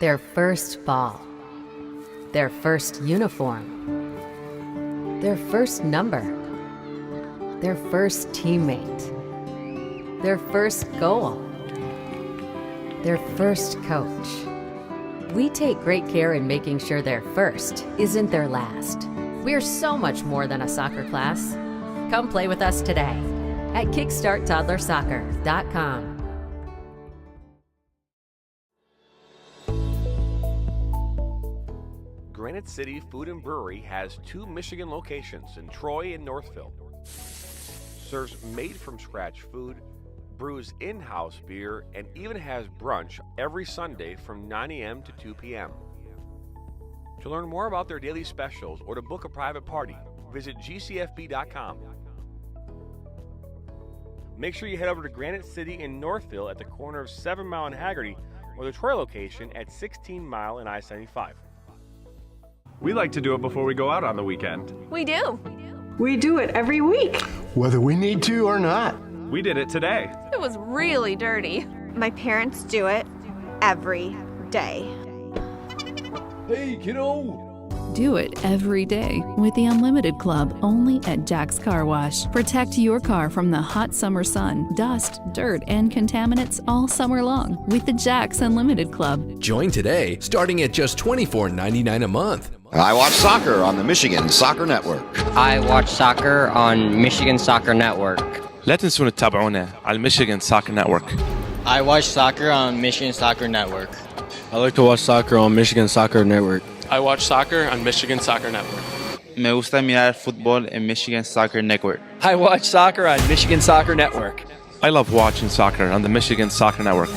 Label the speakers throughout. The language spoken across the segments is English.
Speaker 1: Their first ball. Their first uniform. Their first number. Their first teammate. Their first goal. Their first coach. We take great care in making sure their first isn't their last. We're so much more than a soccer class. Come play with us today at kickstarttoddlersoccer.com.
Speaker 2: Granite City Food and Brewery has 2 Michigan locations in Troy and Northville. Serves made-from-scratch food, brews in-house beer, and even has brunch every Sunday from 9 a.m. to 2 p.m. To learn more about their daily specials or to book a private party, visit gcfb.com. Make sure you head over to Granite City in Northville at the corner of 7 Mile and Haggerty, or the Troy location at 16 Mile and I-75.
Speaker 3: We like to do it before we go out on the weekend.
Speaker 4: We do.
Speaker 5: We do it every week.
Speaker 6: Whether we need to or not.
Speaker 3: We did it today.
Speaker 4: It was really dirty.
Speaker 7: My parents do it every day.
Speaker 8: Hey, kiddo!
Speaker 9: Do it every day with the Unlimited Club only at Jack's Car Wash. Protect your car from the hot summer sun, dust, dirt, and contaminants all summer long with the Jack's Unlimited Club.
Speaker 10: Join today, starting at just $24.99 a month.
Speaker 11: I watch soccer on the Michigan Soccer Network.
Speaker 12: I watch soccer on Michigan Soccer Network.
Speaker 13: لا تنسوا تتابعونا على Michigan Soccer Network.
Speaker 14: I watch soccer on Michigan Soccer Network.
Speaker 15: I like to watch soccer on Michigan Soccer Network.
Speaker 16: I watch soccer on Michigan Soccer Network.
Speaker 17: Me gusta mirar fútbol en Michigan Soccer Network.
Speaker 18: I watch soccer on Michigan Soccer Network.
Speaker 13: I love watching soccer on the Michigan Soccer Network.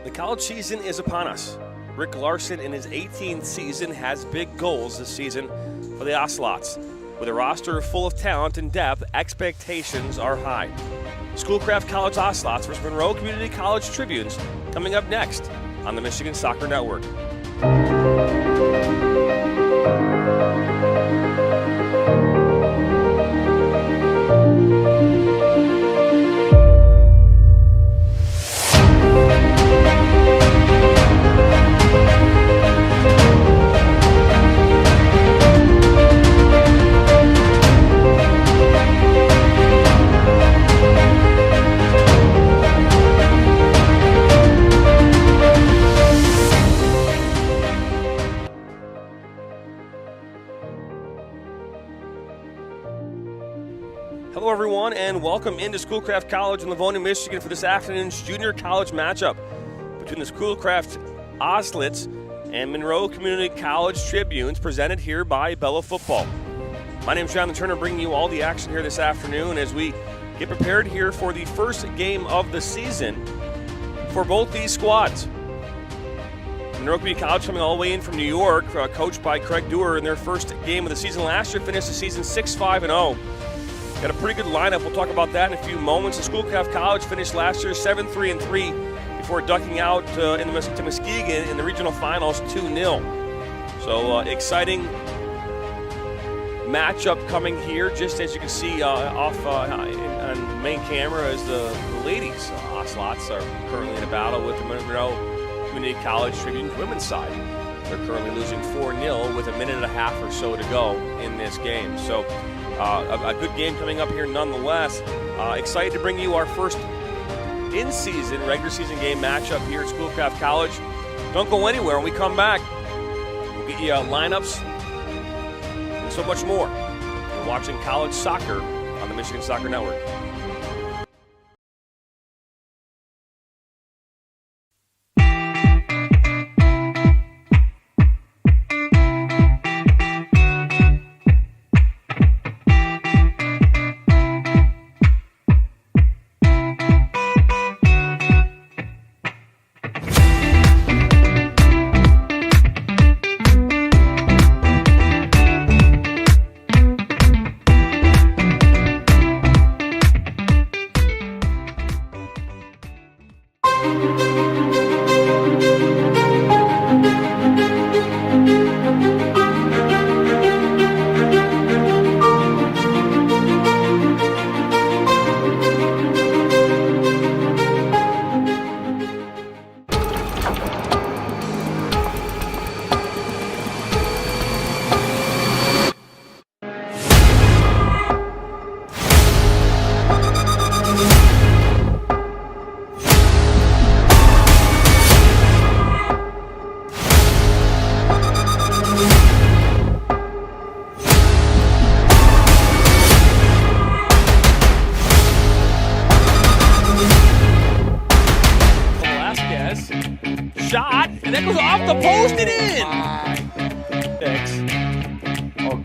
Speaker 2: The college season is upon us. Rick Larson, in his 18th season, has big goals this season for the Ocelots. With a roster full of talent and depth, expectations are high. Schoolcraft College Ocelots versus Monroe Community College Tribunes coming up next on the Michigan Soccer Network. Hello, everyone, and welcome into Schoolcraft College in Livonia, Michigan for this afternoon's junior college matchup between the Schoolcraft Ocelots and Monroe Community College Tribunes, presented here by Bella Football. My name is Jonathan Turner, bringing you all the action here this afternoon as we get prepared here for the first game of the season for both these squads. Monroe Community College coming all the way in from New York, coached by Craig Dewar in their first game of the season last year, finished the season 6-5-0. Got a pretty good lineup. We'll talk about that in a few moments. The Schoolcraft College finished last year 7-3-3 before ducking out to Muskegon in the regional finals 2-0. So exciting matchup coming here, just as you can see off on the main camera as the ladies. Ocelots are currently in a battle with the Monroe Community College Tribune women's side. They're currently losing 4-0 with a minute and a half or so to go in this game. So a good game coming up here nonetheless. Excited to bring you our first in-season, regular season game matchup here at Schoolcraft College. Don't go anywhere. When we come back, we'll get you lineups and so much more. You're watching college soccer on the Michigan Soccer Network.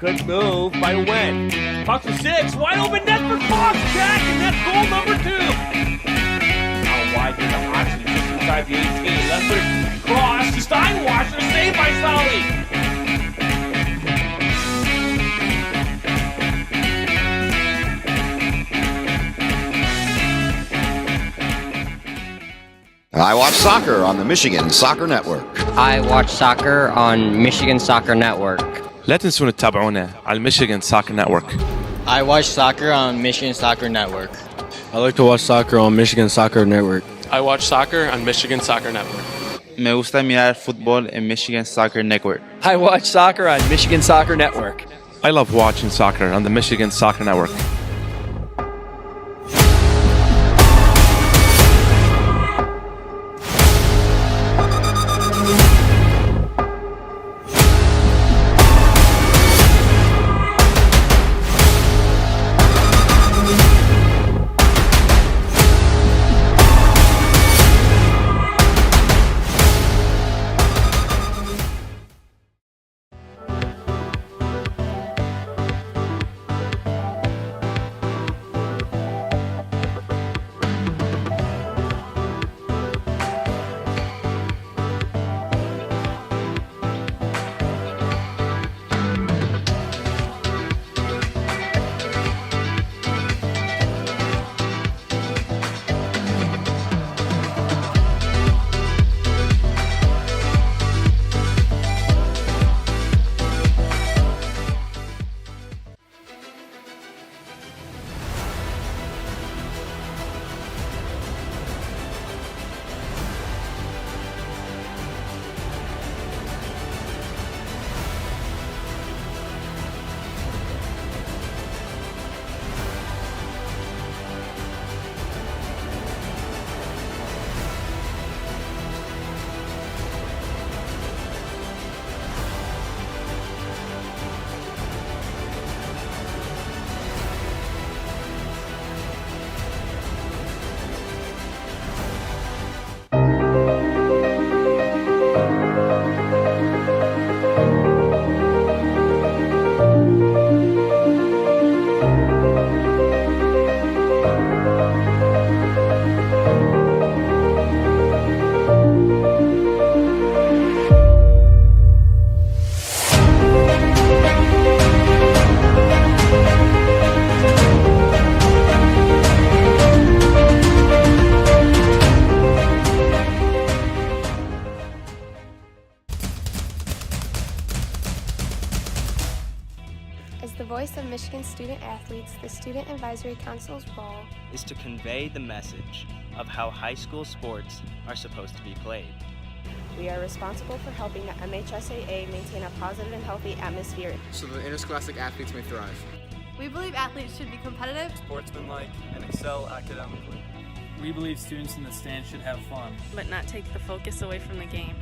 Speaker 2: Good move by Wen. Puck to 6. Wide open net for Fox. Jack, and that's goal number 2. Now wide to the Oxley just inside the 18. Left foot cross to Steinwasser. Saved by Solly.
Speaker 11: I watch soccer on the Michigan Soccer Network.
Speaker 12: I watch soccer on Michigan Soccer Network.
Speaker 13: لا تنسون تتابعونا على Michigan Soccer Network.
Speaker 14: I watch soccer on Michigan Soccer Network.
Speaker 15: I like to watch soccer on Michigan Soccer Network.
Speaker 16: I watch soccer on Michigan Soccer Network.
Speaker 17: Me gusta mirar fútbol en Michigan Soccer Network.
Speaker 18: I watch soccer on Michigan Soccer Network.
Speaker 13: I love watching soccer on the Michigan Soccer Network.
Speaker 19: As the voice of Michigan student athletes, the Student Advisory Council's role
Speaker 20: is to convey the message of how high school sports are supposed to be played.
Speaker 19: We are responsible for helping the MHSAA maintain a positive and healthy atmosphere
Speaker 21: so that interscholastic athletes may thrive.
Speaker 22: We believe athletes should be competitive,
Speaker 23: sportsmanlike, and excel academically.
Speaker 24: We believe students in the stands should have fun,
Speaker 25: but not take the focus away from the game.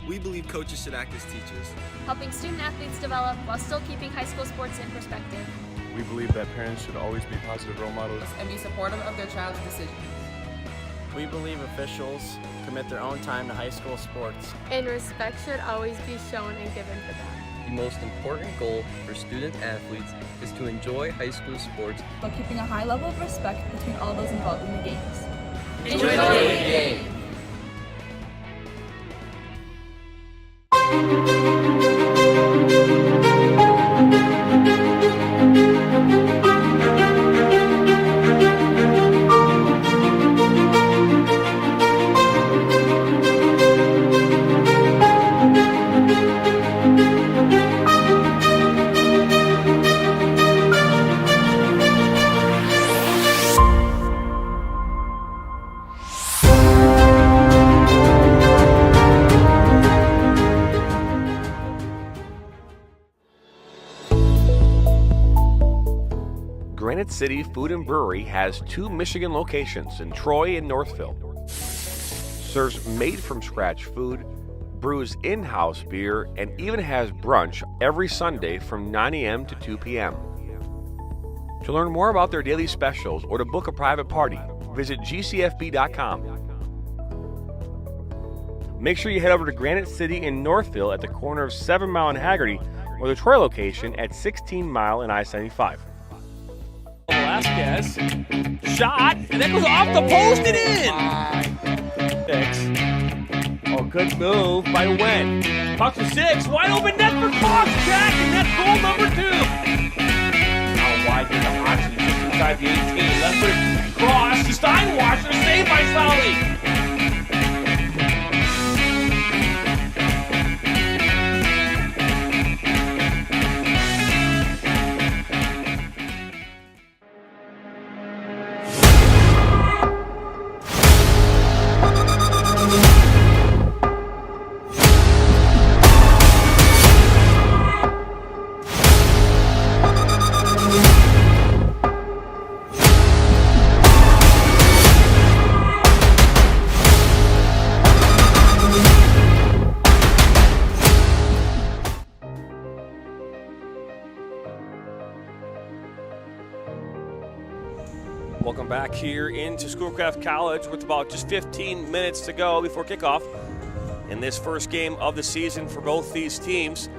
Speaker 23: We believe coaches should act as teachers,
Speaker 26: helping student athletes develop while still keeping high school sports in perspective.
Speaker 3: We believe that parents should always be positive role models
Speaker 27: and be supportive of their child's decisions.
Speaker 20: We believe officials commit their own time to high school sports,
Speaker 26: and respect should always be shown and given to them.
Speaker 28: The most important goal for student athletes is to enjoy high school sports,
Speaker 22: but keeping a high level of respect between all those involved in the games.
Speaker 27: Enjoy the game!
Speaker 2: Granite City Food and Brewery has 2 Michigan locations in Troy and Northville. Serves made-from-scratch food, brews in-house beer, and even has brunch every Sunday from 9 a.m. to 2 p.m. To learn more about their daily specials or to book a private party, visit gcfb.com. Make sure you head over to Granite City in Northville at the corner of 7 Mile and Haggerty, or the Troy location at 16 Mile and I-75. Velasquez, shot, and that goes off the post and in! Oh, good move by Wen. Puck to 6, wide open net for Cox, Jack, and that's goal number 2. Now wide here to Hodgson, just inside the 18. Left foot cross to Steinwasser, saved by Solly. Welcome back here into Schoolcraft College with about just 15 minutes to go before kickoff in this first game of the season for both these teams.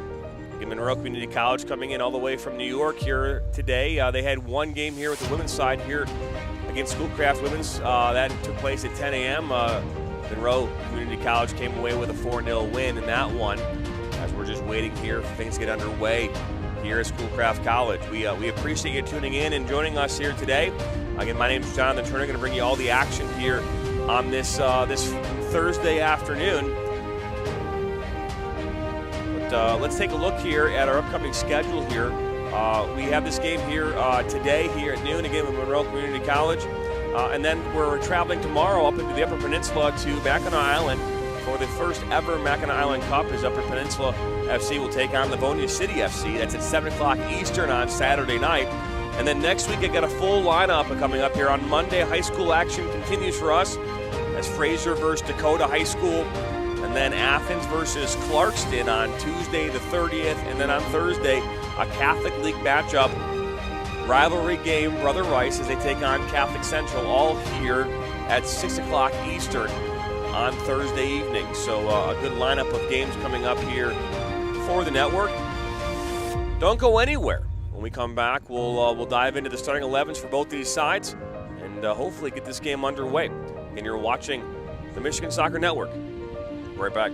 Speaker 2: Monroe Community College coming in all the way from New York here today. They had one game here with the women's side here against Schoolcraft Women's. That took place at 10 a.m. Monroe Community College came away with a 4-0 win in that one, as we're just waiting here for things to get underway here at Schoolcraft College. We appreciate you tuning in and joining us here today. Again, my name is Jonathan Turner. Going to bring you all the action here on this Thursday afternoon. But let's take a look here at our upcoming schedule here. We have this game here today here at noon, again with Monroe Community College. And then we're traveling tomorrow up into the Upper Peninsula to Mackinac Island for the first ever Mackinac Island Cup, as Upper Peninsula FC will take on Livonia City FC. That's at 7 o'clock Eastern on Saturday night. And then next week, I got a full lineup coming up here. On Monday, high school action continues for us as Fraser versus Dakota High School. And then Athens versus Clarkston on Tuesday the 30th. And then on Thursday, a Catholic League matchup. Rivalry game, Brother Rice, as they take on Catholic Central, all here at 6 o'clock Eastern on Thursday evening. So a good lineup of games coming up here for the network. Don't go anywhere. When we come back, we'll dive into the starting 11s for both these sides and hopefully get this game underway. And you're watching the Michigan Soccer Network. Right back.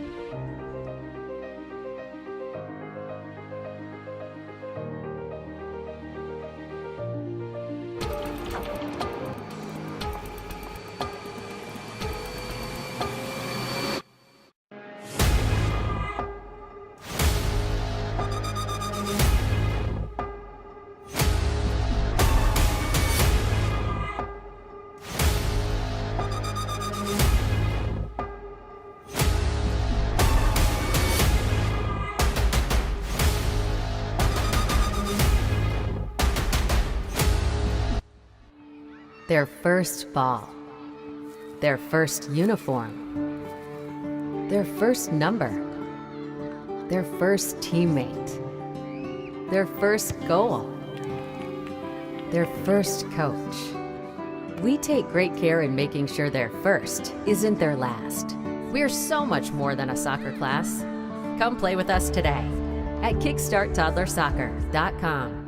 Speaker 1: Their first ball, their first uniform, their first number, their first teammate, their first goal, their first coach. We take great care in making sure their first isn't their last. We're so much more than a soccer class. Come play with us today at kickstarttoddlersoccer.com.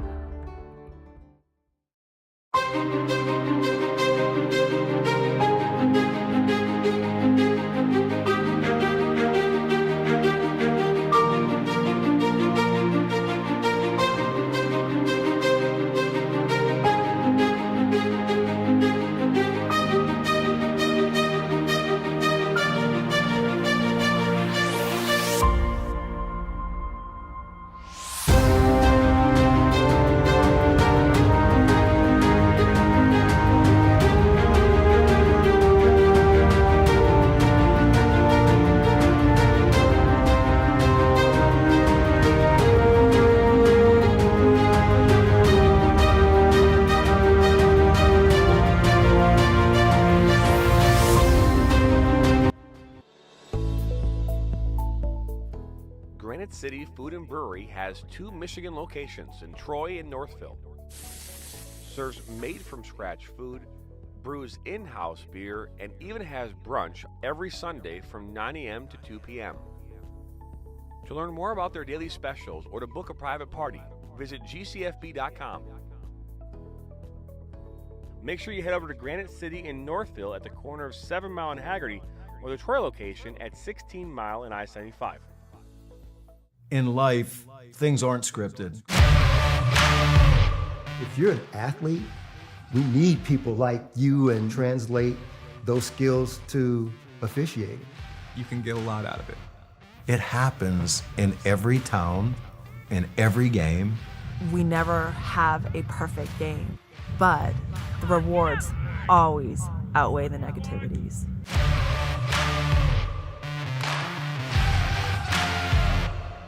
Speaker 2: City Food and Brewery has 2 Michigan locations in Troy and Northville. Serves made-from-scratch food, brews in-house beer, and even has brunch every Sunday from 9 a.m. to 2 p.m.
Speaker 4: To learn more about their daily specials or to book a private party, visit gcfb.com.
Speaker 2: Make sure you head over to Granite City in Northville at the corner of 7 Mile and Haggerty, or the Troy location at 16 Mile and I-75.
Speaker 5: In life, things aren't scripted.
Speaker 6: If you're an athlete, we need people like you and translate those skills to officiating.
Speaker 3: You can get a lot out of it.
Speaker 5: It happens in every town, in every game.
Speaker 7: We never have a perfect game, but the rewards always outweigh the negativities.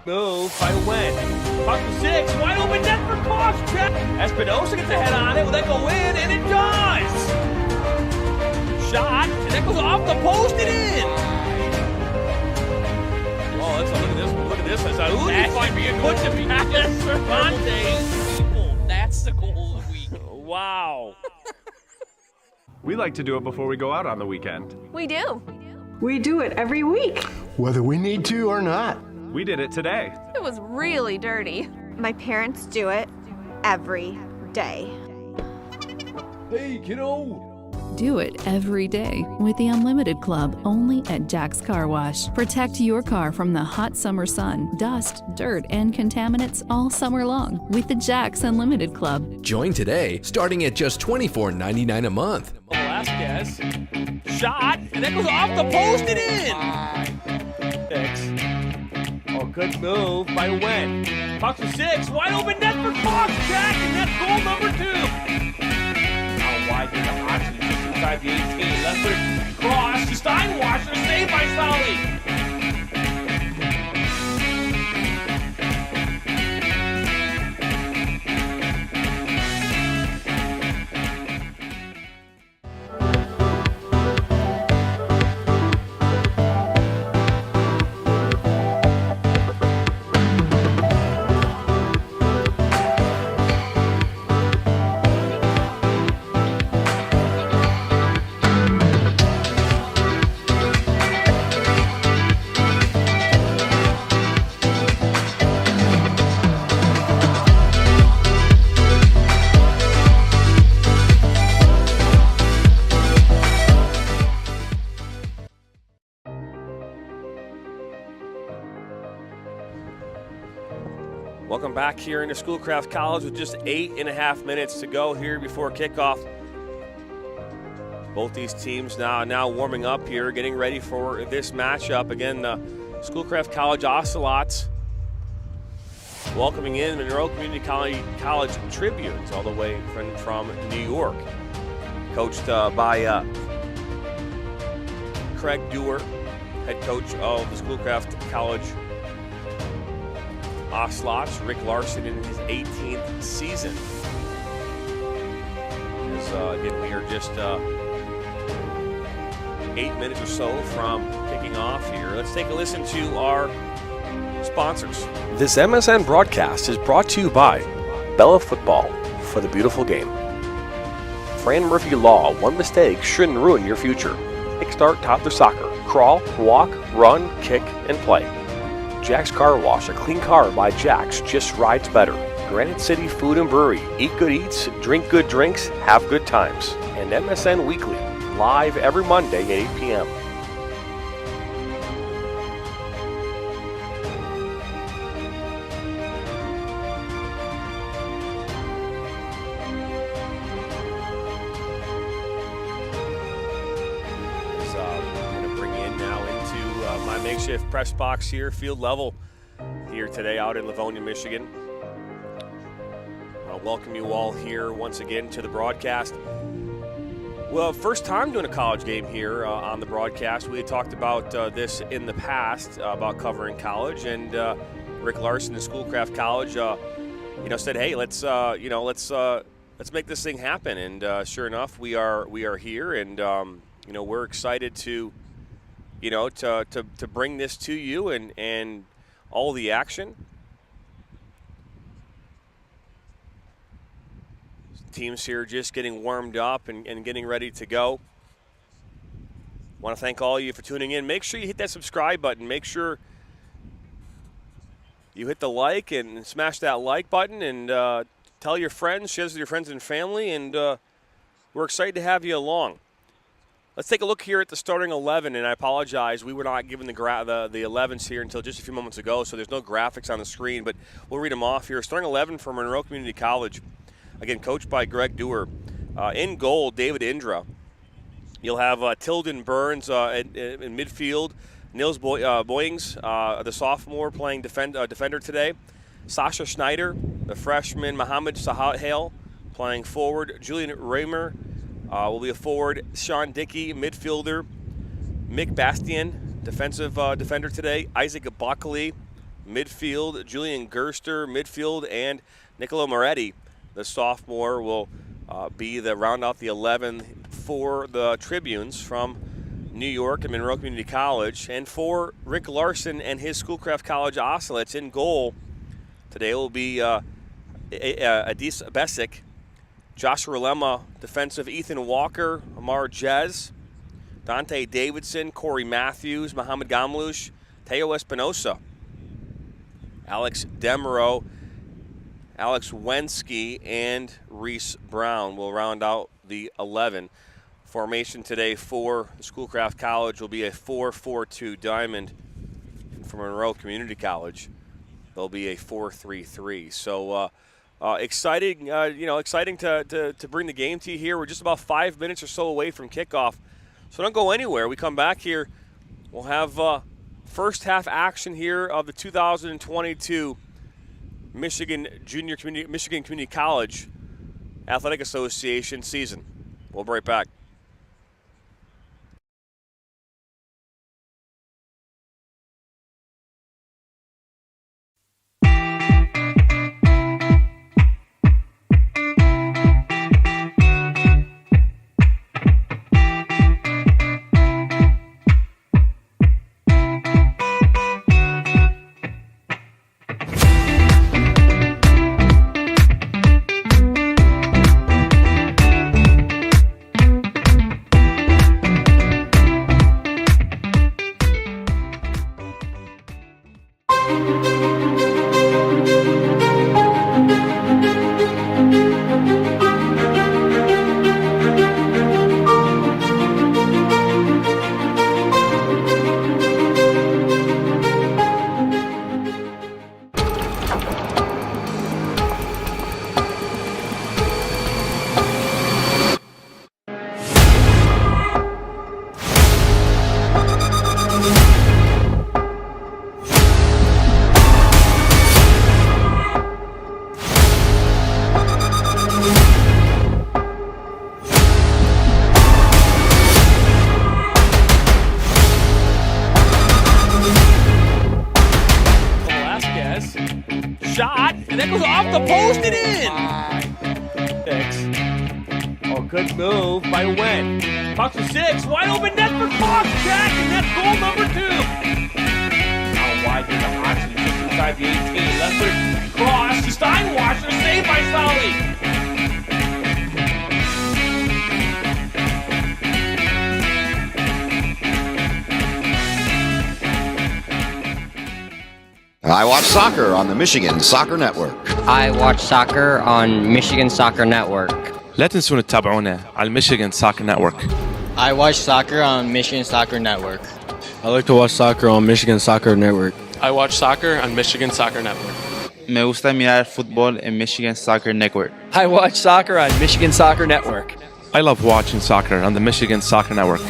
Speaker 2: Move by Wen. Puck to 6. Wide open net for Koscheck. Espinosa gets a head on it. Will that go in? And it does. Shot. And that goes off the post and in. Oh, look at this. Look at this. That might be a good to pass Cervantes.
Speaker 8: That's the goal of the week.
Speaker 2: Wow.
Speaker 3: We like to do it before we go out on the weekend.
Speaker 26: We do.
Speaker 9: We do it every week.
Speaker 6: Whether we need to or not.
Speaker 3: We did it today.
Speaker 26: It was really dirty.
Speaker 19: My parents do it every day.
Speaker 8: Hey, kiddo.
Speaker 10: Do it every day with the Unlimited Club only at Jack's Car Wash. Protect your car from the hot summer sun, dust, dirt, and contaminants all summer long with the Jack's Unlimited Club.
Speaker 11: Join today, starting at just $24.99 a month.
Speaker 2: Velasquez. Shot. And that goes off the post and in. 6. Oh, good move by Wen. Puck to 6. Wide open net for Koscheck. And that's goal number 2. How wide did the option just inside the 18? Left foot cross to Steinwasser. Saved by Solly. Welcome back here into Schoolcraft College with just 8.5 minutes to go here before kickoff. Both these teams now warming up here, getting ready for this matchup. Again, the Schoolcraft College Ocelots welcoming in Monroe Community College Tribunes all the way from New York. Coached by Craig Dewar, head coach of the Schoolcraft College Ocelots. Rick Larson in his 18th season. Again, we are just 8 minutes or so from kicking off here. Let's take a listen to our sponsors. This MSN broadcast is brought to you by Bella Football for the beautiful game. Fran Murphy Law, one mistake shouldn't ruin your future. Kickstart Toddler Soccer. Crawl, walk, run, kick, and play. Jack's Car Wash, a clean car by Jack's just rides better. Granite City Food and Brewery, eat good eats, drink good drinks, have good times. And MSN Weekly, live every Monday at 8 p.m. Makeshift press box here, field level here today out in Livonia, Michigan. I'll welcome you all here once again to the broadcast. Well, first time doing a college game here on the broadcast. We had talked about this in the past about covering college, and Rick Larson of Schoolcraft College, said, "Hey, let's make this thing happen." And sure enough, we are here, and we're excited to bring this to you and all the action. Teams here just getting warmed up and getting ready to go. Want to thank all of you for tuning in. Make sure you hit that subscribe button. Make sure you hit the like and smash that like button and tell your friends, share this with your friends and family, and we're excited to have you along. Let's take a look here at the starting 11, and I apologize. We were not given the 11s here until just a few moments ago, so there's no graphics on the screen, but we'll read them off here. Starting 11 for Monroe Community College, again, coached by Greg Dewar. In goal, David Indra. You'll have Tilden Burns in midfield. Nils Boyings, the sophomore, playing defender today. Sasha Schneider, the freshman. Mohammed Sahel playing forward. Julian Raymer will be a forward. Sean Dickey, midfielder. Mick Bastian, defensive defender today. Isaac Buckley, midfield. Julian Gerster, midfield. And Niccolo Moretti, the sophomore, will be the round out the 11 for the Tribunes from New York and Monroe Community College. And for Rick Larson and his Schoolcraft College Ocelots, in goal today will be Adis Besic, Joshua Lemma, defensive, Ethan Walker, Amar Jez, Dante Davidson, Corey Matthews, Mohamed Gamlush, Teo Espinosa, Alex Demereau, Alex Wensky, and Reese Brown will round out the 11. Formation today for Schoolcraft College will be a 4-4-2 diamond. And for Monroe Community College, there'll be a 4-3-3. So exciting, exciting to bring the game to you here. We're just about 5 minutes or so away from kickoff. So don't go anywhere. We come back here, we'll have first half action here of the 2022 Michigan Community College Athletic Association season. We'll be right back. Shot, and that goes off the post and in. Oh, good move by Wen. Puck to 6, wide open net for Fox, Jack, and that's goal number 2. Now wide here to Oxley, just inside the 18. Left foot cross to Steinwasser, saved by Solly.
Speaker 12: I watch soccer on the Michigan Soccer Network.
Speaker 13: I watch soccer on Michigan Soccer Network.
Speaker 14: لا تنسون تتابعونا على Michigan Soccer Network.
Speaker 13: I watch soccer on Michigan Soccer Network.
Speaker 14: I like to watch soccer on Michigan Soccer Network.
Speaker 15: I watch soccer on Michigan Soccer Network.
Speaker 16: Me gusta mirar fútbol en Michigan Soccer Network.
Speaker 13: I watch soccer on Michigan Soccer Network.
Speaker 14: I love watching soccer on the Michigan Soccer Network.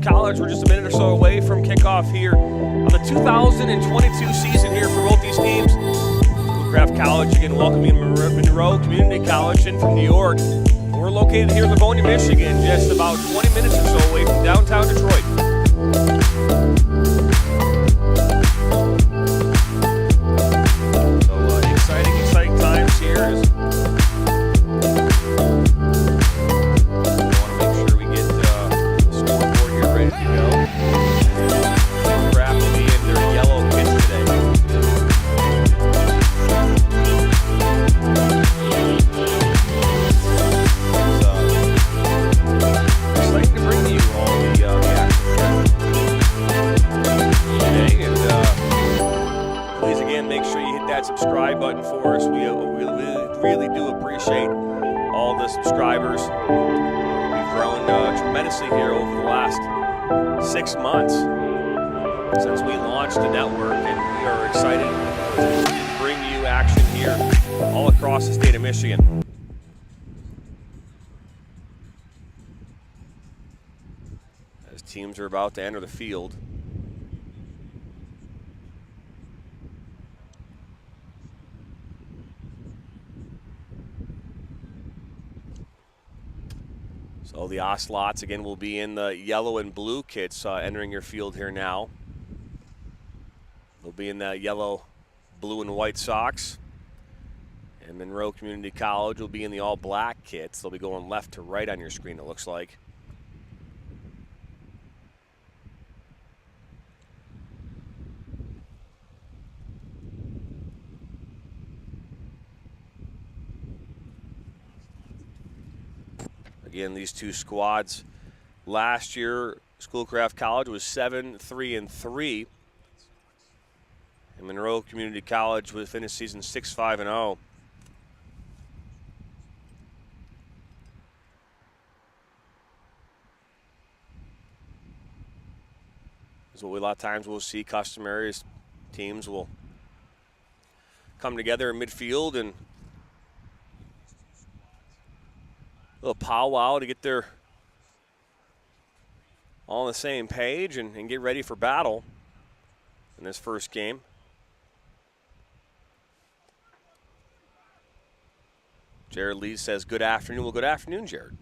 Speaker 2: College. We're just a minute or so away from kickoff here of the 2022 season here for both these teams. Schoolcraft College again welcoming Monroe Community College in from New York. We're We're located here in Livonia, Michigan, just about 20 minutes or so away from downtown Detroit. So exciting times here. As we want to make sure we get the scoreboard here ready to go. Schoolcraft will be in their yellow kits today. Exciting to bring you all the action today, and please again make sure you hit that subscribe button for us. We really do appreciate all the subscribers. We've grown tremendously here over the last 6 months since we launched the network, and we are excited to bring you action here all across the state of Michigan. As teams are about to enter the field. So the Ocelots again will be in the yellow and blue kits entering your field here now. They'll be in the yellow, blue, and white socks. And Monroe Community College will be in the all-black kits. They'll be going left to right on your screen, it looks like. Again, these two squads. Last year, Schoolcraft College was 7-3-3. And Monroe Community College would finish season 6-5-0. So a lot of times we'll see customary teams will come together in midfield and a little powwow to get their all on the same page and get ready for battle in this first game. Jared Lee says, good afternoon. Well, good afternoon, Jared.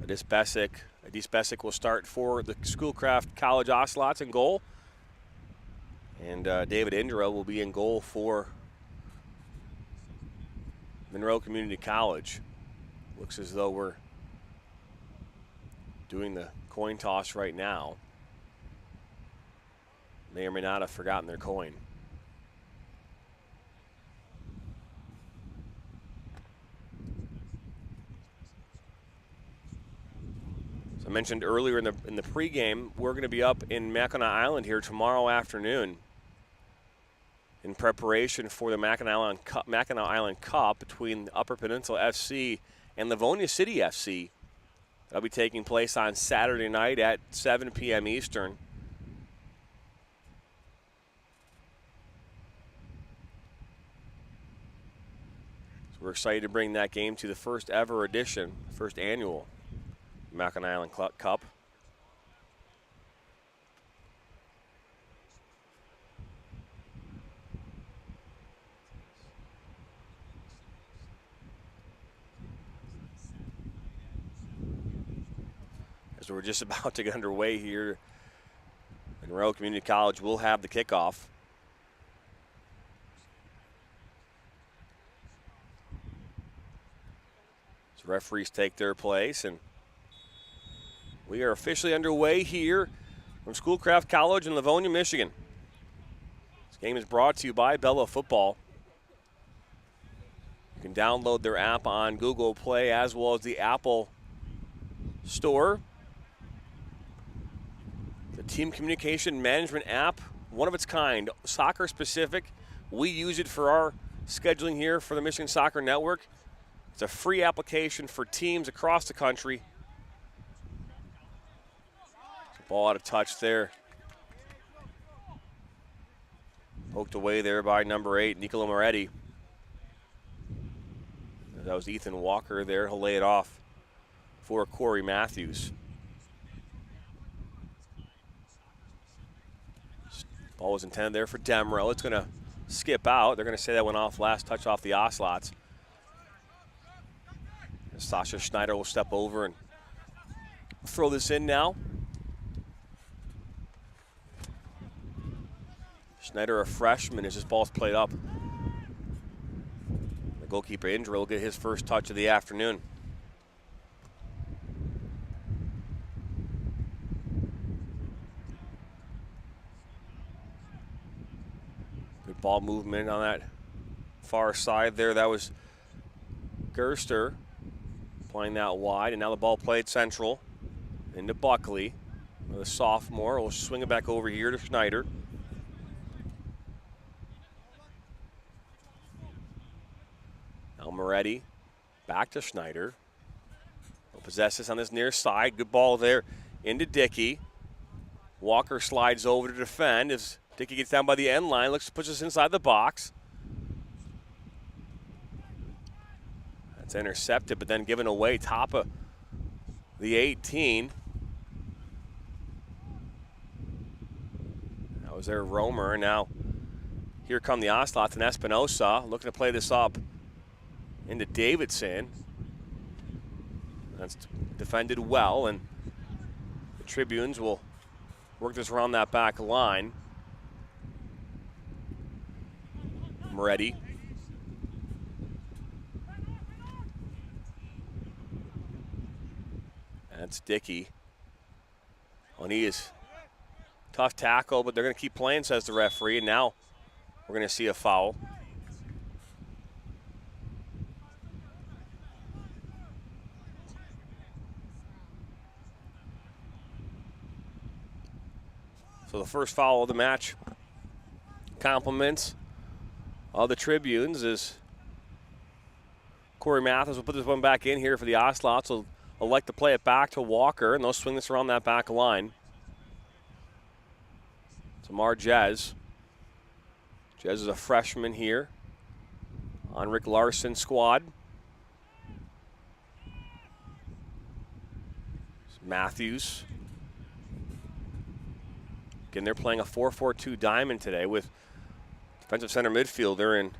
Speaker 2: Adis Besic will start for the Schoolcraft College Ocelots in goal. And David Indra will be in goal for Monroe Community College. Looks as though we're doing the coin toss right now. May or may not have forgotten their coin. I mentioned earlier in the pregame, we're going to be up in Mackinac Island here tomorrow afternoon in preparation for the Mackinac Island Cup between Upper Peninsula FC and Livonia City FC. That'll be taking place on Saturday night at 7 p.m. Eastern. So we're excited to bring that game to the first ever edition, first annual Mackinac Island Cup. As we're just about to get underway here, Monroe Community College will have the kickoff. So referees take their place, and we are officially underway here from Schoolcraft College in Livonia, Michigan. This game is brought to you by Bella Football. You can download their app on Google Play as well as the Apple Store. The team communication management app, one of its kind, soccer specific. We use it for our scheduling here for the Michigan Soccer Network. It's a free application for teams across the country. Ball out of touch there. Poked away there by number 8, Nicola Moretti. That was Ethan Walker there. He'll lay it off for Corey Matthews. Ball was intended there for Demro. It's going to skip out. They're going to say that went off last touch off the Oslots. And Sasha Schneider will step over and throw this in now. Schneider, a freshman, as this ball's played up. The goalkeeper, Indra, will get his first touch of the afternoon. Good ball movement on that far side there. That was Gerster playing that wide, and now the ball played central into Buckley. The sophomore will swing it back over here to Schneider. Now Moretti back to Schneider. He'll possess this on this near side. Good ball there into Dickey. Walker slides over to defend as Dickey gets down by the end line, looks to push us inside the box. That's intercepted, but then given away top of the 18. That was their roamer. Now here come the Oslots and Espinosa looking to play this up into Davidson. That's defended well, and the Tribunes will work this around that back line. Moretti. That's Dickey. Oh, and he is tough tackle, but they're going to keep playing, says the referee, and now we're going to see a foul. So the first foul of the match compliments all the Tribunes as Corey Mathis will put this one back in here for the Oslots. Will elect to play it back to Walker, and they'll swing this around that back line. To Mar Jez. Jez is a freshman here on Rick Larson's squad. Matthews. Again, they're playing a 4-4-2 diamond today with defensive center midfielder and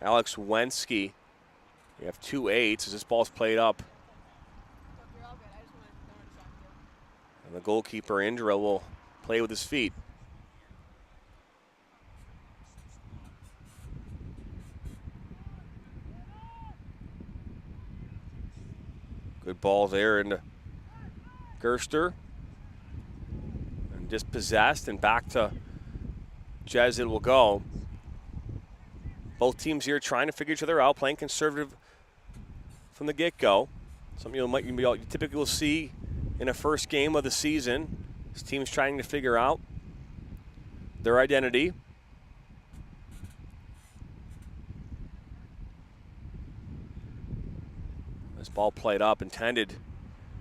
Speaker 2: Alex Wensky. You have 2 8s as this ball's played up. And the goalkeeper, Indra, will play with his feet. Good ball there into Gerster. And dispossessed, and back to Jez it will go. Both teams here trying to figure each other out, playing conservative from the get-go. Something you typically will see in a first game of the season. This team's trying to figure out their identity. This ball played up, intended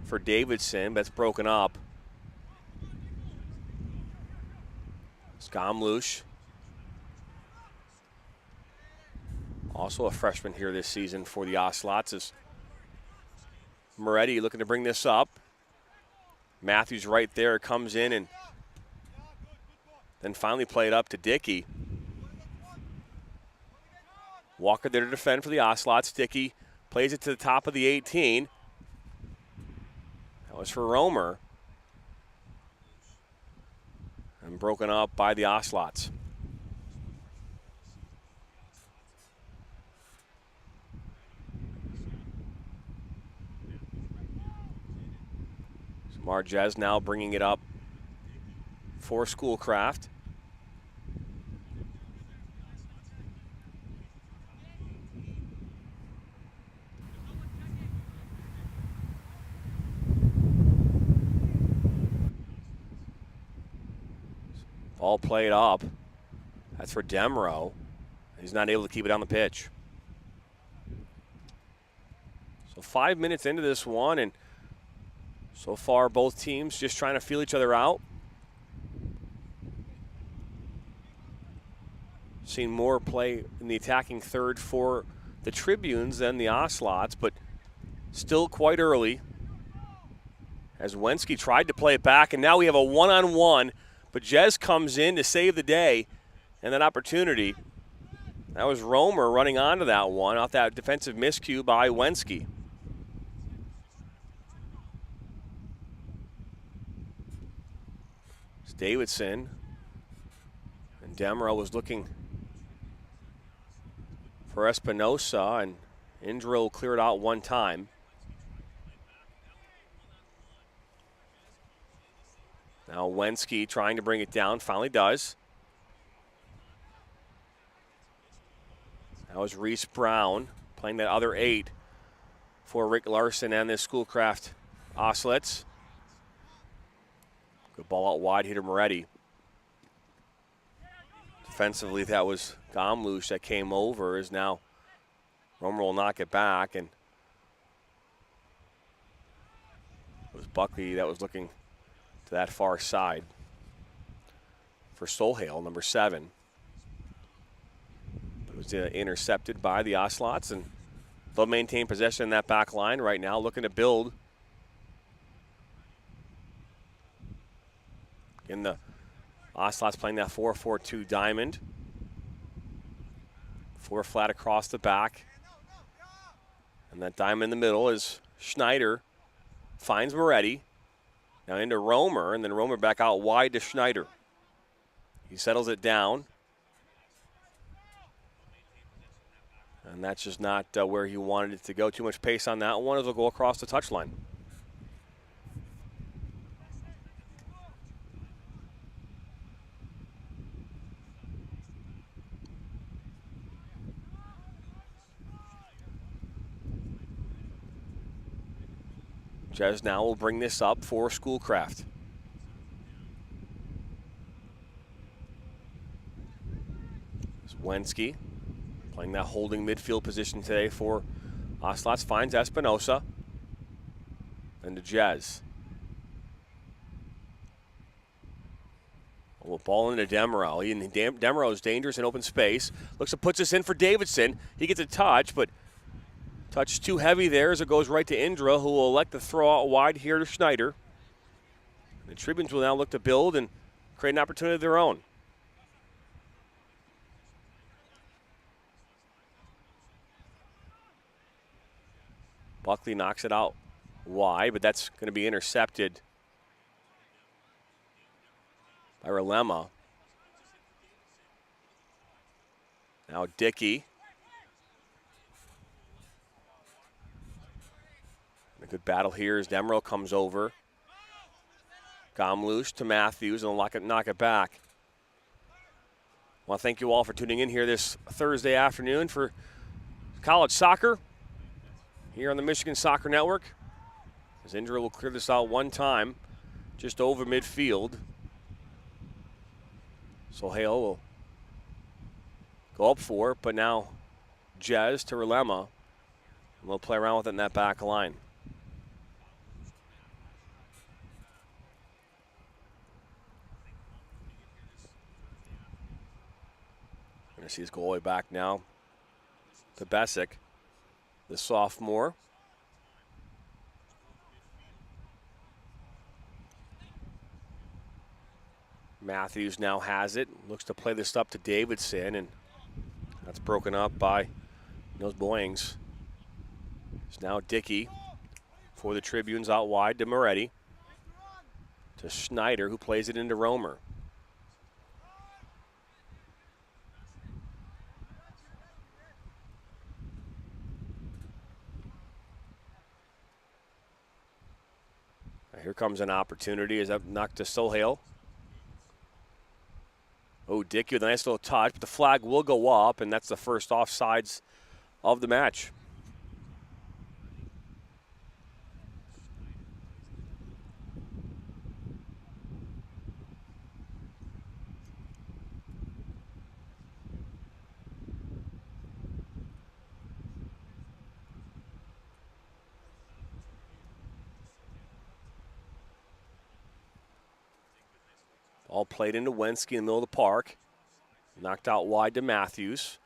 Speaker 2: for Davidson, but it's broken up. Skamlush, also a freshman here this season for the Oslots, is Moretti looking to bring this up. Matthews right there, comes in and then finally played up to Dickey. Walker there to defend for the Oslots. Dickey plays it to the top of the 18. That was for Romer. And broken up by the Oslots. Marjez now bringing it up for Schoolcraft. Ball played up. That's for Demro. He's not able to keep it on the pitch. So 5 minutes into this one, and so far both teams just trying to feel each other out. Seen more play in the attacking third for the Tribunes than the Oslots, but still quite early. As Wenski tried to play it back, and now we have a one-on-one, but Jez comes in to save the day and that opportunity. That was Romer running onto that one off that defensive miscue by Wenski. It's Davidson, and Demro was looking for Espinosa, and Indra will clear it out one time. Now Wenski trying to bring it down, finally does. That was Reese Brown playing that other 8 for Rick Larson and this Schoolcraft Oslets. Good ball out wide here to Moretti. Defensively, that was Gomlush that came over, as now Romer will knock it back, and it was Buckley that was looking to that far side for Solhale, number 7. It was intercepted by the Oslots, and they'll maintain possession in that back line right now, looking to build. In the Oslots playing that 4-4-2 diamond. 4 flat across the back. And that diamond in the middle is Schneider. Finds Moretti. Now into Romer, and then Romer back out wide to Schneider. He settles it down. And that's just not where he wanted it to go. Too much pace on that one as it'll go across the touchline. Jez now will bring this up for Schoolcraft. Wenski playing that holding midfield position today for Oslots. Finds Espinosa. And to Jez. Oh, ball into Demero. Demero is dangerous in open space. Looks to puts this in for Davidson. He gets a touch, but touch too heavy there as it goes right to Indra, who will elect to throw out wide here to Schneider. The Tribunes will now look to build and create an opportunity of their own. Buckley knocks it out wide, but that's going to be intercepted by Relema. Now Dickey. A good battle here as Demro comes over. Gomlush to Matthews, and they'll knock it back. I want to thank you all for tuning in here this Thursday afternoon for college soccer here on the Michigan Soccer Network. As Indra will clear this out one time, just over midfield. So Hale will go up for it, but now Jez to Relema, and they'll play around with it in that back line. Going to see his goalie back now to Besic, the sophomore. Matthews now has it, looks to play this up to Davidson, and that's broken up by those Boyings. It's now Dickey for the Tribunes out wide to Moretti, to Schneider, who plays it into Romer. Here comes an opportunity as up knocked to Sohail. Oh, Dickey with a nice little touch, but the flag will go up, and that's the first offsides of the match. All played into Wenski in the middle of the park. Knocked out wide to Matthews.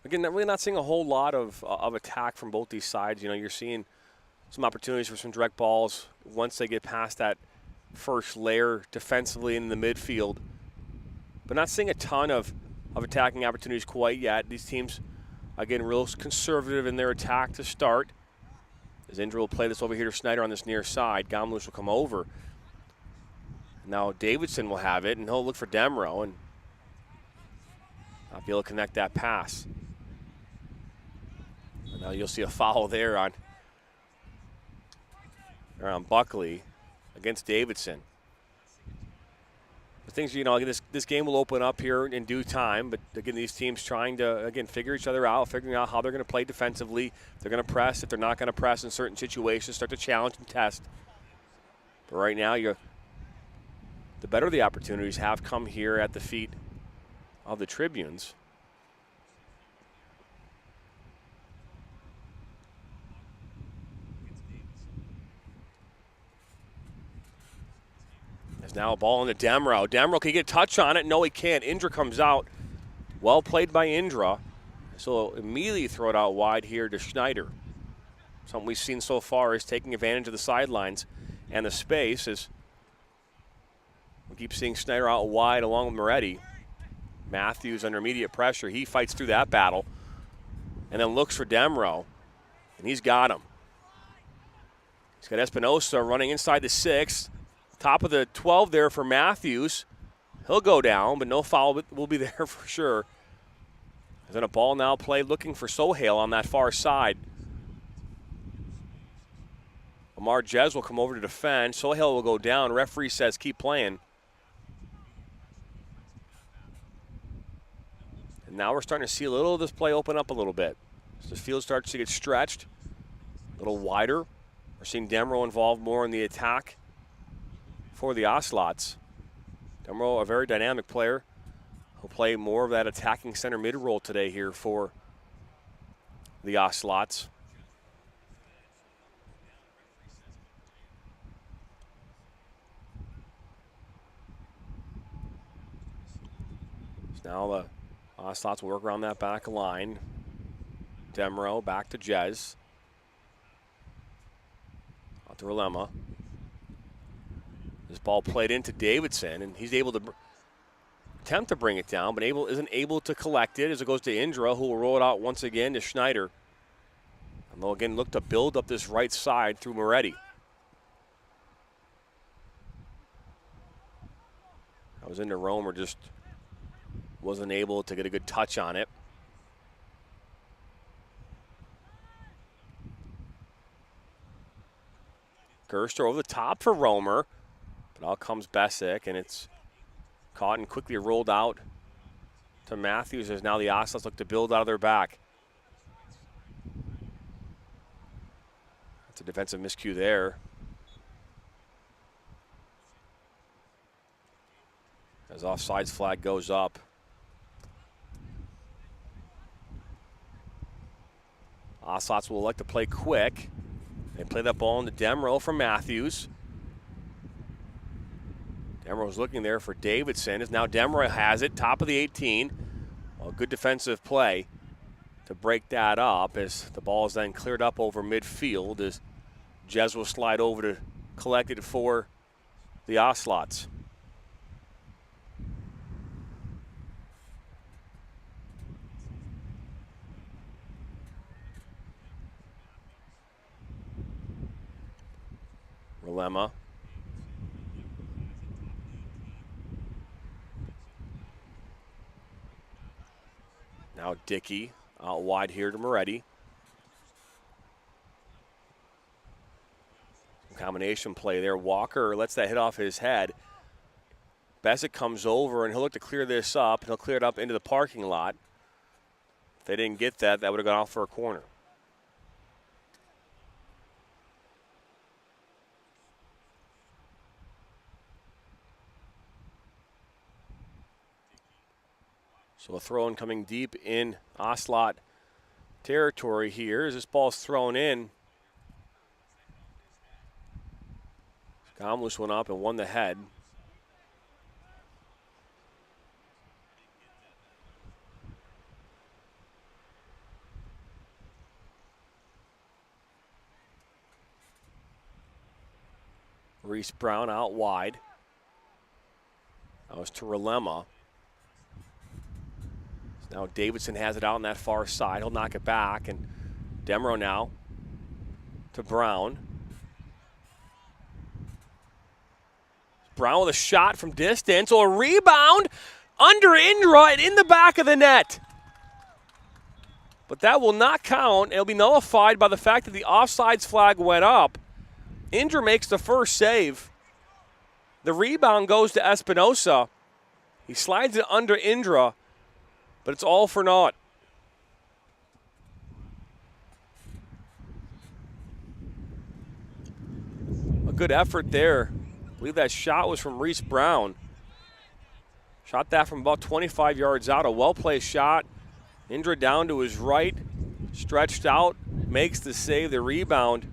Speaker 2: Again, really not seeing a whole lot of attack from both these sides. You know, you're seeing some opportunities for some direct balls once they get past that first layer defensively in the midfield. But not seeing a ton of attacking opportunities quite yet. These teams, again, real conservative in their attack to start. As Indra will play this over here to Schneider on this near side. Gamlus will come over. Now Davidson will have it, and he'll look for Demro and not be able to connect that pass. And now you'll see a foul there on Buckley against Davidson. The things, you know, this game will open up here in due time, but again, these teams trying to, again, figure each other out, figuring out how they're going to play defensively. If they're going to press, if they're not going to press in certain situations, start to challenge and test. But right now, the better the opportunities have come here at the feet of the Tribunes. There's now a ball into Demro. Demro, can he get a touch on it? No, he can't. Indra comes out. Well played by Indra. So immediately throw it out wide here to Schneider. Something we've seen so far is taking advantage of the sidelines and the space as we keep seeing Schneider out wide along with Moretti. Matthews under immediate pressure. He fights through that battle and then looks for Demro, and he's got him. He's got Espinosa running inside the 6. Top of the 12 there for Matthews. He'll go down, but no foul will be there for sure. There's then a ball now played looking for Sohail on that far side. Omar Jez will come over to defend. Sohail will go down. Referee says keep playing. And now we're starting to see a little of this play open up a little bit. As the field starts to get stretched, a little wider. We're seeing Demro involved more in the attack for the Oslots. Demro, a very dynamic player. He'll play more of that attacking center mid role today here for the Oslots. So now the Oslots will work around that back line. Demro back to Jez. Out to Rolema. This ball played into Davidson, and he's able to attempt to bring it down, but isn't able to collect it as it goes to Indra, who will roll it out once again to Schneider. And they'll again look to build up this right side through Moretti. I was into Romer, just wasn't able to get a good touch on it. Gerster over the top for Romer. But out comes Bessick, and it's caught and quickly rolled out to Matthews as now the Oslots look to build out of their back. That's a defensive miscue there. As offsides flag goes up. Oslots will like to play quick. They play that ball into Demro from Matthews. Demro's looking there for Davidson. As now Demro has it, top of the 18. Well, good defensive play to break that up as the ball is then cleared up over midfield as Jez will slide over to collect it for the Oslots. Rolema. Now Dickey out wide here to Moretti. Combination play there. Walker lets that hit off his head. Bessick comes over and he'll look to clear this up, and he'll clear it up into the parking lot. If they didn't get that, that would have gone off for a corner. So a throw in coming deep in Oslot territory here as this ball's thrown in. Gamlus went up and won the head. Reese Brown out wide. That was to Relema. Now Davidson has it out on that far side. He'll knock it back, and Demro now to Brown. Brown with a shot from distance, or a rebound under Indra and in the back of the net. But that will not count. It'll be nullified by the fact that the offsides flag went up. Indra makes the first save. The rebound goes to Espinosa. He slides it under Indra, but it's all for naught. A good effort there. I believe that shot was from Reese Brown. Shot that from about 25 yards out. A well-placed shot. Indra down to his right, stretched out, makes the save. The rebound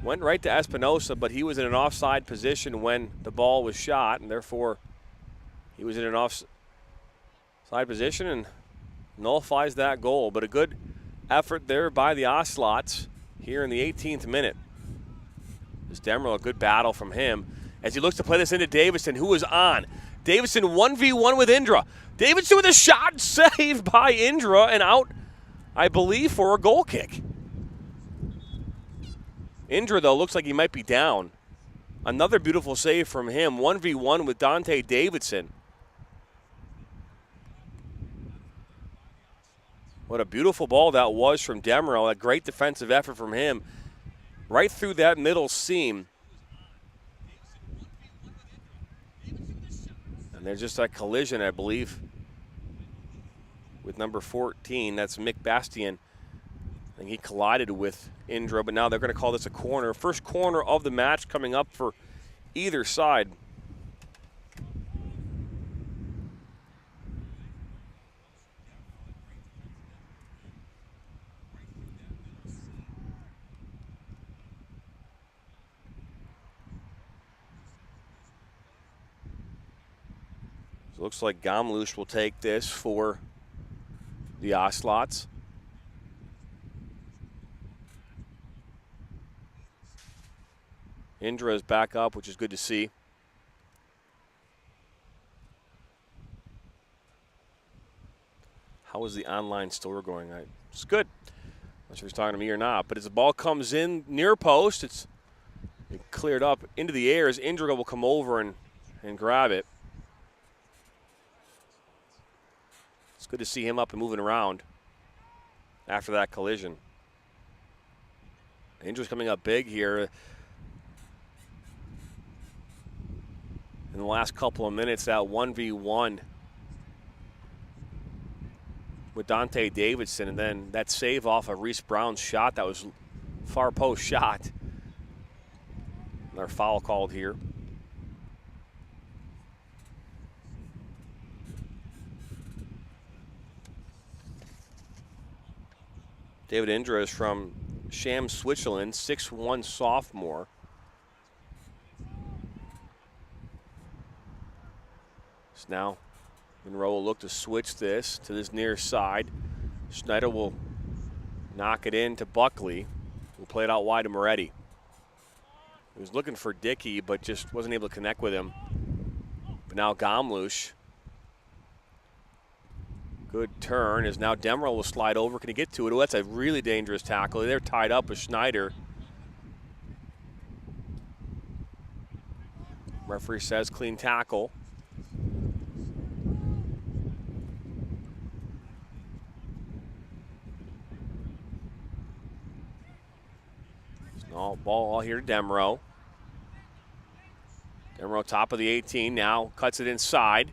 Speaker 2: went right to Espinosa, but he was in an offside position when the ball was shot, and therefore he was in an offside position and nullifies that goal. But a good effort there by the Oslots here in the 18th minute. This Demerol, a good battle from him as he looks to play this into Davidson, who is on. Davidson 1v1 with Indra. Davidson with a shot saved by Indra and out, I believe, for a goal kick. Indra, though, looks like he might be down. Another beautiful save from him, 1v1 with Dante Davidson. What a beautiful ball that was from Demerol. A great defensive effort from him right through that middle seam. And there's just that collision, I believe, with number 14. That's Mick Bastian. I think he collided with Indra, but now they're going to call this a corner. First corner of the match coming up for either side. So it looks like Gamlush will take this for the Oslots. Indra is back up, which is good to see. How is the online store going? It's good. I'm not sure if he's talking to me or not, but as the ball comes in near post, it's cleared up into the air as Indra will come over and grab it. It's good to see him up and moving around after that collision. Indra's coming up big here. In the last couple of minutes, that 1v1 with Dante Davidson, and then that save off of Reese Brown's shot. That was far post shot. Another foul called here. David Indra is from Sham, Switzerland, 6'1" sophomore. So now Monroe will look to switch this to this near side. Schneider will knock it in to Buckley. We'll play it out wide to Moretti. He was looking for Dickey, but just wasn't able to connect with him. But now Gamlush. Good turn as now Demerol will slide over. Can he get to it? Oh, that's a really dangerous tackle. They're tied up with Schneider. Referee says clean tackle. Ball all here to Demerol. Demerol top of the 18 now, cuts it inside.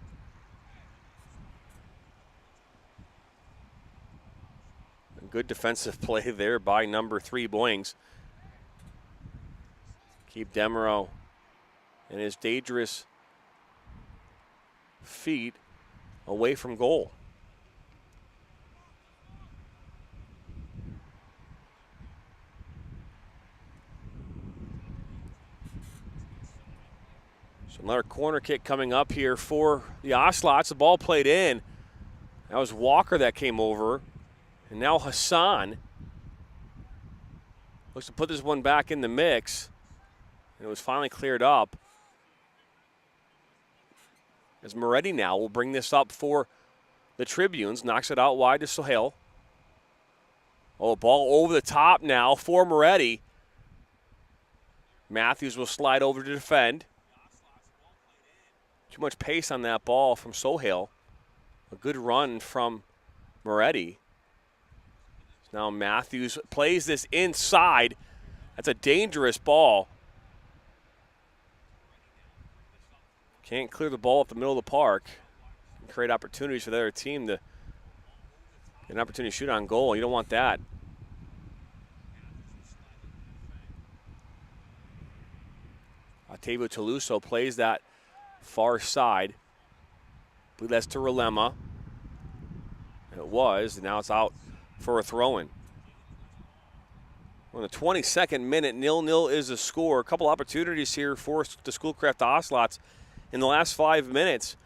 Speaker 2: Good defensive play there by number 3, Boyings. Keep Demerol and his dangerous feet away from goal. So another corner kick coming up here for the Oslots. The ball played in. That was Walker that came over. And now Hassan looks to put this one back in the mix. And it was finally cleared up. As Moretti now will bring this up for the Tribunes. Knocks it out wide to Sohail. Oh, ball over the top now for Moretti. Matthews will slide over to defend. Too much pace on that ball from Sohail. A good run from Moretti. Now Matthews plays this inside. That's a dangerous ball. Can't clear the ball up the middle of the park and create opportunities for the other team to get an opportunity to shoot on goal. You don't want that. Octavio Toluso plays that far side. I believe that's to Relema. And it was, and now it's out for a throw-in. On the 22nd minute, 0-0 is the score. A couple opportunities here for the Schoolcraft Ocelots in the last 5 minutes.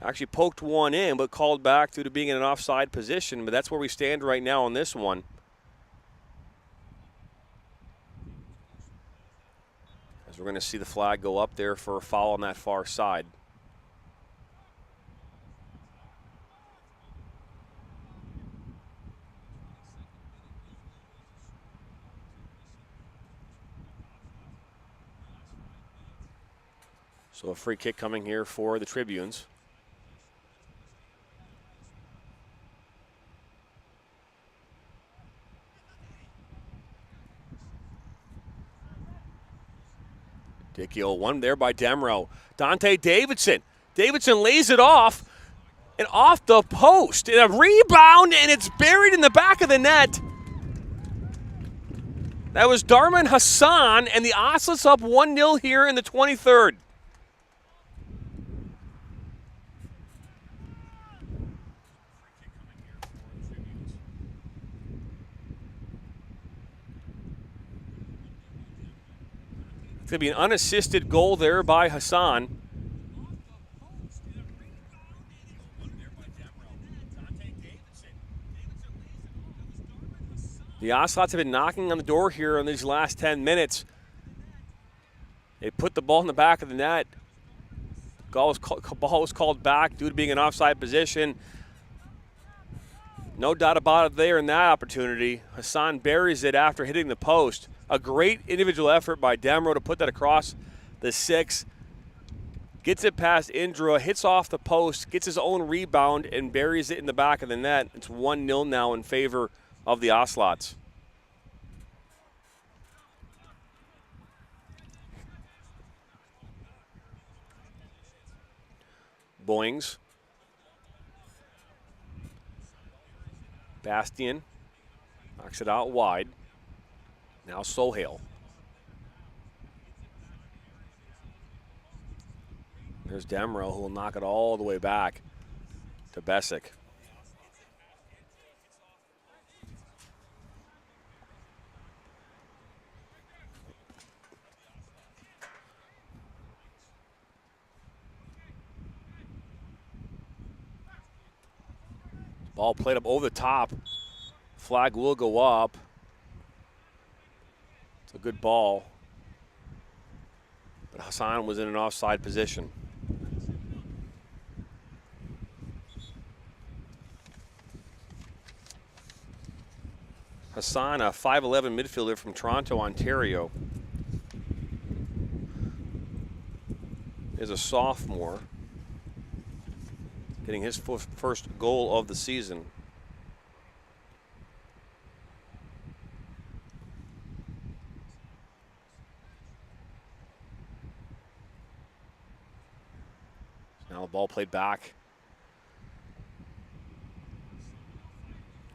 Speaker 2: Actually poked one in, but called back due to being in an offside position. But that's where we stand right now on this one. As we're going to see the flag go up there for a foul on that far side. So a free kick coming here for the Tribunes. Dicchio, one there by Demro. Dante Davidson. Davidson lays it off and off the post. And a rebound, and it's buried in the back of the net. That was Darman Hassan, and the Ocelots up 1-0 here in the 23rd. It's going to be an unassisted goal there by Hassan. The Ocelots have been knocking on the door here in these last 10 minutes. They put the ball in the back of the net. Ball was called back due to being an offside position. No doubt about it there in that opportunity. Hassan buries it after hitting the post. A great individual effort by Demro to put that across the 6. Gets it past Indra, hits off the post, gets his own rebound, and buries it in the back of the net. It's 1-0 now in favor of the Ocelots. Boings. Bastian knocks it out wide. Now Sohail. There's Demro, who will knock it all the way back to Besic. Ball played up over the top. Flag will go up. It's a good ball. But Hassan was in an offside position. Hassan, a 5'11 midfielder from Toronto, Ontario, is a sophomore, getting his first goal of the season. Now the ball played back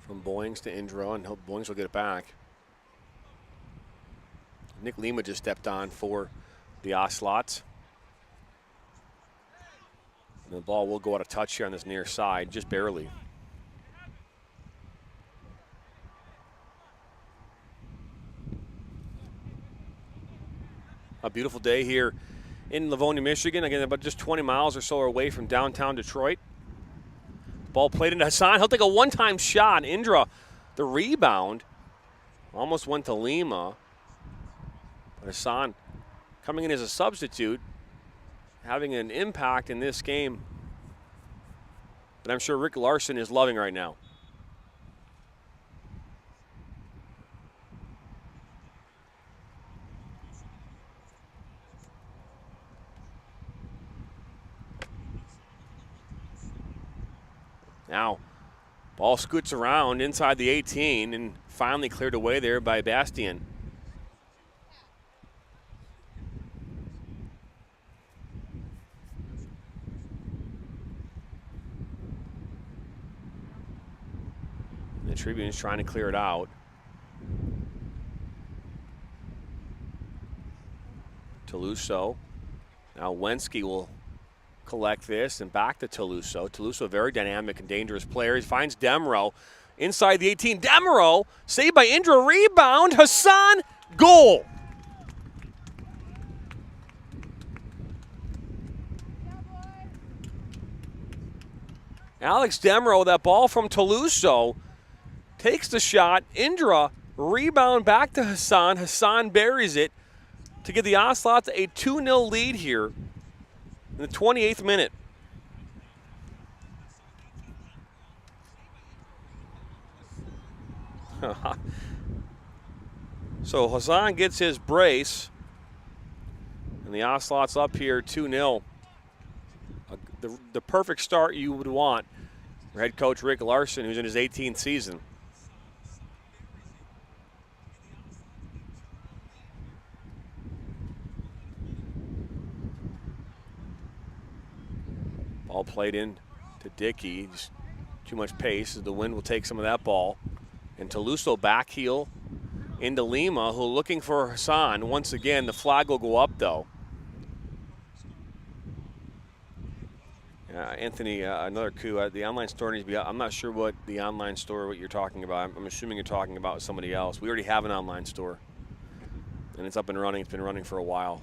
Speaker 2: from Boings to Indra, and hope Boings will get it back. Nick Lima just stepped on for the Ocelots. And the ball will go out of touch here on this near side, just barely. A beautiful day here in Livonia, Michigan. Again, about just 20 miles or so away from downtown Detroit. Ball played into Hassan. He'll take a one-time shot. Indra, the rebound, almost went to Lima. But Hassan coming in as a substitute, having an impact in this game that I'm sure Rick Larson is loving right now. Now, ball scoots around inside the 18 and finally cleared away there by Bastien. The Tribune's trying to clear it out. Toulouse. Now Wenski will collect this and back to Toulouse. Toulouse, a very dynamic and dangerous player. He finds Demro inside the 18. Demro, saved by Indra, rebound, Hassan, goal. Alex Demro, that ball from Toulouse, takes the shot. Indra, rebound back to Hassan. Hassan buries it to give the Ocelots a 2-0 lead here in the 28th minute. So Hassan gets his brace, and the Ocelots up here 2-0. The perfect start you would want for head coach Rick Larson, who's in his 18th season. Ball played in to Dickey. Just too much pace. The wind will take some of that ball. And Toulouse back heel into Lima, who looking for Hassan. Once again, the flag will go up, though. Anthony, another coup. The online store needs to be up. I'm not sure what the online store, what you're talking about. I'm assuming you're talking about somebody else. We already have an online store, and it's up and running. It's been running for a while.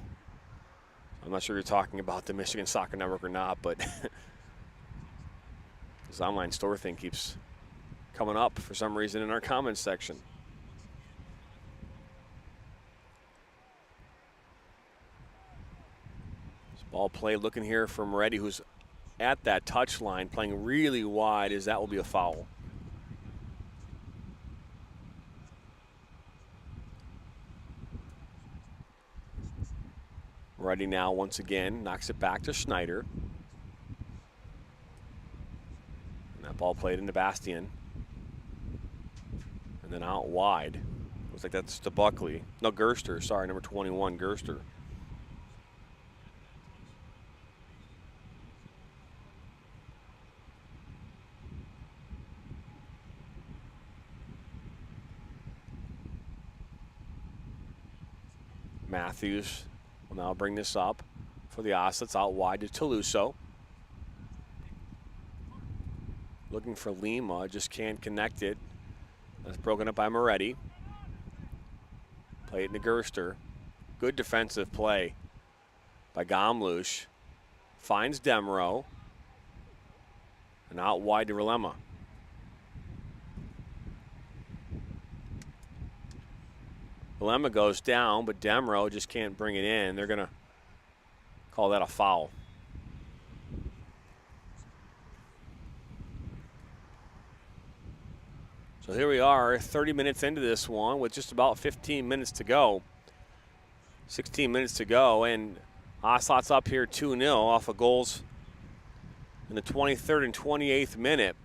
Speaker 2: I'm not sure you're talking about the Michigan Soccer Network or not, but this online store thing keeps coming up for some reason in our comments section. This ball play looking here for Moretti, who's at that touch line, playing really wide, as that will be a foul. Moretti now once again knocks it back to Schneider. And that ball played into Bastien. And then out wide. Looks like that's to Buckley. No, Gerster, sorry, number 21, Gerster. Matthews will now bring this up for the Ocelots out wide to Toulouse. Looking for Lima, just can't connect it. That's broken up by Moretti. Play it into Gerster. Good defensive play by Gamlush. Finds Demro. And out wide to Relema. Relema goes down, but Demro just can't bring it in. They're going to call that a foul. So here we are, 30 minutes into this one with just about 15 minutes to go. 16 minutes to go, and Ocelots up here 2-0 off of goals in the 23rd and 28th minute.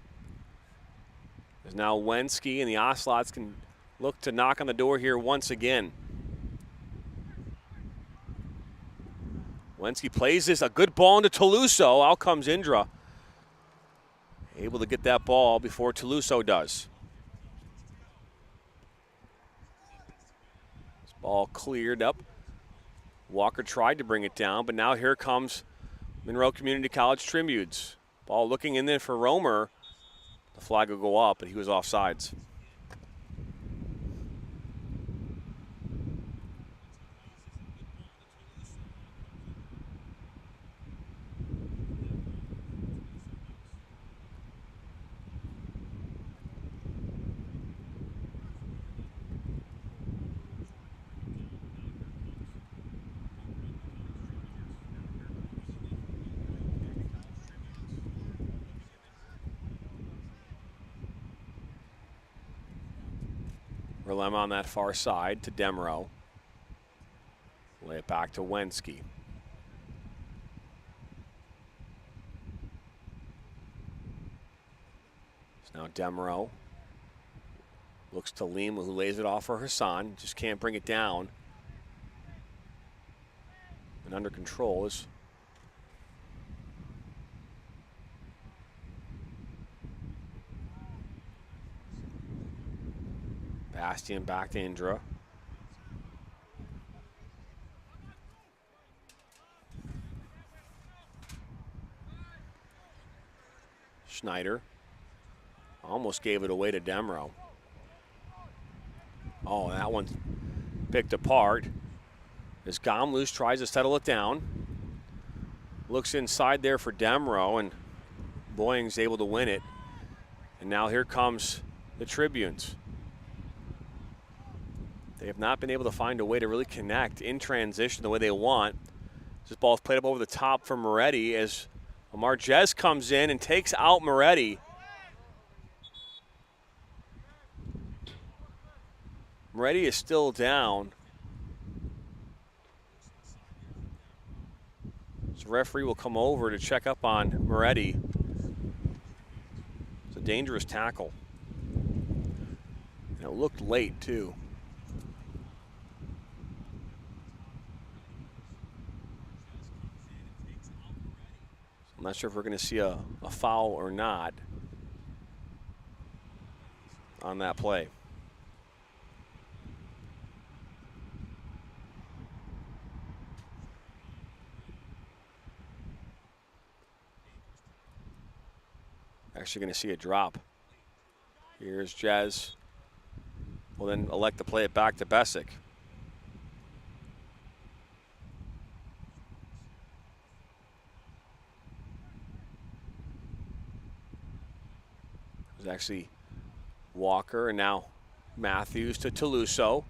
Speaker 2: There's now Wenski, and the Ocelots can look to knock on the door here once again. Wenski plays this, a good ball into Toulouse. Out comes Indra. Able to get that ball before Toulouse does. This ball cleared up. Walker tried to bring it down, but now here comes Monroe Community College Tribunes. Ball looking in there for Romer. The flag will go up, but he was offsides. Relema on that far side to Demro. Lay it back to Wensky. So now Demro looks to Lima, who lays it off for Hassan. Just can't bring it down. And under control is Bastian back to Indra. Schneider almost gave it away to Demro. Oh, that one's picked apart as Gamlush tries to settle it down. Looks inside there for Demro, and Boying's able to win it. And now here comes the Tribunes. They have not been able to find a way to really connect in transition the way they want. This ball's played up over the top for Moretti as Omar Jez comes in and takes out Moretti. Moretti is still down. So referee will come over to check up on Moretti. It's a dangerous tackle. And it looked late too. I'm not sure if we're going to see a foul or not on that play. Actually going to see a drop. Here's Jez. Will then elect to play it back to Besic. It was actually Walker and now Matthews to Toulouseau.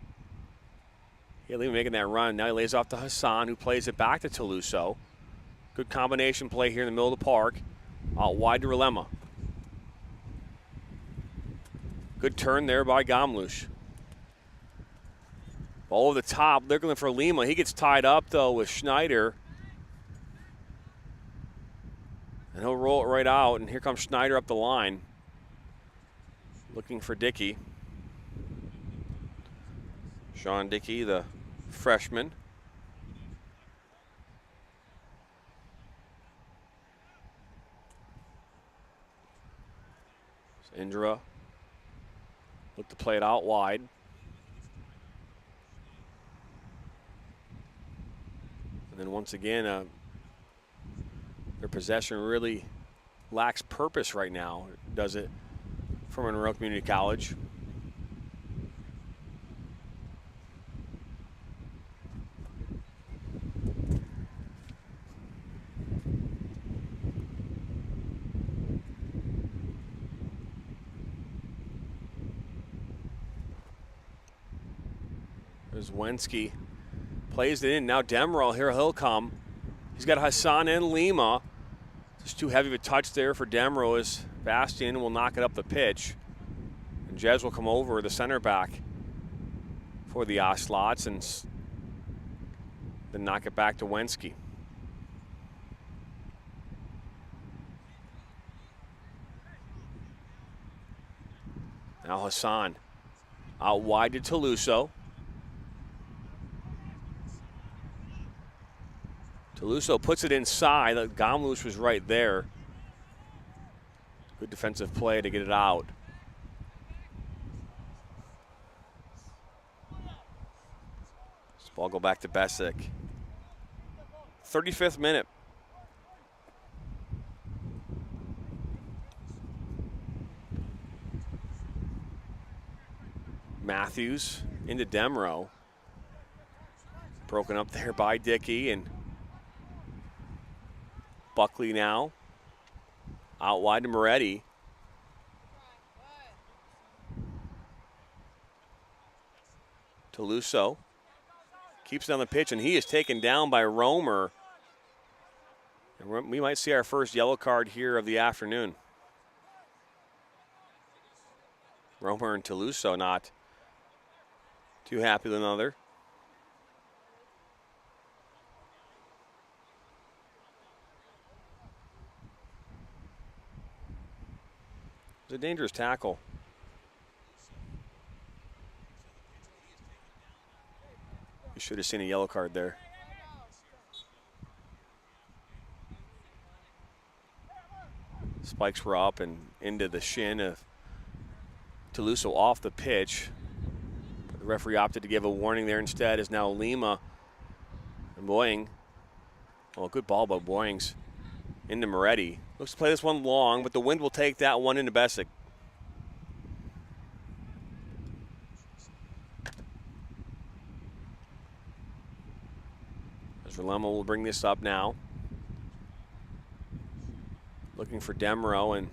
Speaker 2: Haley making that run. Now he lays off to Hassan, who plays it back to Toulouseau. Good combination play here in the middle of the park. Out wide to Relema. Good turn there by Gamlush. Ball over the top, looking for Lima. He gets tied up, though, with Schneider. And he'll roll it right out, and here comes Schneider up the line. Looking for Dickey. Sean Dickey, the freshman. So Indra look to play it out wide. And then once again, their possession really lacks purpose right now, does it, for Monroe Community College? There's Wensky, plays it in. Now Demerol, here he'll come. He's got Hassan and Lima. Just too heavy of a touch there for Demerol as Bastian will knock it up the pitch. And Jez will come over, the center back, for the Oslots, and then knock it back to Wensky. Now Hassan out wide to Toulouseau. Toulouseau puts it inside. Gamlush was right there. Good defensive play to get it out. This ball go back to Besic. 35th minute. Matthews into Demro. Broken up there by Dickey, and Buckley now out wide to Moretti. Toulouseau keeps it on the pitch, and he is taken down by Romer. And we might see our first yellow card here of the afternoon. Romer and Toulouseau not Too happy with another. It was a dangerous tackle. You should have seen a yellow card there. Spikes were up and into the shin of Toulouse off the pitch. But the referee opted to give a warning there instead, as now Lima and Boying. Well, good ball by Boyings into Moretti. Looks to play this one long, but the wind will take that one into Bessick. As Verlema will bring this up now. Looking for Demro, and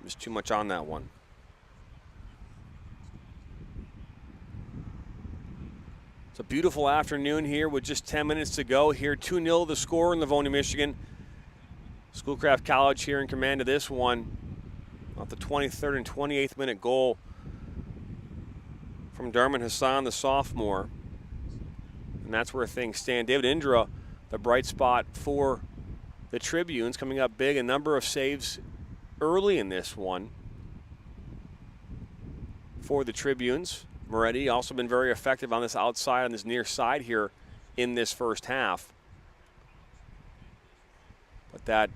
Speaker 2: there's too much on that one. It's a beautiful afternoon here with just 10 minutes to go here. 2-0 the score in Livonia, Michigan. Schoolcraft College here in command of this one. Off the 23rd and 28th minute goal from Darman Hassan, the sophomore. And that's where things stand. David Indra, the bright spot for the Tribunes, coming up big. A number of saves early in this one for the Tribunes. Moretti also been very effective on this outside, on this near side here in this first half. But that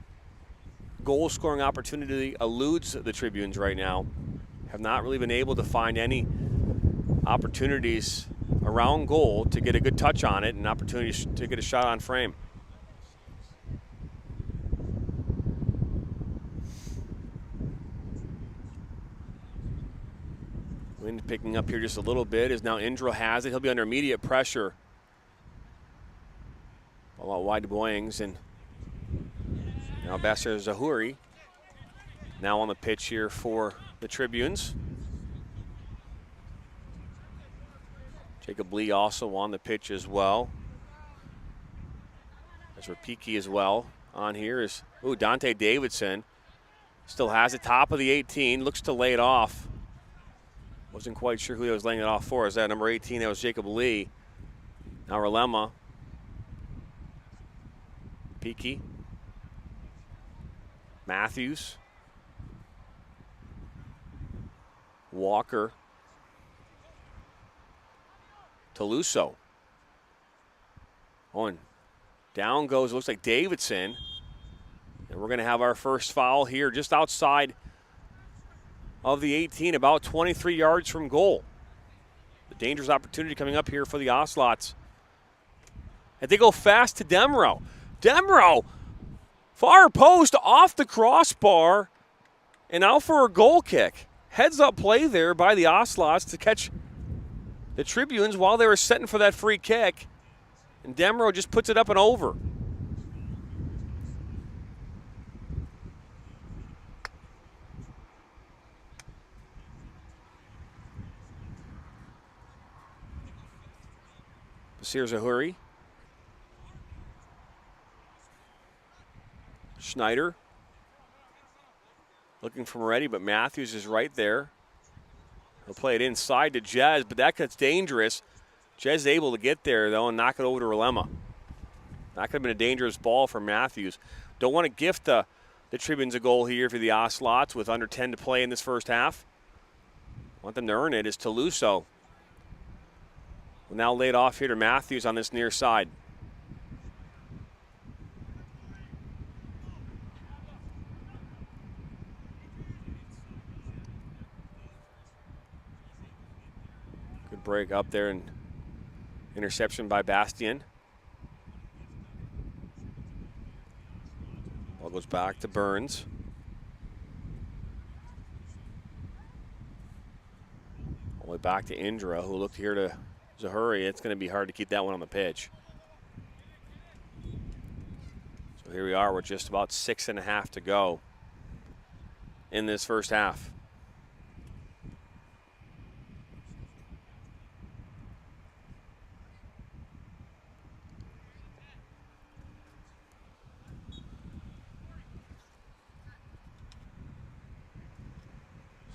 Speaker 2: goal-scoring opportunity eludes the Tribunes right now. Have not really been able to find any opportunities around goal to get a good touch on it and opportunities to get a shot on frame. Wind picking up here just a little bit as now Indra has it. He'll be under immediate pressure. Ball out wide to Boyings, and now Basser Zahuri now on the pitch here for the Tribunes. Jacob Lee also on the pitch as well. As Rapiki as well on here is, Dante Davidson. Still has it, top of the 18, looks to lay it off. Wasn't quite sure who he was laying it off for. Is that number 18? That was Jacob Lee. Now Relema. Peaky. Matthews. Walker. Toulouse. Oh, and down goes, looks like Davidson. And we're going to have our first foul here just outside of the 18, about 23 yards from goal. The dangerous opportunity coming up here for the Oslots. And they go fast to Demro. Demro, far post, off the crossbar, and out for a goal kick. Heads up play there by the Oslots to catch the Tribunes while they were setting for that free kick. And Demro just puts it up and over. Basir Zahuri. Schneider. Looking for Moretti, but Matthews is right there. He'll play it inside to Jez, but that gets dangerous. Jez is able to get there, though, and knock it over to Relema. That could have been a dangerous ball for Matthews. Don't want to gift the Tribunes a goal here for the Oslots with under 10 to play in this first half. Want them to earn it is Toulouse. Will now lay it off here to Matthews on this near side. Good break up there and interception by Bastien. Ball goes back to Burns. All the way back to Indra, who looked here to Zahuri. It's going to be hard to keep that one on the pitch. So here we are with just about 6.5 to go in this first half.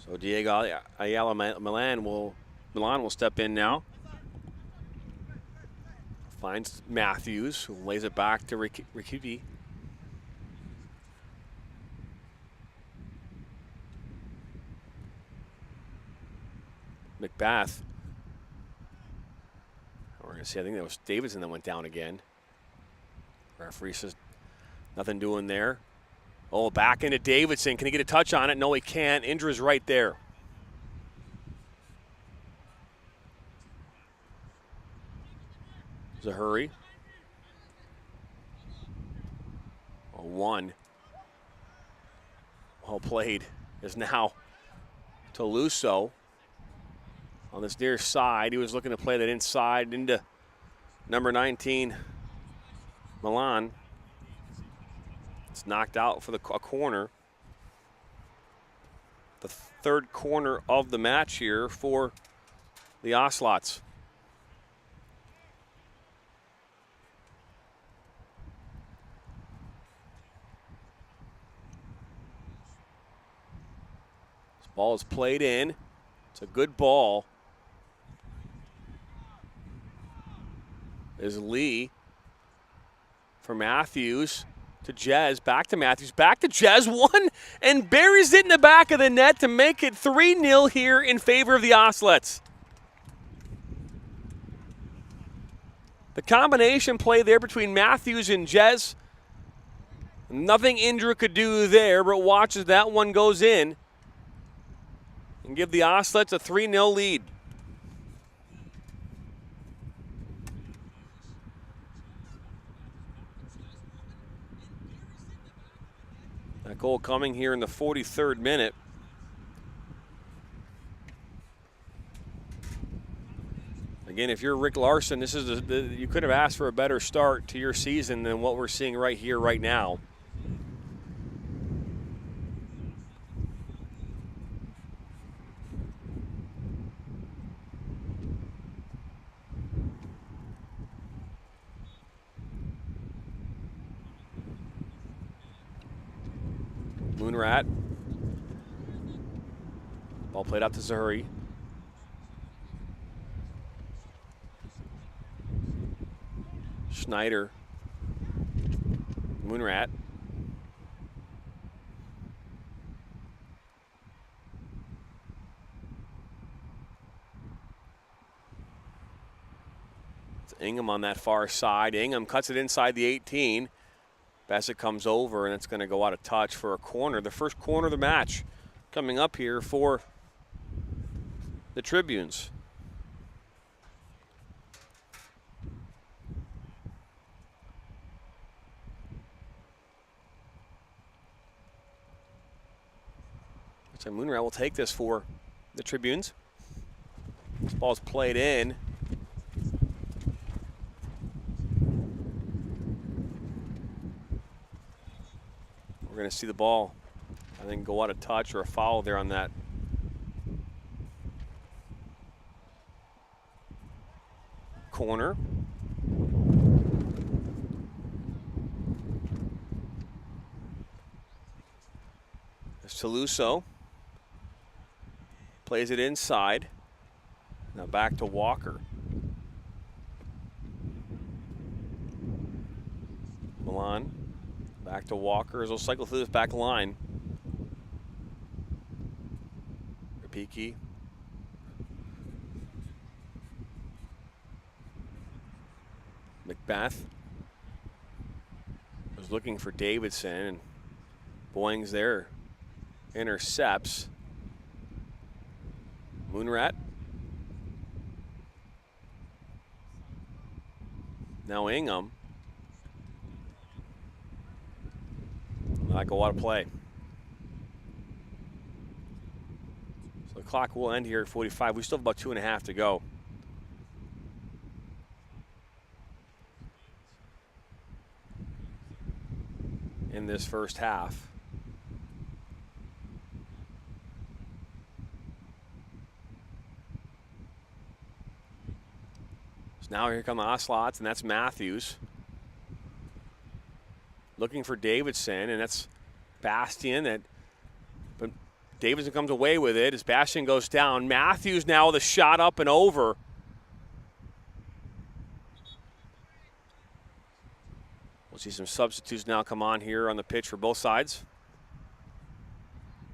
Speaker 2: So Diego Ayala Milan will step in now. Finds Matthews, who lays it back to Rikipi. Macbeth. We're going to see, I think that was Davidson that went down again. Referee says nothing doing there. Oh, back into Davidson. Can he get a touch on it? No, he can't. Indra's right there. Zahuri. A 1. Well played is now Toluso on this near side. He was looking to play that inside into number 19, Milan. It's knocked out for a corner. The third corner of the match here for the Oslots. This ball is played in. It's a good ball. Is Lee for Matthews to Jez, back to Matthews, back to Jez, 1, and buries it in the back of the net to make it 3-0 here in favor of the Oslots. The combination play there between Matthews and Jez. Nothing Indra could do there, but watch as that one goes in and give the Oslots a 3-0 lead. That goal coming here in the 43rd minute. Again, if you're Rick Larson, this is you could have asked for a better start to your season than what we're seeing right here, right now. Moonrat. Ball played out to Zahuri. Schneider. Moonrat. It's Ingham on that far side. Ingham cuts it inside the 18. Bassett comes over, and it's going to go out of touch for a corner. The first corner of the match coming up here for the Tribunes. So Moonrat will take this for the Tribunes. This ball's played in. We're going to see the ball, I think, go out of touch or a foul there on that. Corner. There's Toluso. Plays it inside. Now back to Walker. Milan. Back to Walker as he'll cycle through this back line. Rapiki. Macbeth was looking for Davidson, and Boying's there. Intercepts. Moonrat. Now Ingham. Not go out of play. So the clock will end here at 45. We still have about 2.5 to go. In this first half. So now here come the Oslots, and that's Matthews. Looking for Davidson, and that's Bastian. But Davidson comes away with it as Bastian goes down. Matthews now with a shot up and over. We'll see some substitutes now come on here on the pitch for both sides.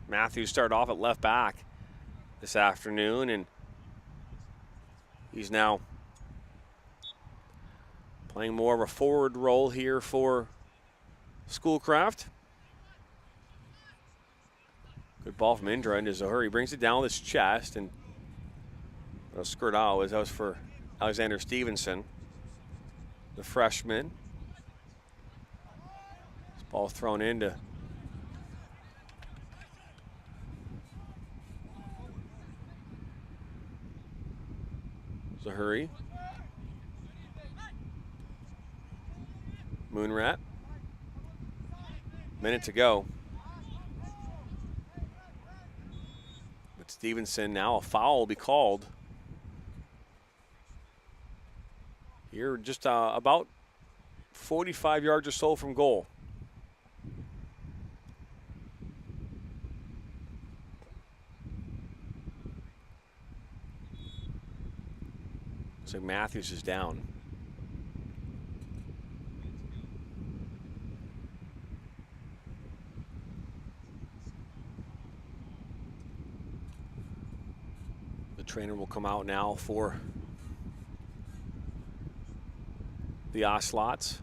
Speaker 2: Matthews started off at left back this afternoon, and he's now playing more of a forward role here for Schoolcraft. Good ball from Indra into Zahuri. He brings it down with his chest, and a skirt out. That was for Alexander Stevenson, the freshman. This ball thrown into Zahuri. Moonrat. Minute to go. But Stevenson, now a foul will be called. Here just about 45 yards or so from goal. Looks like Matthews is down. The trainer will come out now for the Oslots.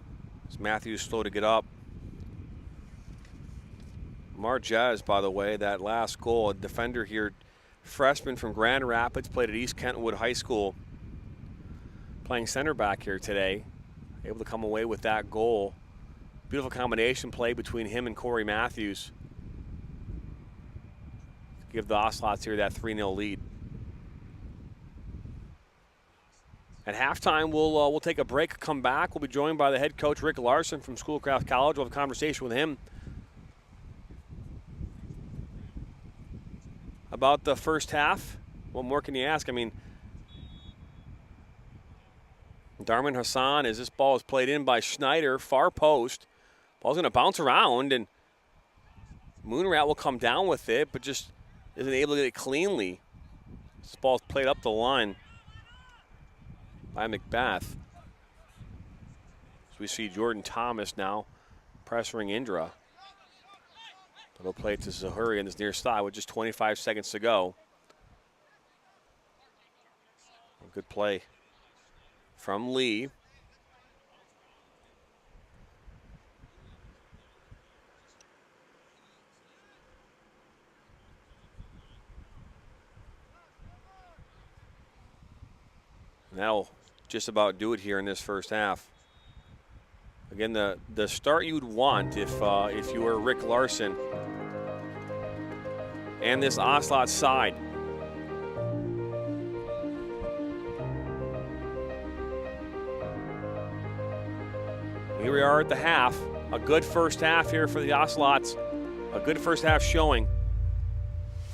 Speaker 2: As Matthews slow to get up. Margez, by the way, that last goal, a defender here, freshman from Grand Rapids, played at East Kentwood High School, playing center back here today, able to come away with that goal. Beautiful combination play between him and Corey Matthews to give the Oslots here that 3-0 lead. At halftime, we'll take a break, come back. We'll be joined by the head coach, Rick Larson from Schoolcraft College. We'll have a conversation with him about the first half. What more can you ask? I mean, Darman Hassan, as this ball is played in by Schneider, far post. Ball's going to bounce around, and Moonrat will come down with it, but just isn't able to get it cleanly. This ball's played up the line by McBath. So we see Jordan Thomas now pressuring Indra. But he'll play it to Zahuri in this near side with just 25 seconds to go. Good play from Lee. And that'll just about do it here in this first half. Again, the start you'd want if you were Rick Larson and this Oslot side. Here we are at the half. A good first half here for the Oslots. A good first half showing.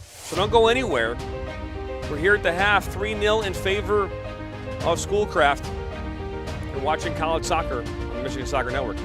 Speaker 2: So don't go anywhere. We're here at the half, 3-0 in favor of Schoolcraft. You're watching college soccer on the Michigan Soccer Network.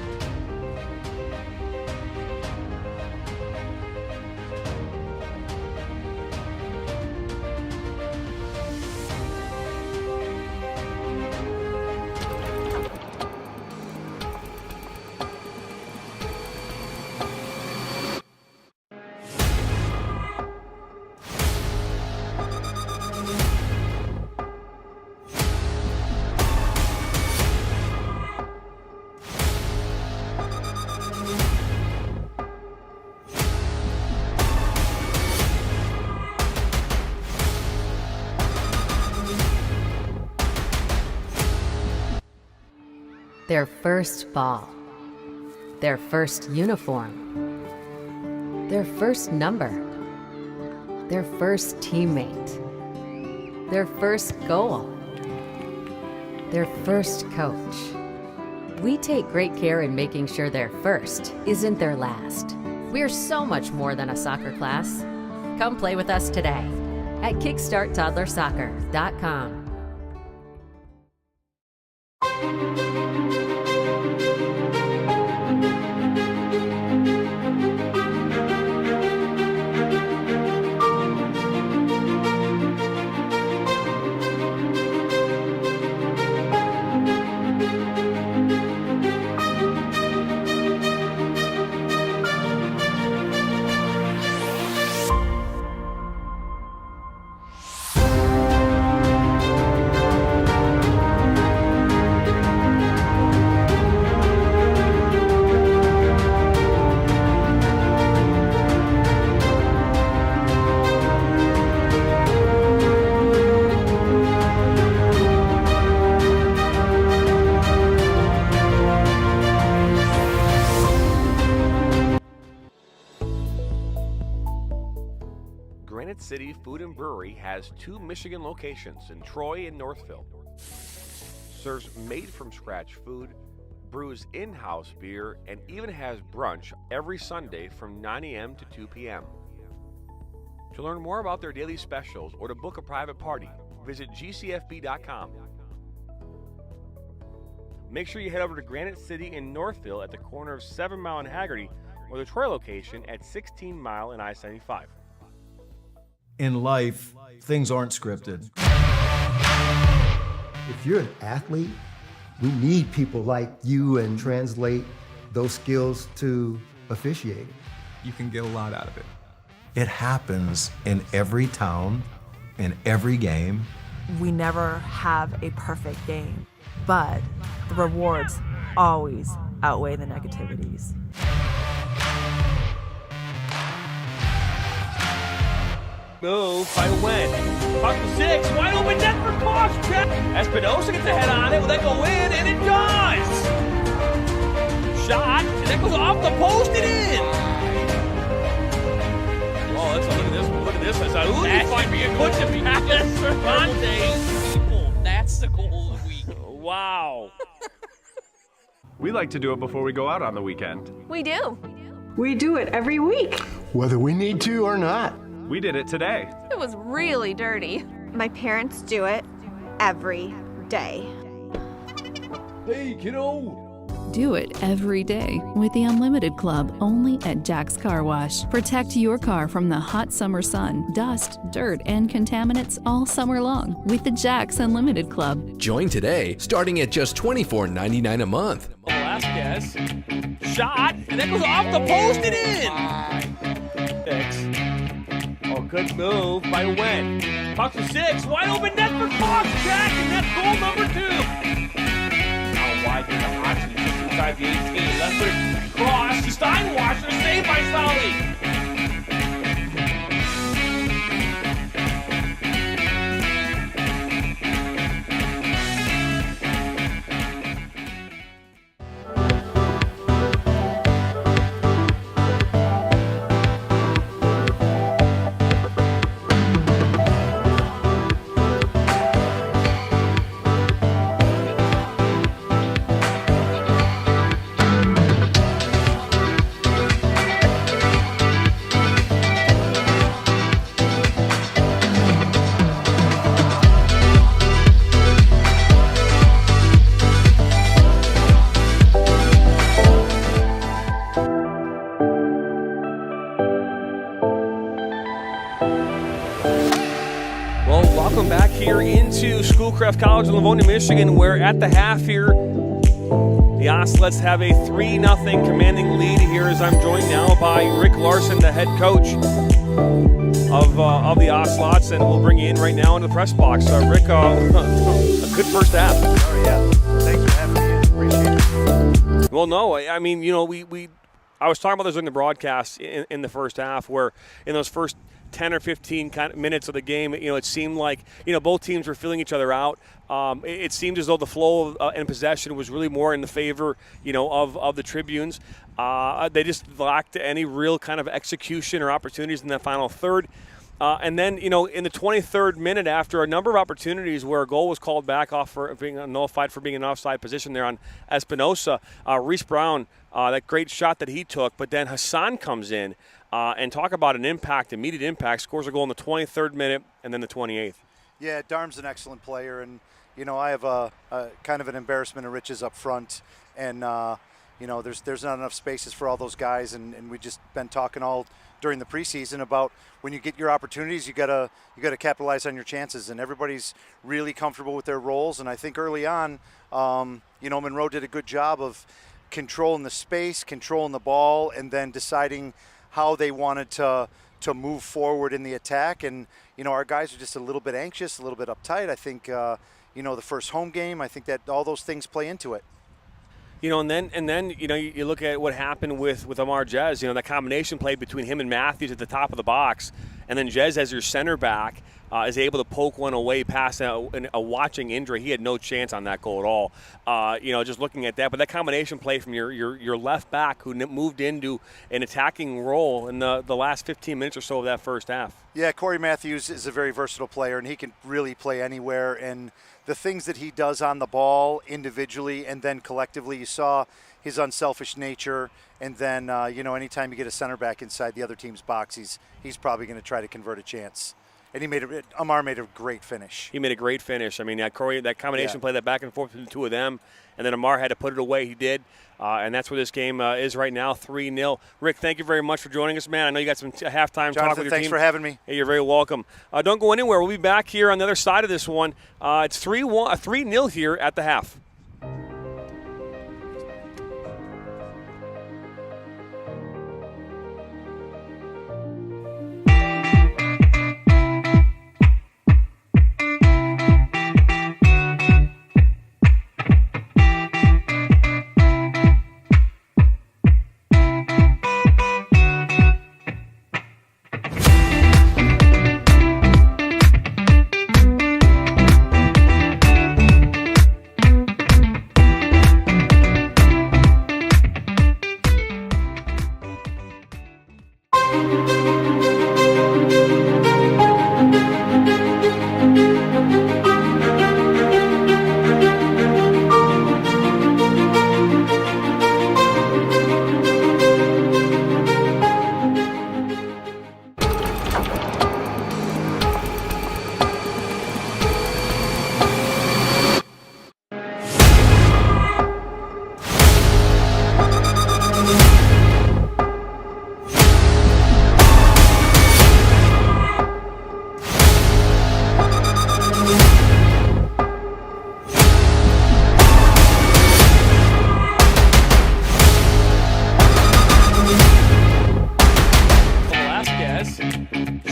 Speaker 1: Their first ball, their first uniform, their first number, their first teammate, their first goal, their first coach. We take great care in making sure their first isn't their last. We're so much more than a soccer class. Come play with us today at kickstarttoddlersoccer.com.
Speaker 4: Granite City Food and Brewery has 2 Michigan locations in Troy and Northville. Serves made-from-scratch food, brews in-house beer, and even has brunch every Sunday from 9 a.m. to 2 p.m. To learn more about their daily specials or to book a private party, visit gcfb.com. Make sure you head over to Granite City in Northville at the corner of 7 Mile and Haggerty, or the Troy location at 16 Mile and I-75.
Speaker 5: In life, things aren't scripted.
Speaker 6: If you're an athlete, we need people like you and translate those skills to officiating.
Speaker 3: You can get a lot out of it.
Speaker 5: It happens in every town, in every game.
Speaker 7: We never have a perfect game, but the rewards always outweigh the negativities.
Speaker 2: Move by Wen. Puck to 6. Wide open net for Koch. Espinosa gets a head on it. Will that go in? And it does. Shot. And that goes off the post and in. Oh, look at this. Look at this. That might be a good to be.
Speaker 8: That's the goal of the week.
Speaker 2: Wow.
Speaker 3: We like to do it before we go out on the weekend.
Speaker 22: We do.
Speaker 9: We do it every week.
Speaker 6: Whether we need to or not.
Speaker 3: We did it today.
Speaker 22: It was really dirty.
Speaker 19: My parents do it every day.
Speaker 8: Hey, kiddo.
Speaker 10: Do it every day with the Unlimited Club only at Jack's Car Wash. Protect your car from the hot summer sun, dust, dirt, and contaminants all summer long with the Jack's Unlimited Club.
Speaker 11: Join today, starting at just $24.99 a month.
Speaker 2: Velasquez. Shot. And that goes off the post and in. 6. Oh, good move by Wen. Puck to 6. Wide open net for Koch. Jack, and that's goal number 2. Now wide to the option. Just inside the 18. Left foot cross. Steinwasser saved by Solly. Welcome back here into Schoolcraft College in Livonia, Michigan, where at the half here, the Ocelots have a 3-0 commanding lead here as I'm joined now by Rick Larson, the head coach of the Ocelots, and we'll bring you in right now into the press box. Rick, a good first half.
Speaker 17: Oh, yeah. Thanks for having me. Appreciate it.
Speaker 2: Well, no, I mean, you know, I was talking about this during the broadcast in the first half, where in those first 10 or 15 minutes of the game, you know, it seemed like, you know, both teams were filling each other out. It seemed as though the flow and possession was really more in the favor, you know, of the Tribunes. They just lacked any real kind of execution or opportunities in that final third. And then, you know, in the 23rd minute, after a number of opportunities where a goal was called back off for being nullified for being an offside position there on Espinosa, Reese Brown, that great shot that he took, but then Hassan comes in and talk about an impact, immediate impact, scores a goal in the 23rd minute and then the 28th.
Speaker 17: Yeah, Darm's an excellent player, and, you know, I have a kind of an embarrassment of riches up front, and, you know, there's not enough spaces for all those guys, and we've just been talking all during the preseason about when you get your opportunities, you gotta capitalize on your chances, and everybody's really comfortable with their roles. And I think early on, you know, Monroe did a good job of controlling the space, controlling the ball, and then deciding how they wanted to move forward in the attack. And, you know, our guys are just a little bit anxious, a little bit uptight. I think, you know, the first home game, I think that all those things play into it.
Speaker 2: You know, and then you know, you look at what happened with Amar Jez. You know, that combination play between him and Matthews at the top of the box, And then Jez, as your center back, is able to poke one away past a watching injury. He had no chance on that goal at all. Just looking at that. But that combination play from your left back who moved into an attacking role in the last 15 minutes or so of that first half.
Speaker 17: Yeah, Corey Matthews is a very versatile player, and he can really play anywhere. And the things that he does on the ball individually and then collectively, you saw his unselfish nature. And then, anytime you get a center back inside the other team's box, he's probably going to try to convert a chance. And Amar made a great finish.
Speaker 2: He made a great finish. I mean, Corey, that combination play, that back and forth between the two of them, and then Amar had to put it away. He did, and that's where this game is right now, 3-0. Rick, thank you very much for joining us, man. I know you got some halftime talk with your team.
Speaker 17: Thanks for having me.
Speaker 2: Hey, you're very welcome. Don't go anywhere. We'll be back here on the other side of this one. It's 3-0 here at the half.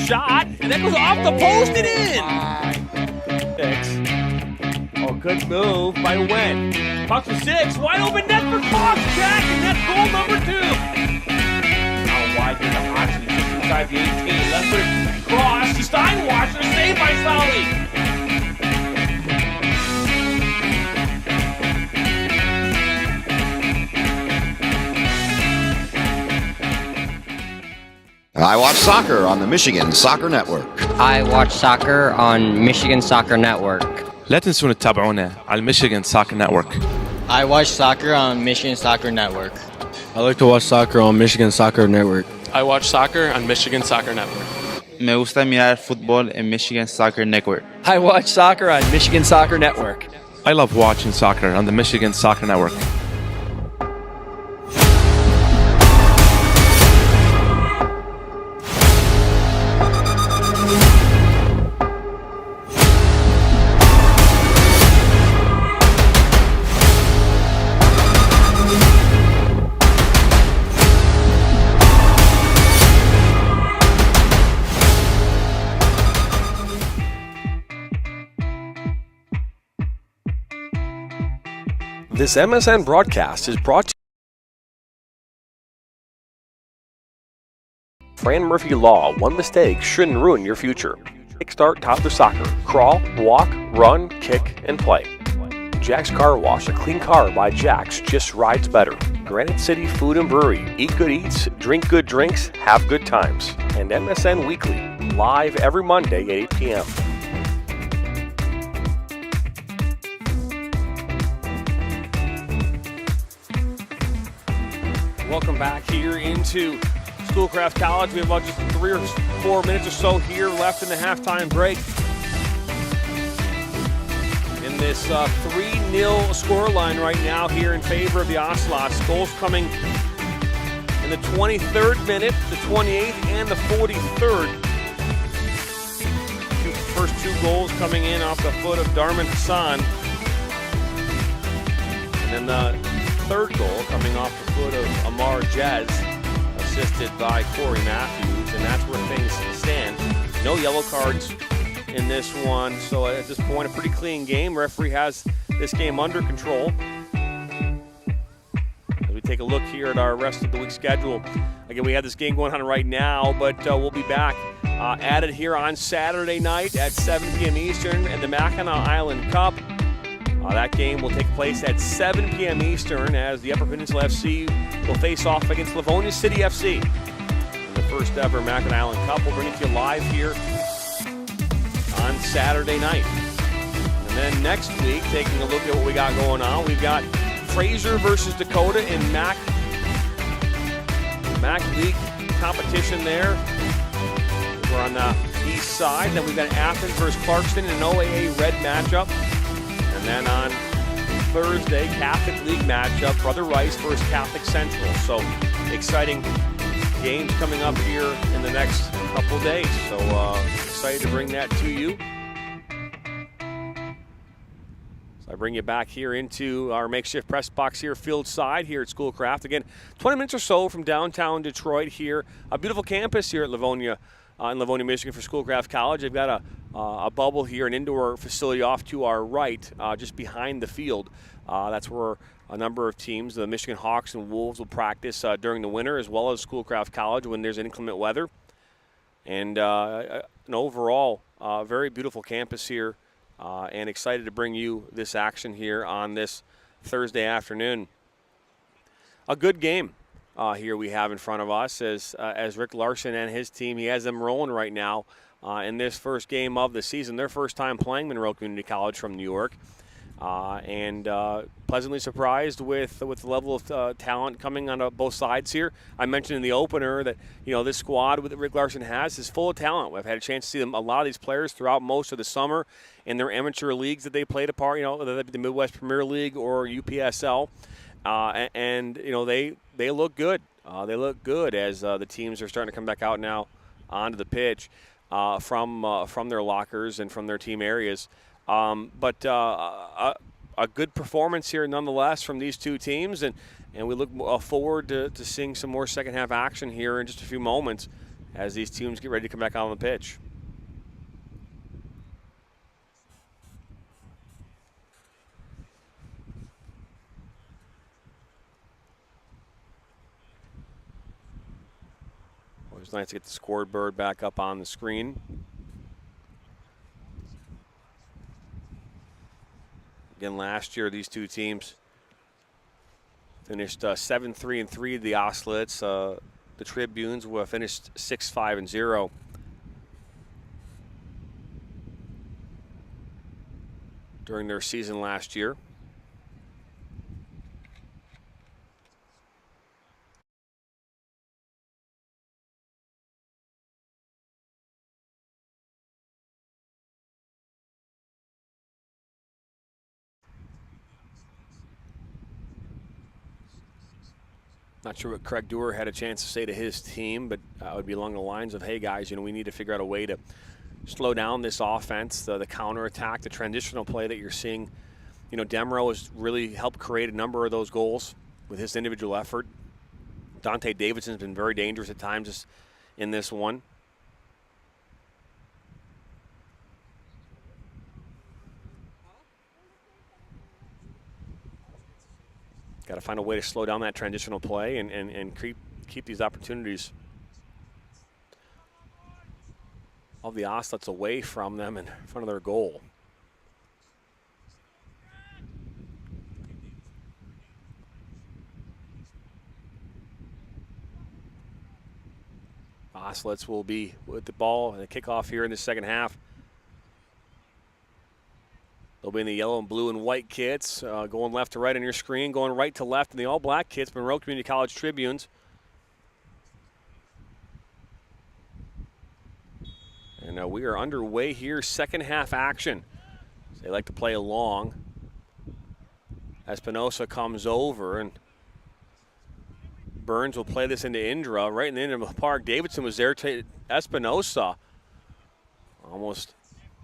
Speaker 2: Shot, and that goes off the post and in. Oh, good move by Wen. Puck to 6, wide open net for Fox, Jack, and that's goal number 2. Now wide to the option, just inside the 18. Left foot cross to Steinwasser, saved by Solly.
Speaker 12: I watch soccer on the Michigan Soccer Network.
Speaker 13: I watch soccer on Michigan Soccer Network.
Speaker 14: لا تنسون تتابعونا على Michigan Soccer Network.
Speaker 18: I watch soccer on Michigan Soccer Network.
Speaker 14: I like to watch soccer on Michigan Soccer Network.
Speaker 15: I watch soccer on Michigan Soccer Network.
Speaker 16: Me gusta mirar fútbol en Michigan Soccer Network.
Speaker 18: I watch soccer on Michigan Soccer Network.
Speaker 14: I love watching soccer on the Michigan Soccer Network.
Speaker 2: This MSN broadcast is brought to you. Fran Murphy Law. One mistake shouldn't ruin your future. Kickstart toddler soccer. Crawl, walk, run, kick, and play. Jack's Car Wash. A clean car by Jack's just rides better. Granite City Food and Brewery. Eat good eats, drink good drinks, have good times. And MSN Weekly. Live every Monday at 8 p.m. Welcome back here into Schoolcraft College. We have about just 3 or 4 minutes or so here left in the halftime break. In this 3-0 scoreline right now here in favor of the Ocelots. Goals coming in the 23rd minute, the 28th, and the 43rd. First 2 goals coming in off the foot of Darman Hassan. And then the 3rd goal coming off the foot of Amar Jez, assisted by Corey Matthews, and that's where things stand. No yellow cards in this one, so at this point, a pretty clean game. Referee has this game under control. As we take a look here at our rest of the week schedule, Again, we have this game going on right now, but we'll be back at it here on Saturday night at 7 p.m. Eastern and the Mackinac Island Cup. That game will take place at 7 p.m. Eastern as the Upper Peninsula FC will face off against Livonia City FC. In the first ever Mackinac Island Cup. We'll bring it to you live here on Saturday night. And then next week, taking a look at what we got going on, we've got Fraser versus Dakota in MAC League competition there. We're on the east side. Then we've got Athens versus Clarkston in an OAA red matchup. And then on Thursday, Catholic League matchup, Brother Rice versus Catholic Central. So exciting games coming up here in the next couple days. So excited to bring that to you. So I bring you back here into our makeshift press box here, field side here at Schoolcraft. Again, 20 minutes or so from downtown Detroit here. A beautiful campus here at Livonia. In Livonia, Michigan for Schoolcraft College. They've got a bubble here, an indoor facility off to our right, just behind the field. That's where a number of teams, the Michigan Hawks and Wolves, will practice during the winter, as well as Schoolcraft College when there's inclement weather. And an overall, very beautiful campus here, and excited to bring you this action here on this Thursday afternoon. A good game. Here we have in front of us as Rick Larson and his team, he has them rolling right now in this first game of the season. Their first time playing Monroe Community College from New York, and pleasantly surprised with the level of talent coming on both sides here. I mentioned in the opener that this squad that Rick Larson has is full of talent. We've had a chance to see a lot of these players throughout most of the summer in their amateur leagues that they played a part. Whether that be the Midwest Premier League or UPSL. And they look good. They look good as the teams are starting to come back out now onto the pitch from their lockers and from their team areas. But a good performance here nonetheless from these two teams, and we look forward to seeing some more second half action here in just a few moments as these teams get ready to come back out on the pitch. It's nice to get the scoreboard back up on the screen. Again, last year these two teams finished 7-3-3. The Oslets, the Tribunes, finished 6-5-0. During their season last year. Not sure what Craig Dewar had a chance to say to his team, but it would be along the lines of, hey, guys, we need to figure out a way to slow down this offense, the counterattack, the transitional play that you're seeing. Demro has really helped create a number of those goals with his individual effort. Dante Davidson's been very dangerous at times in this one. Got to find a way to slow down that transitional play and keep these opportunities of the Oslets away from them in front of their goal. Oslets will be with the ball and the kickoff here in the second half. They'll be in the yellow and blue and white kits, going left to right on your screen, going right to left in the all-black kits, Monroe Community College Tribunes. And we are underway here, second half action. They like to play along. Espinosa comes over, and Burns will play this into Indra, right in the end of the park. Davidson was there to Espinosa. Almost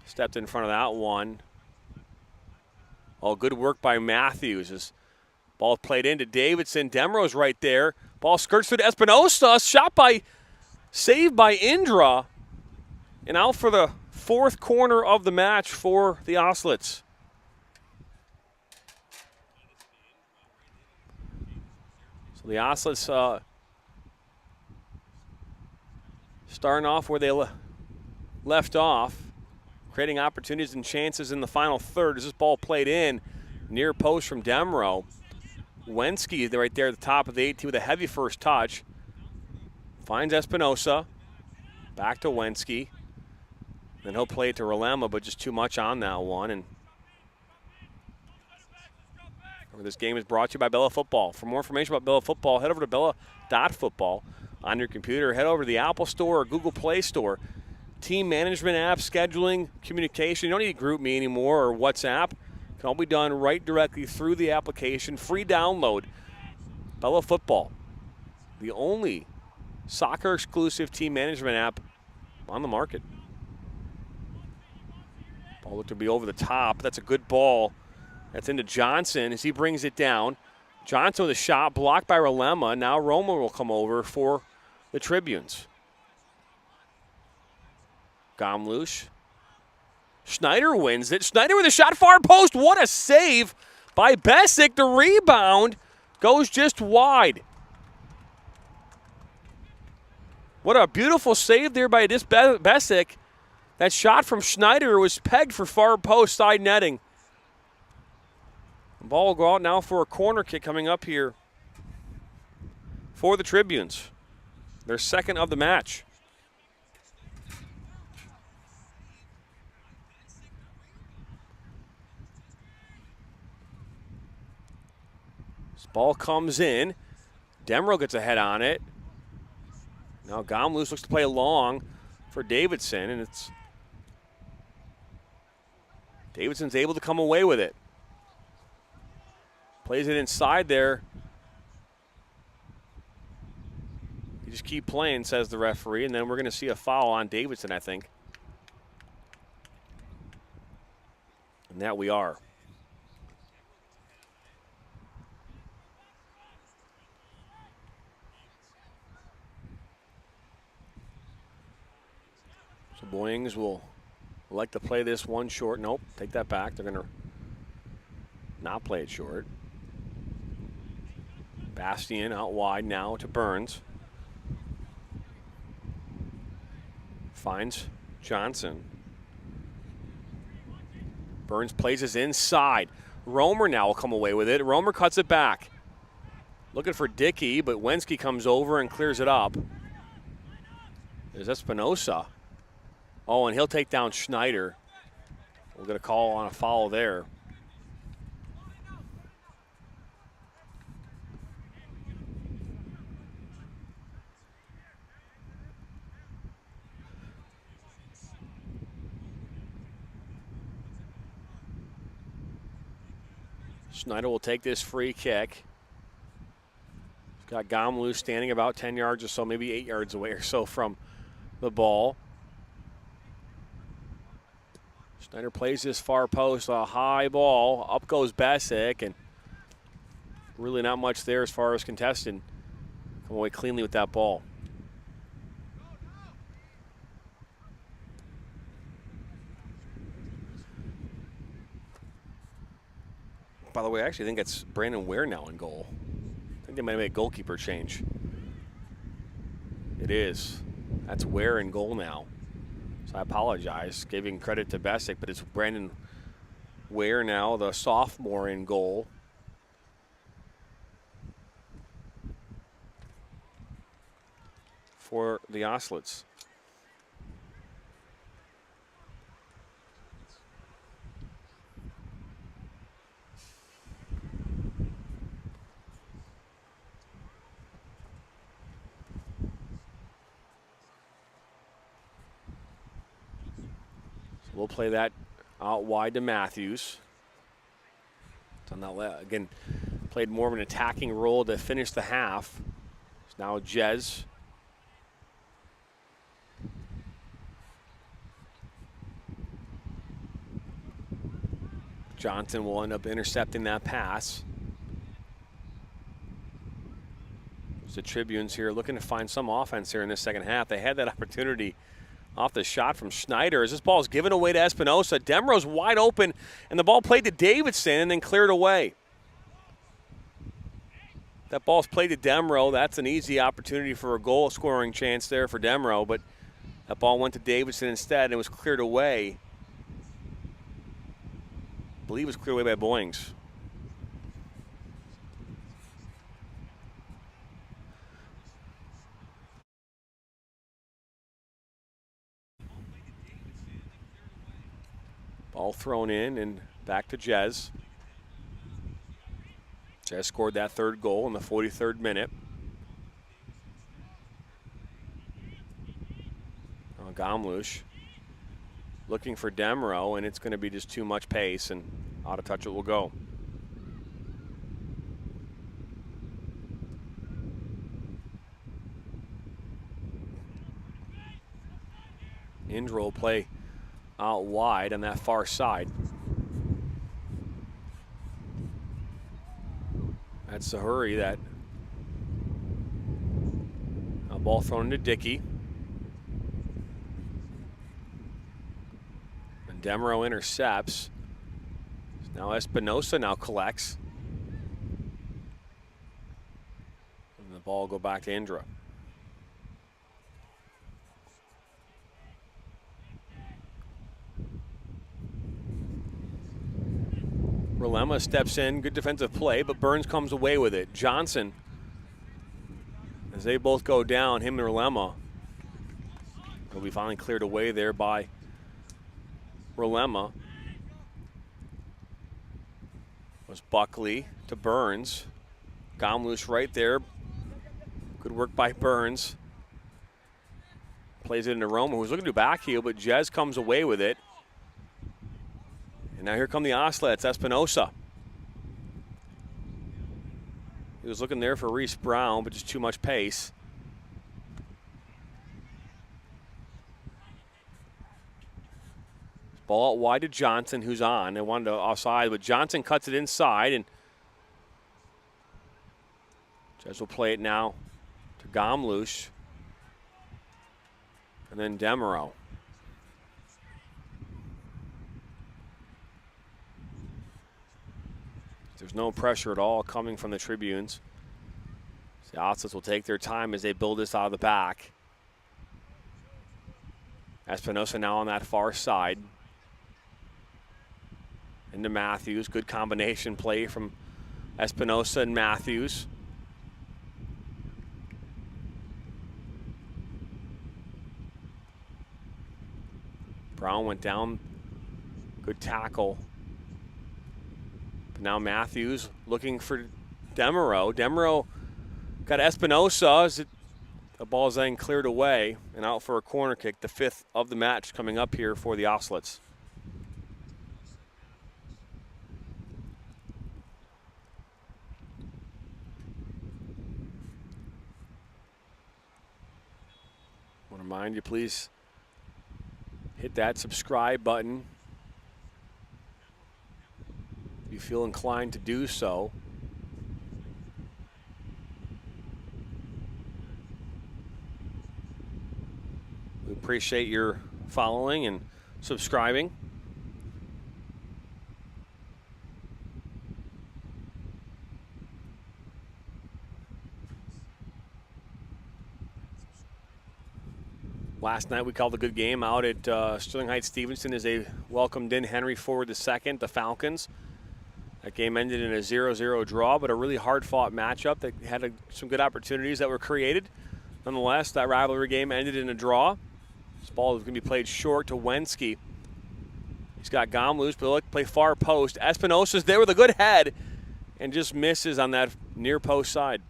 Speaker 2: stepped in front of that one. Oh, good work by Matthews. As ball played into Davidson. Demro's right there. Ball skirts through to Espinosa. Saved by Indra. And out for the fourth corner of the match for the Oslets. So the Oslets starting off where they left off, creating opportunities and chances in the final third as this ball played in near post from Demro. Wensky right there at the top of the 18 with a heavy first touch. Finds Espinosa. Back to Wensky. Then he'll play it to Rolema, but just too much on that one. And this game is brought to you by Bella Football. For more information about Bella Football, head over to bella.football on your computer. Head over to the Apple Store or Google Play Store. Team management app, scheduling, communication. You don't need GroupMe anymore or WhatsApp. It can all be done right directly through the application. Free download. Bella Football, the only soccer-exclusive team management app on the market. Ball looked to be over the top. That's a good ball. That's into Johnson as he brings it down. Johnson with a shot blocked by Rolema. Now Roma will come over for the Tribunes. Gomlush. Schneider wins it. Schneider with a shot far post. What a save by Besic. The rebound goes just wide. What a beautiful save there by Besic. That shot from Schneider was pegged for far post side netting. The ball will go out now for a corner kick coming up here for the Tribunes. Their second of the match. This ball comes in. Demro gets a head on it. Now Gomlush looks to play long for Davidson, and it's Davidson's able to come away with it. Plays it inside there. You just keep playing, says the referee, and then we're going to see a foul on Davidson, I think. And that we are. So Boyings will like to play this one short. Nope, take that back. They're going to not play it short. Bastian out wide now to Burns. Finds Johnson. Burns plays this inside. Romer now will come away with it. Romer cuts it back. Looking for Dickey, but Wensky comes over and clears it up. There's Espinosa. Oh, and he'll take down Schneider. We're going to call on a foul there. Schneider will take this free kick. He's got Gomlush standing about 10 yards or so, maybe 8 yards away or so from the ball. Schneider plays this far post, a high ball. Up goes Besic, and really not much there as far as contested. Come away cleanly with that ball. By the way, I actually think it's Brandon Ware now in goal. I think they might have made a goalkeeper change. It is. That's Ware in goal now. So I apologize, giving credit to Besic, but it's Brandon Ware now, the sophomore in goal. For the Oslets. We'll play that out wide to Matthews. On that, again, played more of an attacking role to finish the half. It's now Jez. Johnson will end up intercepting that pass. There's the Tribunes here looking to find some offense here in this second half. They had that opportunity off the shot from Schneider as this ball is given away to Espinosa. Demro's wide open, and the ball played to Davidson and then cleared away. That ball's played to Demro. That's an easy opportunity for a goal scoring chance there for Demro, but That ball went to Davidson instead and was cleared away. I believe it was cleared away by Boyings. Ball thrown in and back to Jez. Jez scored that third goal in the 43rd minute. Gamlush looking for Demro, and it's going to be just too much pace, and out of touch it will go. Indra will play out wide on that far side. That's the hurry that a ball thrown into Dickey. And Demro intercepts. Now Espinosa now collects. And the ball will go back to Indra. Relema steps in, good defensive play, but Burns comes away with it. Johnson, as they both go down, him and Relema, will be finally cleared away there by Relema. Was Buckley to Burns. Gamlush right there. Good work by Burns. Plays it into Roma, who's looking to backheel, but Jez comes away with it. And now here come the Oslets, Espinosa. He was looking there for Reese Brown, but just too much pace. Ball out wide to Johnson, who's on. They wanted to offside, but Johnson cuts it inside, and Jez will play it now to Gamlush. And then Demero. There's no pressure at all coming from the tribunes. The Oslets will take their time as they build this out of the back. Espinosa now on that far side. Into Matthews. Good combination play from Espinosa and Matthews. Brown went down. Good tackle. But now Matthews looking for Demero. Demero got Espinosa as the ball is then cleared away and out for a corner kick, the 5th of the match coming up here for the Oslets. I want to remind you, please hit that subscribe button if you feel inclined to do so. We appreciate your following and subscribing. Last night we called a good game out at Sterling Heights Stevenson as they welcomed in Henry Ford II, the Falcons. That game ended in a 0-0 draw, but a really hard-fought matchup that had some good opportunities that were created. Nonetheless, that rivalry game ended in a draw. This ball is going to be played short to Wenski. He's got Gamlush, but look, play far post. Espinosa's there with a good head and just misses on that near post side.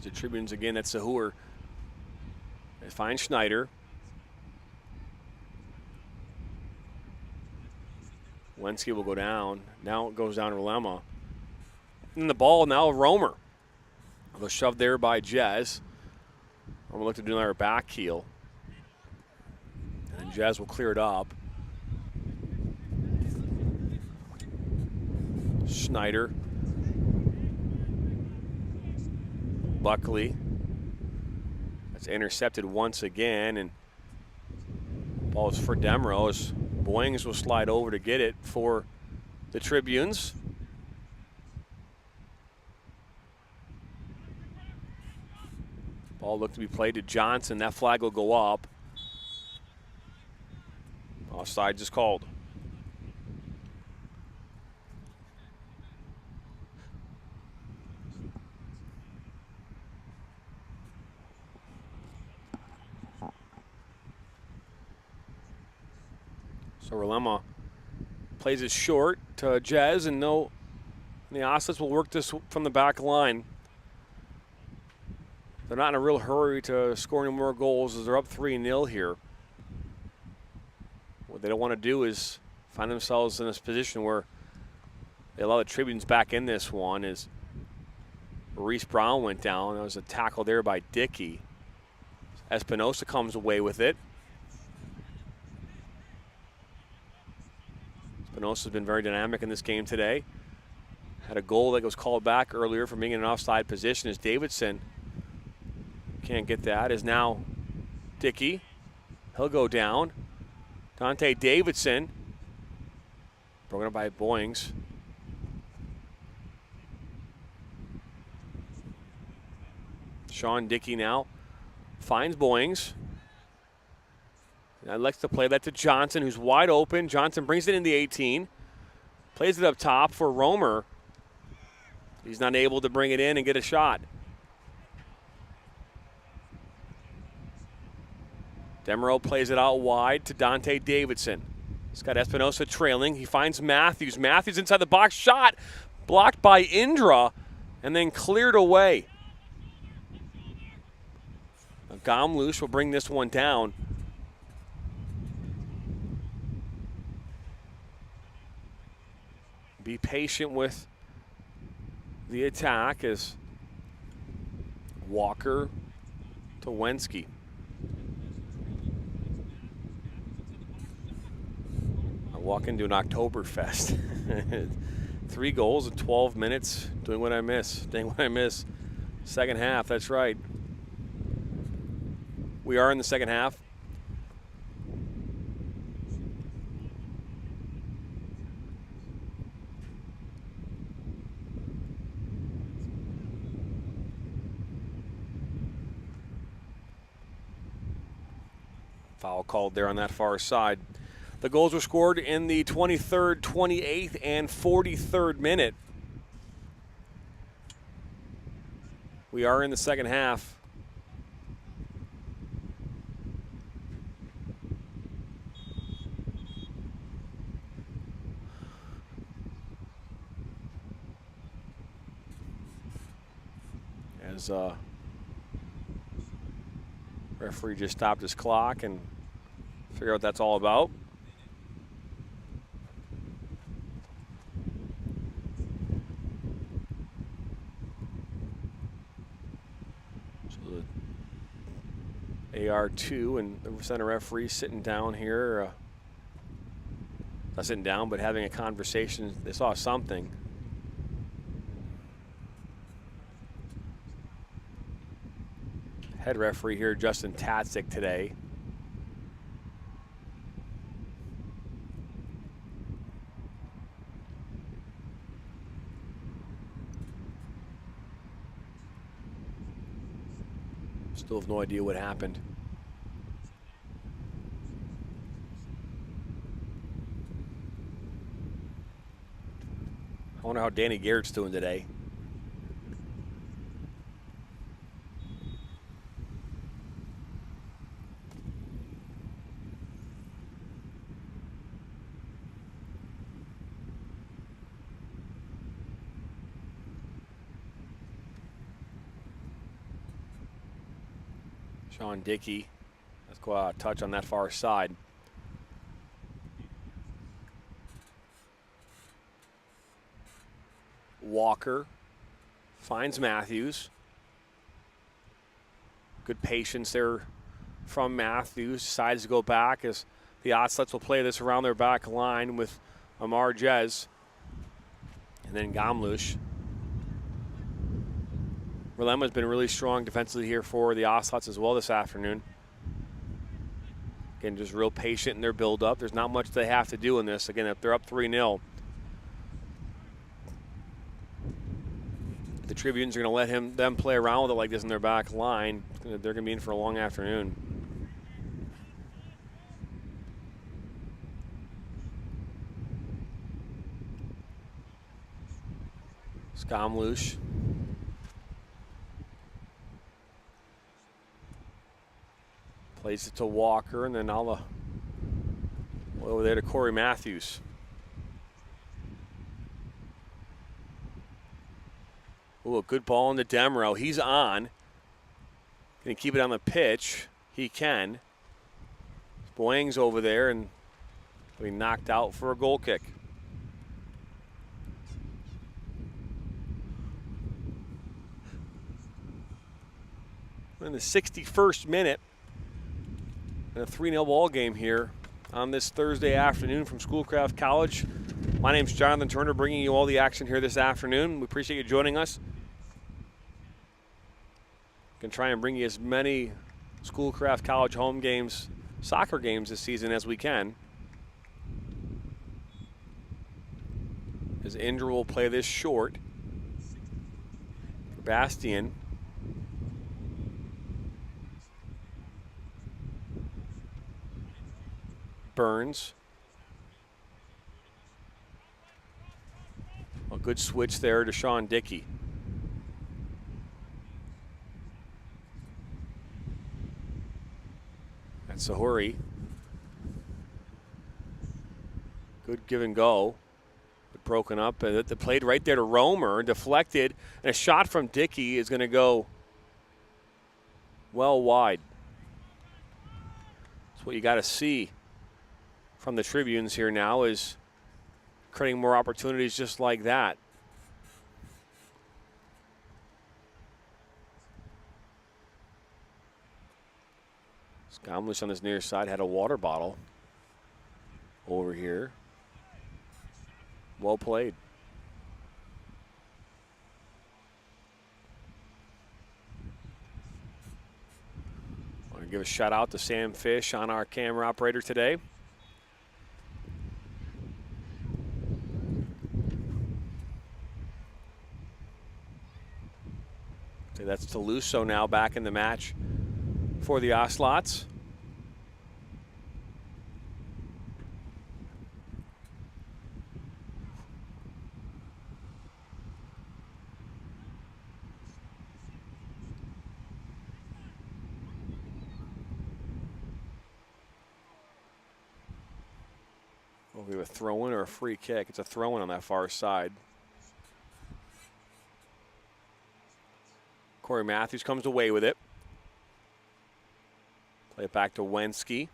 Speaker 2: The Tribunes again, that's Sahur. They find Schneider. Wenski will go down. Now it goes down to Relema. And the ball now Romer. They'll shove there by Jez. Romer look to do another back heel. And Jez will clear it up. Schneider. Buckley. That's intercepted once again, and Ball is for Demro as Boyings will slide over to get it for the Tribunes. Ball looked to be played to Johnson. That flag will go up. Offside just called. So Relema plays it short to Jez, and the Oslets will work this from the back line. They're not in a real hurry to score any more goals as they're up 3-0 here. What they don't want to do is find themselves in this position where they allow the Tribunes back in this one as Reese Brown went down. There was a tackle there by Dickey. Espinosa comes away with it. Espinosa's been very dynamic in this game today. Had a goal that was called back earlier from being in an offside position as Davidson can't get that. Is now Dickey. He'll go down. Dante Davidson. Broken up by Boyings. Sean Dickey now finds Boyings. And likes to play that to Johnson, who's wide open. Johnson brings it in the 18. Plays it up top for Romer. He's not able to bring it in and get a shot. Demro plays it out wide to Dante Davidson. He's got Espinosa trailing. He finds Matthews. Matthews inside the box. Shot blocked by Indra and then cleared away. Gamlush will bring this one down. Be patient with the attack as Walker to Wensky. I walk into an Oktoberfest. 3 goals in 12 minutes, doing what I miss. Second half, that's right. We are in the second half. Foul called there on that far side. The goals were scored in the 23rd, 28th, and 43rd minute. We are in the second half. As referee just stopped his clock and figure out what that's all about. So the AR2 and the center referee sitting down here. Not sitting down, but having a conversation. They saw something. Head referee here, Justin Tatzik, today. Still have no idea what happened. I wonder how Danny Garrett's doing today. Sean Dickey, let's go out, touch on that far side. Walker finds Matthews. Good patience there from Matthews. Decides to go back as the Oslets will play this around their back line with Amar Jez. And then Gamlush. Relema's been really strong defensively here for the Oslets as well this afternoon. Again, just real patient in their build-up. There's not much they have to do in this. Again, if they're up 3-0, the Tribunes are going to let them play around with it like this in their back line. They're going to be in for a long afternoon. Skamlush. Plays it to Walker, and then over there to Corey Matthews. Ooh, a good ball into Demro. He's on. Can he keep it on the pitch? He can. Boang's over there, and he'll be knocked out for a goal kick. In the 61st minute, in a 3-0 ball game here on this Thursday afternoon from Schoolcraft College. My name's Jonathan Turner, bringing you all the action here this afternoon. We appreciate you joining us. Can try and bring you as many Schoolcraft College home games, soccer games this season as we can. As Indra will play this short. Bastian. Burns. A good switch there to Sean Dickey. That's Sahuri. Good give and go. But broken up. They played right there to Romer. Deflected. And a shot from Dickey is going to go well wide. That's what you got to see from the Tribunes here now, is creating more opportunities just like that. Skamlish on this near side had a water bottle over here. Well played. I want to give a shout out to Sam Fish on our camera operator today. That's Toulouse now back in the match for the Oslots. Will we have a throw-in or a free kick? It's a throw-in on that far side. Corey Matthews comes away with it. Play it back to Wensky.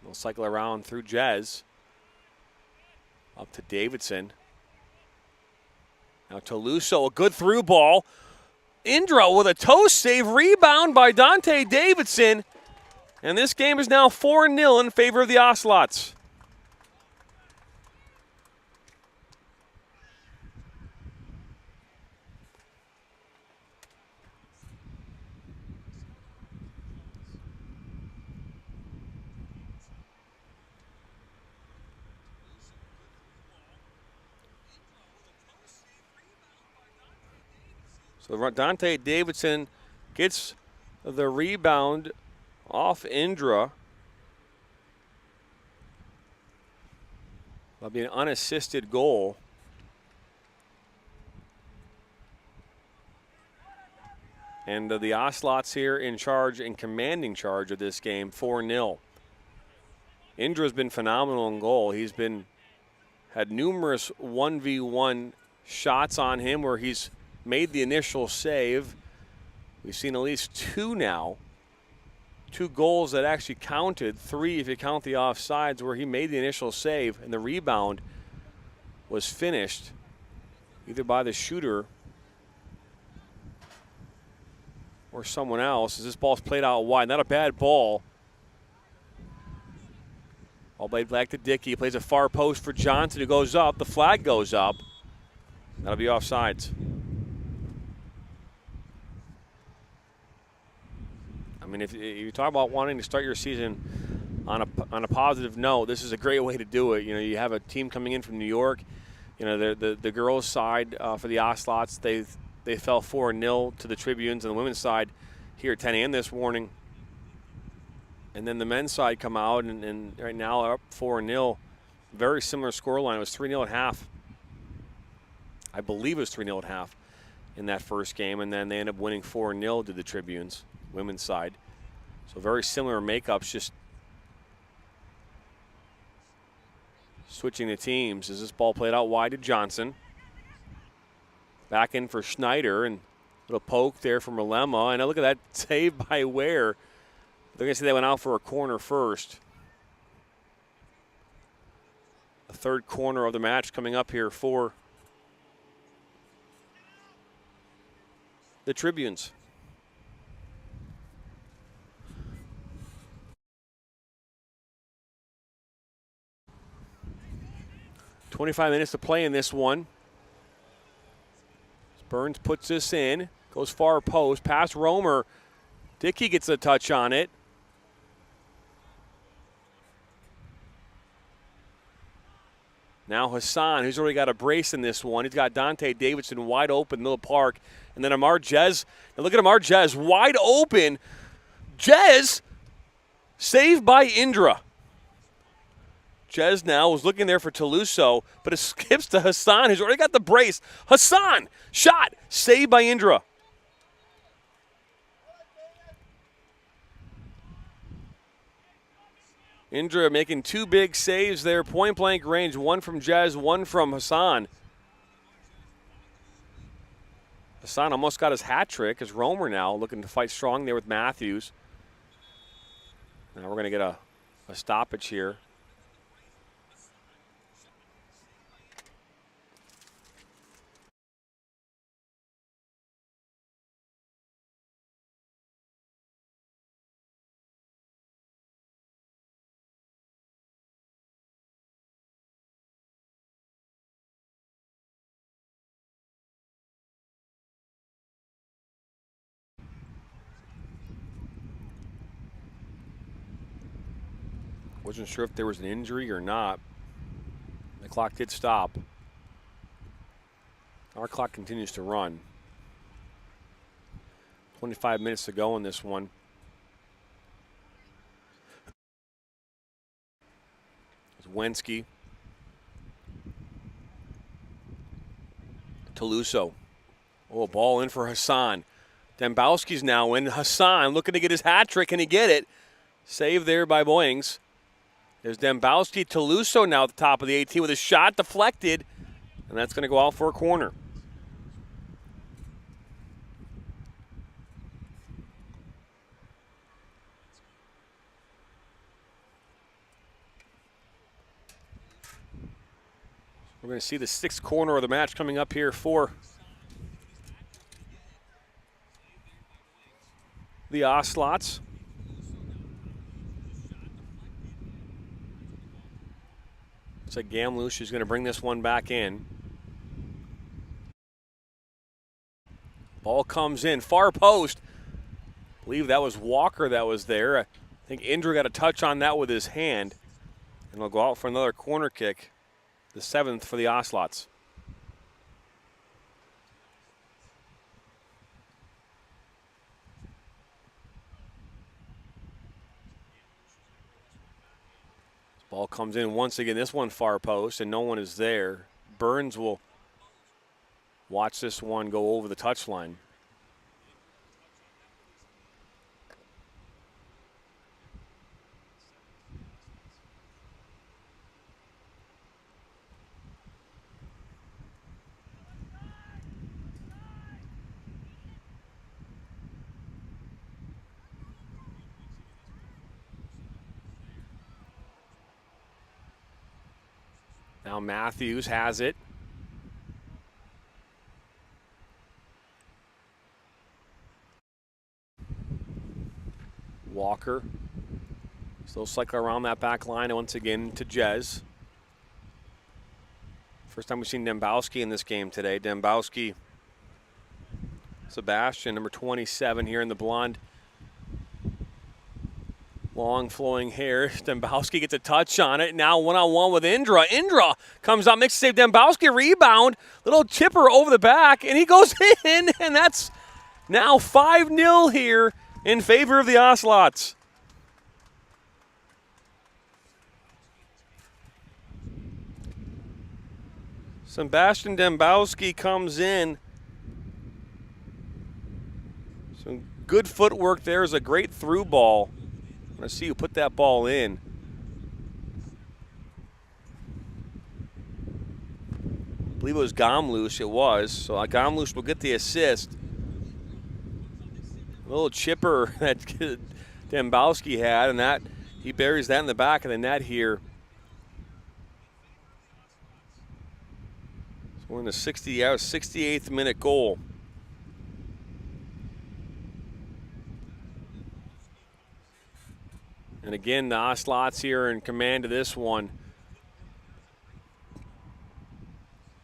Speaker 2: They'll cycle around through Jez. Up to Davidson. Now Toulouse, a good through ball. Indra with a toe save, rebound by Dante Davidson. And this game is now 4-0 in favor of the Oslots. So Dante Davidson gets the rebound off Indra. That'll be an unassisted goal. And the Oslots here in charge and commanding charge of this game, 4-0. Indra's been phenomenal in goal. He's had numerous 1v1 shots on him where he's made the initial save. We've seen at least two now. 2 goals that actually counted, 3 if you count the offsides, where he made the initial save and the rebound was finished either by the shooter or someone else, as this ball's played out wide. Not a bad ball. Ball played back to Dickey. He plays a far post for Johnson, who goes up. The flag goes up. That'll be offsides. I mean, if you talk about wanting to start your season on a positive note, this is a great way to do it. You know, you have a team coming in from New York. You know, the girls' side for the Oslots, they fell 4-0 to the Tribunes, and the women's side here at 10 a.m. this morning. And then the men's side come out, and right now are up 4-0. Very similar scoreline. It was 3-0 at half. I believe it was 3-0 at half in that first game, and then they ended up winning 4-0 to the Tribunes, women's side. So very similar makeups, just switching the teams. As this ball played out wide to Johnson. Back in for Schneider, and a little poke there from Malema. And look at that save by Ware. They're going to say they went out for a corner first. The third corner of the match coming up here for the Tribunes. "25 minutes to play in this one. Burns puts this in, goes far post, past Romer. Dickey gets a touch on it. Now Hassan, who's already got a brace in this one. He's got Dante Davidson wide open in the middle of the park. And then Amar Jez. And look at Amar Jez, wide open. Jez, saved by Indra. Jez now was looking there for Toulouse, but it skips to Hassan, who's already got the brace. Hassan, shot, saved by Indra. Indra making two big saves there, point-blank range, one from Jez, one from Hassan. Hassan almost got his hat trick as Romer now looking to fight strong there with Matthews. Now we're going to get a stoppage here. Wasn't sure if there was an injury or not. The clock did stop. Our clock continues to run. 25 minutes to go in this one. It's Wensky. Toulouse. Oh, ball in for Hassan. Dembowski's now in. Hassan looking to get his hat trick. Can he get it? Save there by Boyings. There's Dembowski. Toulouse now at the top of the 18 with a shot deflected. And that's going to go out for a corner. We're going to see the sixth corner of the match coming up here for the Oslots. It's like Gamlush who's going to bring this one back in. Ball comes in, far post. I believe that was Walker that was there. I think Indra got a touch on that with his hand. And they'll go out for another corner kick. The seventh for the Oslots. Ball comes in once again. This one far post, and no one is there. Burns will watch this one go over the touchline. Now Matthews has it. Walker still cycling around that back line, and once again to Jez. First time we've seen Dembowski in this game today. Dembowski, Sebastian, number 27 here in the blonde Long flowing hair. Dembowski gets a touch on it. Now one-on-one with Indra. Indra comes out, makes a save. Dembowski rebound. Little chipper over the back, and he goes in, and that's now 5-0 here in favor of the Ocelots. Sebastian Dembowski comes in. Some good footwork there. Is a great through ball. Let's see who put that ball in. I believe it was Gomlush. It was. So Gomlush will get the assist. A little chipper that Dembowski had, and that he buries that in the back of the net here. So we're in the 68th minute goal. And again, the Ocelots here in command of this one.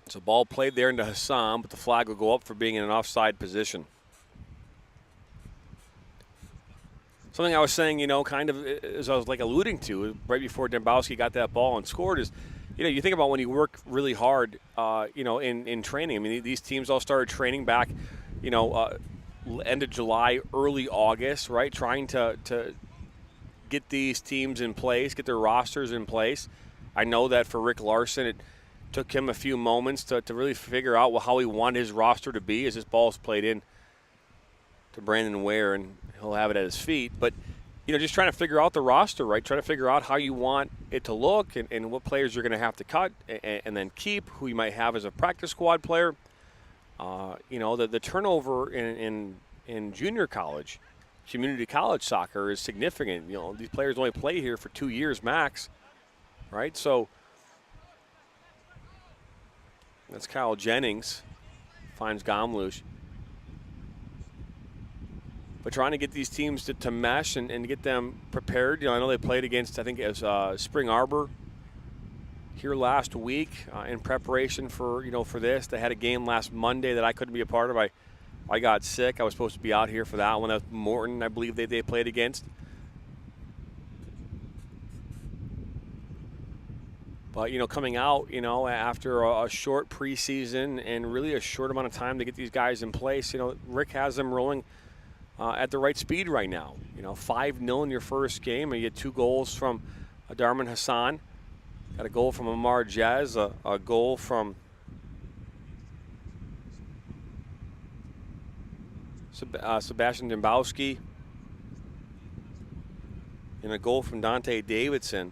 Speaker 2: It's a ball played there into Hassan, but the flag will go up for being in an offside position. Something I was saying, kind of as I was alluding to right before Dembowski got that ball and scored is, you think about when you work really hard, in training. I mean, these teams all started training back, end of July, early August, right? Trying to get these teams in place, get their rosters in place. I know that for Rick Larson, it took him a few moments to really figure out how he wanted his roster to be as this ball's played in to Brandon Ware, and he'll have it at his feet. But, just trying to figure out the roster, right? Trying to figure out how you want it to look and what players you're going to have to cut and then keep, who you might have as a practice squad player. The turnover in junior college, community college soccer is significant. These players only play here for 2 years max, right? So that's Kyle Jennings, finds Gomlush. But trying to get these teams to mesh and get them prepared. I know they played against, I think it was Spring Arbor here last week in preparation for, for this. They had a game last Monday that I couldn't be a part of. I got sick. I was supposed to be out here for that one. That was Morton, I believe they played against. But, coming out, after a short preseason and really a short amount of time to get these guys in place, Rick has them rolling at the right speed right now. 5-0 in your first game. You get 2 goals from Darman Hassan. Got a goal from Amar Jez, a goal from Sebastian Dembowski, and a goal from Dante Davidson.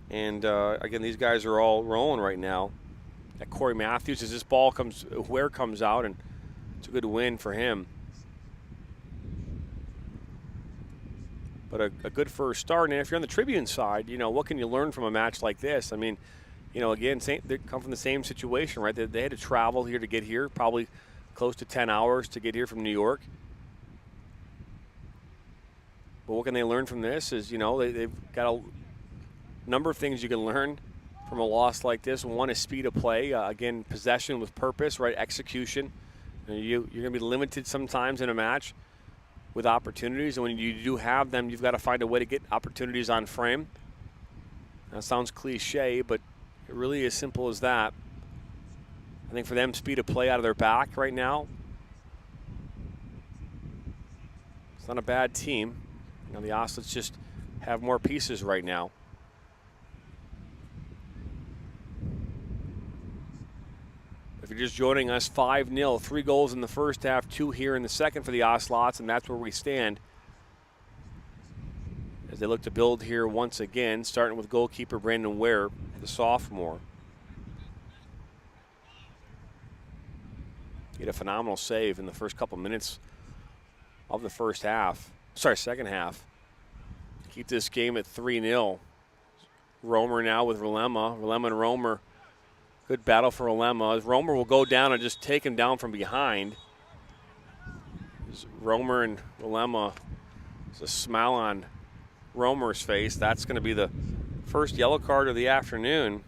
Speaker 2: And again, these guys are all rolling right now. Got Corey Matthews as this ball comes out, and it's a good win for him. But a good first start. And if you're on the Tribune side, what can you learn from a match like this? I mean, again, they come from the same situation, right? They had to travel here to get here, probably close to 10 hours to get here from New York. But what can they learn from this is, they've got a number of things you can learn from a loss like this. One is speed of play. Again, possession with purpose, right? Execution. You're going to be limited sometimes in a match with opportunities, and when you do have them, you've got to find a way to get opportunities on frame. That sounds cliche, but it really is simple as that. I think for them, speed of play out of their back right now. It's not a bad team. The Ocelots just have more pieces right now. If you're just joining us, 5-0, 3 goals in the first half, 2 here in the second for the Ocelots, and that's where we stand as they look to build here once again, starting with goalkeeper Brandon Ware, the sophomore. He had a phenomenal save in the first couple minutes of the second half. Keep this game at 3-0. Romer now with Rolema. Rolema and Romer. Good battle for Rolema. As Romer will go down and just take him down from behind. As Romer and Rolema, there's a smile on Romer's face. That's going to be the first yellow card of the afternoon.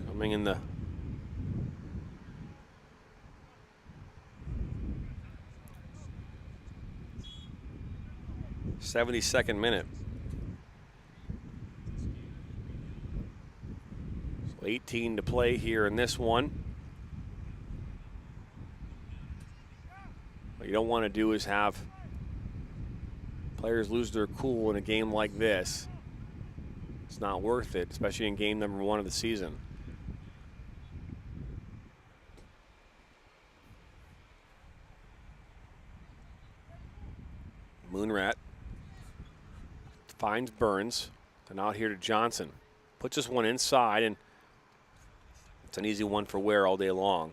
Speaker 2: Coming in the 72nd minute. So 18 to play here in this one. What you don't want to do is have players lose their cool in a game like this. It's not worth it, especially in game number 1 of the season. Moonrat finds Burns. And out here to Johnson. Puts this one inside, and it's an easy one for Ware all day long.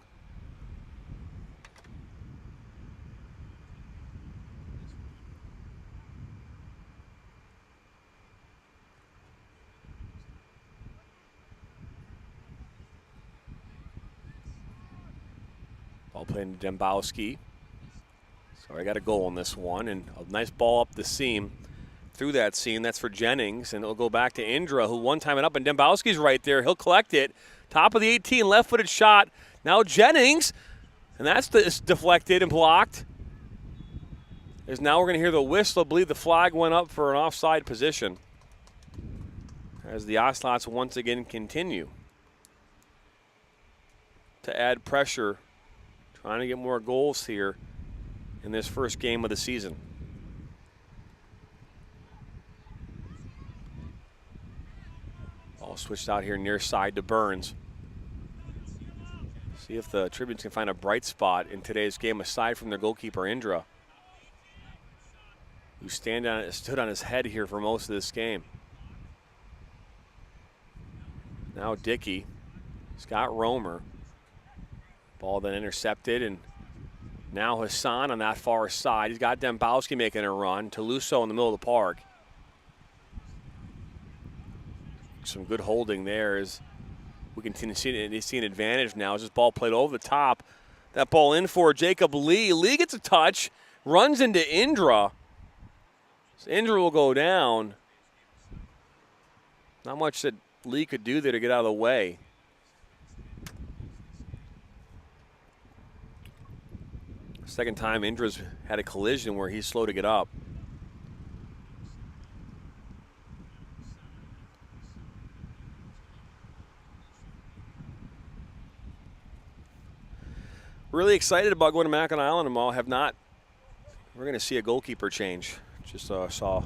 Speaker 2: Ball playing to Dembowski. So I got a goal in this one, and a nice ball up the seam. Through that seam, that's for Jennings, and it'll go back to Indra, who one-time it up, and Dembowski's right there. He'll collect it. Top of the 18, left-footed shot. Now Jennings, and that's deflected and blocked. As now we're going to hear the whistle. I believe the flag went up for an offside position as the Ocelots once again continue to add pressure, trying to get more goals here in this first game of the season. Ball switched out here near side to Burns. See if the Tribunes can find a bright spot in today's game aside from their goalkeeper Indra, who stood on his head here for most of this game. Now Dickey, Scott Romer. Ball then intercepted, and now Hassan on that far side. He's got Dembowski making a run. Toulouse in the middle of the park. Some good holding there as we continue to see an advantage now as this ball played over the top. That ball in for Jacob Lee. Lee gets a touch, runs into Indra. So Indra will go down. Not much that Lee could do there to get out of the way. Second time Indra's had a collision where he's slow to get up. Really excited about going to Mackinac Island tomorrow. We're going to see a goalkeeper change. Just saw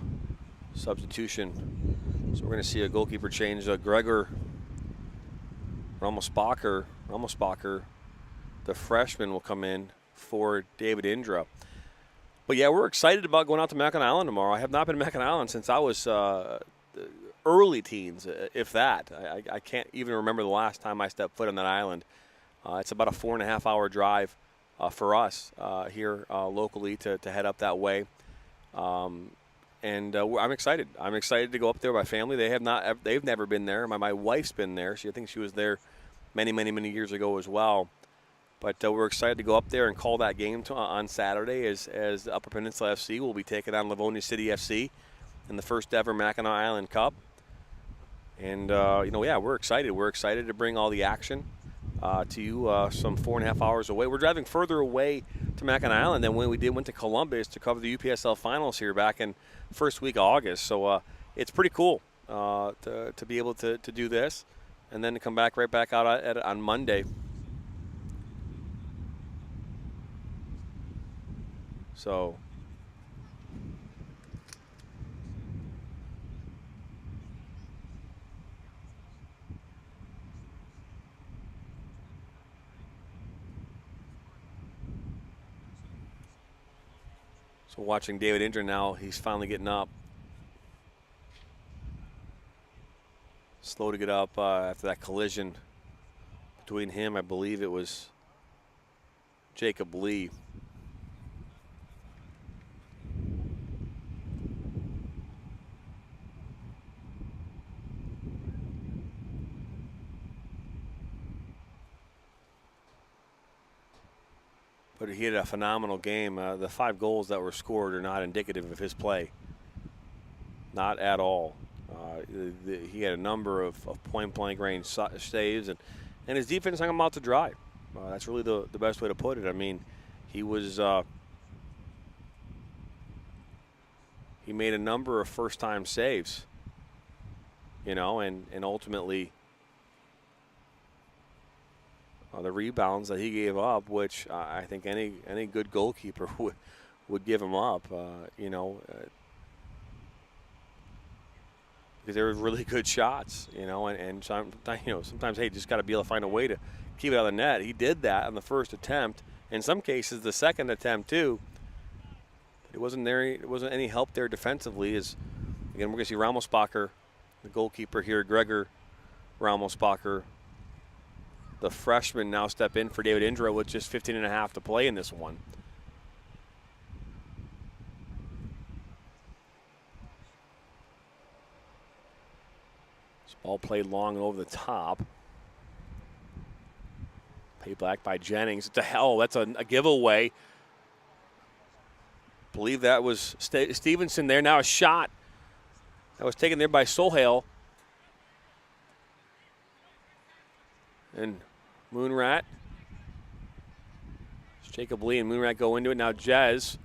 Speaker 2: substitution. So we're going to see a goalkeeper change. Gregor Ramosbacher, the freshman, will come in for David Indra. But yeah, we're excited about going out to Mackinac Island tomorrow. I have not been to Mackinac Island since I was early teens, if that. I can't even remember the last time I stepped foot on that island. It's about a 4.5-hour drive for us here locally to head up that way. I'm excited. I'm excited to go up there with my family. They've never been there. My wife's been there. I think she was there many years ago as well. But we're excited to go up there and call that game on Saturday as Upper Peninsula FC will be taking on Livonia City FC in the first ever Mackinac Island Cup. And, we're excited. We're excited to bring all the action to you some 4.5 hours away. We're driving further away to Mackinac Island than when we went to Columbus to cover the UPSL finals here back in first week of August. So it's pretty cool to be able to do this and then to come back right back out on Monday. So watching David Indra now, he's finally getting up. Slow to get up after that collision between him. I believe it was Jacob Lee. But he had a phenomenal game. The 5 goals that were scored are not indicative of his play. Not at all. He had a number of point-blank range saves, and his defense hung him out to dry. That's really the best way to put it. I mean, he was he made a number of first-time saves, you know, and ultimately the rebounds that he gave up, which I think any good goalkeeper would give him up, you know, because they were really good shots, you know, and sometimes, hey, you just got to be able to find a way to keep it out of the net. He did that on the first attempt. In some cases, the second attempt too. It wasn't any help there defensively. As again, we're going to see Ramosbacher, the goalkeeper here, Gregor Ramosbacher, the freshman, now step in for David Indra with just 15.5 to play in this one. This ball played long and over the top. Paid back by Jennings. That's a giveaway. Believe that was Stevenson there. Now a shot that was taken there by Sohail. And Moonrat. Jacob Lee and Moonrat go into it. Now Jez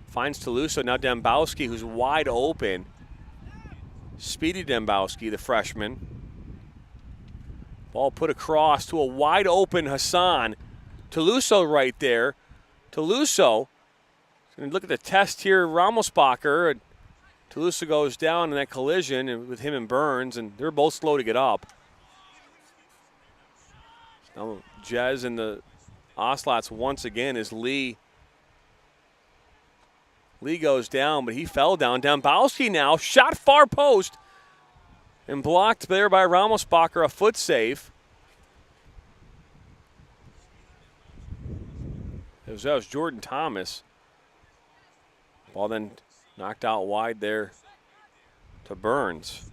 Speaker 2: finds Toulouse. Now Dembowski, who's wide open. Speedy Dembowski, the freshman. Ball put across to a wide open Hassan. Toulouse right there. Toulouse. And look at the test here, Ramosbacher. And Toulouse goes down in that collision with him and Burns, and they're both slow to get up. Now Jez and the Oslots once again as Lee. Lee goes down, but he fell down. Dembowski now, shot far post. And blocked there by Ramosbacher, a foot save. That was Jordan Thomas. Ball then knocked out wide there to Burns.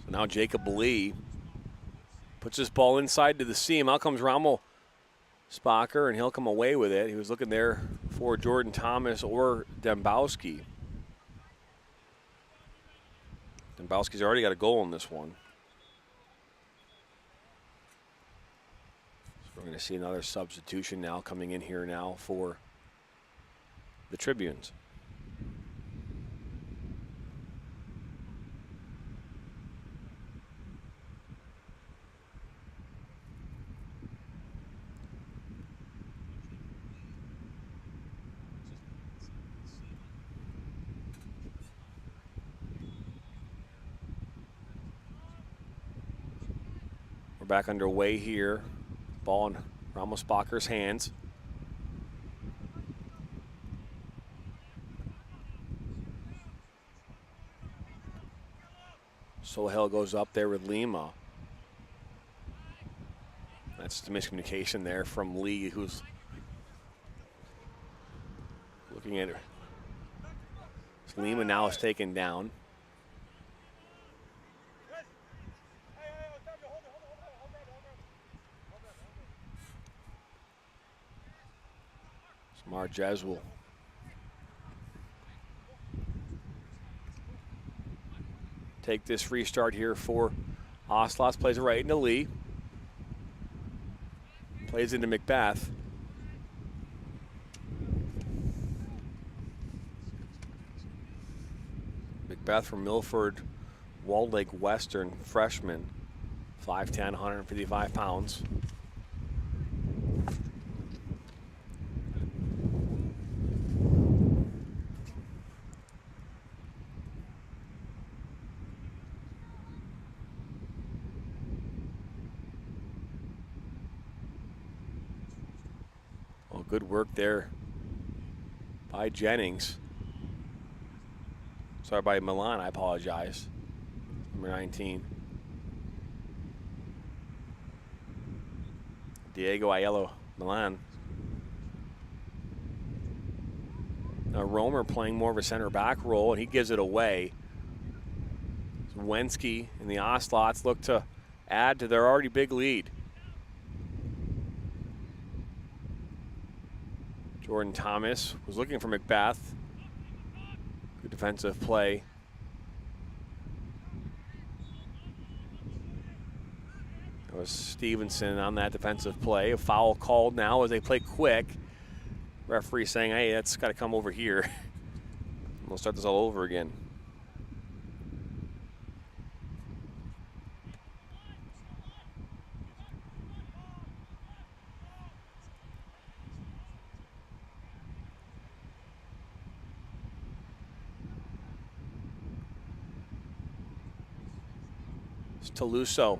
Speaker 2: So now Jacob Lee puts his ball inside to the seam. Out comes Ramosbacher, and he'll come away with it. He was looking there for Jordan Thomas or Dembowski. Dembowski's already got a goal in this one. So we're going to see another substitution now coming in here now for the Tribunes. Back underway here. Ball in Ramosbacher's hands. Sohail goes up there with Lima. That's the miscommunication there from Lee, who's looking at it. So Lima now is taken down. Jez will take this restart here for Oslots. Plays it right into Lee. Plays into Macbeth. Macbeth from Milford, Walled Lake Western, freshman, 5'10", 155 pounds. Good work there by Jennings. Sorry, by Milan, I apologize. Number 19. Diego Aiello Milan. Now Romer playing more of a center back role, and he gives it away. So Wensky and the Oslots look to add to their already big lead. Jordan Thomas was looking for Macbeth. Good defensive play. That was Stevenson on that defensive play. A foul called now as they play quick. Referee saying, hey, that's got to come over here. We'll start this all over again. It's Toluso.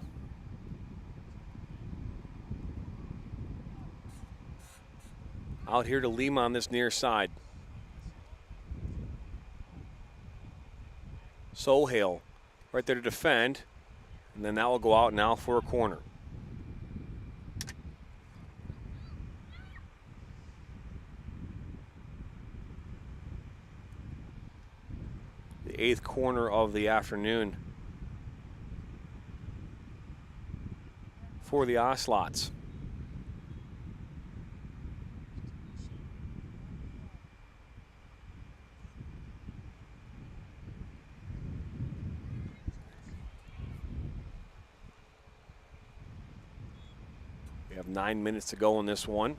Speaker 2: Out here to Lima on this near side. Sohail right there to defend. And then that will go out now for a corner. The 8th corner of the afternoon for the Oslots. We have 9 minutes to go in this one.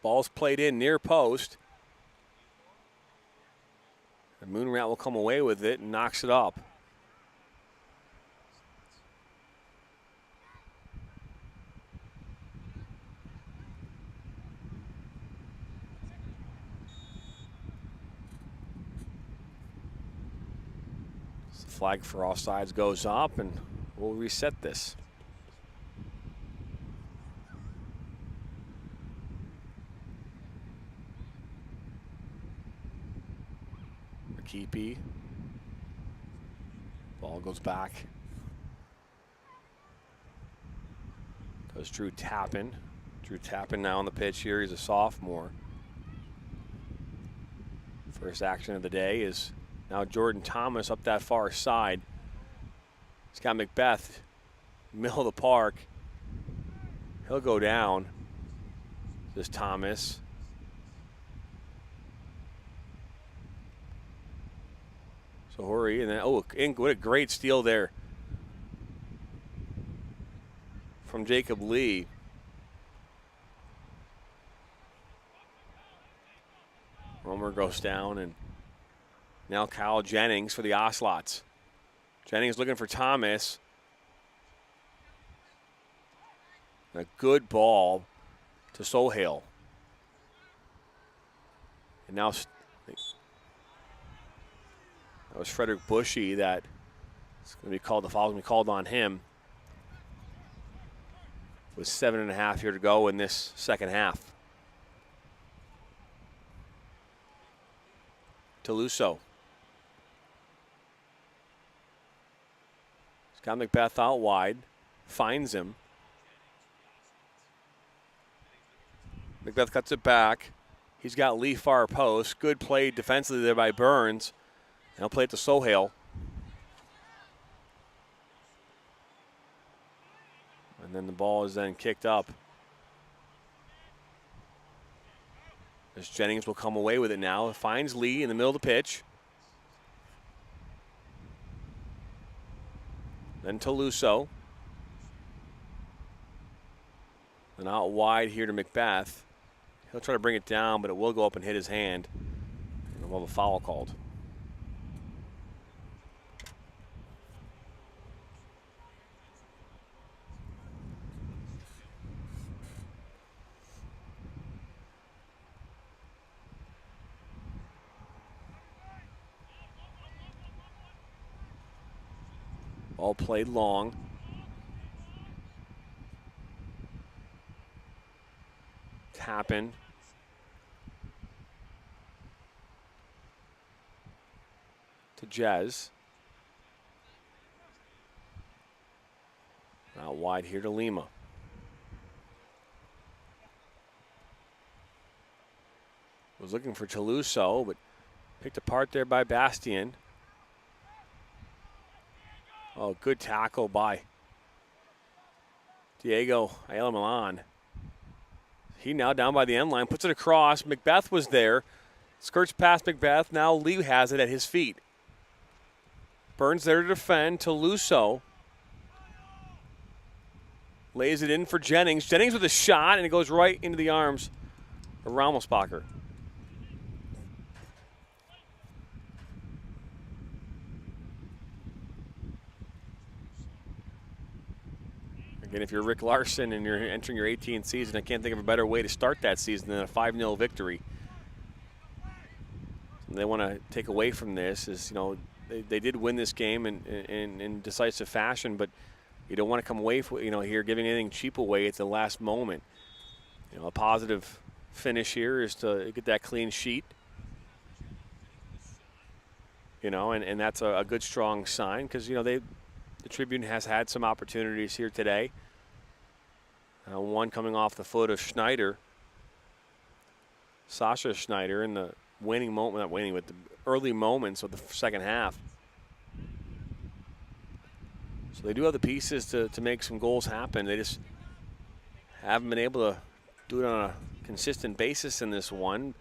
Speaker 2: Ball's played in near post. The Moonrat will come away with it and knocks it up. The flag for offsides goes up, and we'll reset this. Keepy. Ball goes back. Goes Drew Tappan. Drew Tappan now on the pitch here. He's a sophomore. First action of the day is now Jordan Thomas up that far side. He's got Macbeth, middle of the park. He'll go down. This Thomas. So hurry, and then, oh, what a great steal there from Jacob Lee. Romer goes down, and now Kyle Jennings for the Oslots. Jennings looking for Thomas. A good ball to Sohail. And now that was Frederick Bushy that it's going to be called, the foul is going to be called on him. With 7.5 here to go in this second half. Toluso. He's got Macbeth out wide, finds him. Macbeth cuts it back. He's got Lee far post. Good play defensively there by Burns. He'll play it to Sohail. And then the ball is then kicked up. As Jennings will come away with it now. It finds Lee in the middle of the pitch. Then Toluso. And out wide here to Macbeth. He'll try to bring it down, but it will go up and hit his hand. And we'll have a foul called. All played long. Tappan. To Jez. Out wide here to Lima. Was looking for Toluso, but picked apart there by Bastian. Oh, good tackle by Diego Ayala Milan. He now down by the end line, puts it across. Macbeth was there. Skirts past Macbeth. Now Lee has it at his feet. Burns there to defend. Toulouse lays it in for Jennings. Jennings with a shot, and it goes right into the arms of Ramelsbacher. Again, if you're Rick Larson and you're entering your 18th season, I can't think of a better way to start that season than a 5-0 victory. And they want to take away from this is, you know, they did win this game in decisive fashion, but you don't want to come away, here giving anything cheap away at the last moment. You know, a positive finish here is to get that clean sheet. You know, and that's a good, strong sign because, you know, the Tribune has had some opportunities here today. One coming off the foot of Schneider. Sasha Schneider in the winning moment, not winning, but the early moments of the second half. So they do have the pieces to make some goals happen. They just haven't been able to do it on a consistent basis in this one.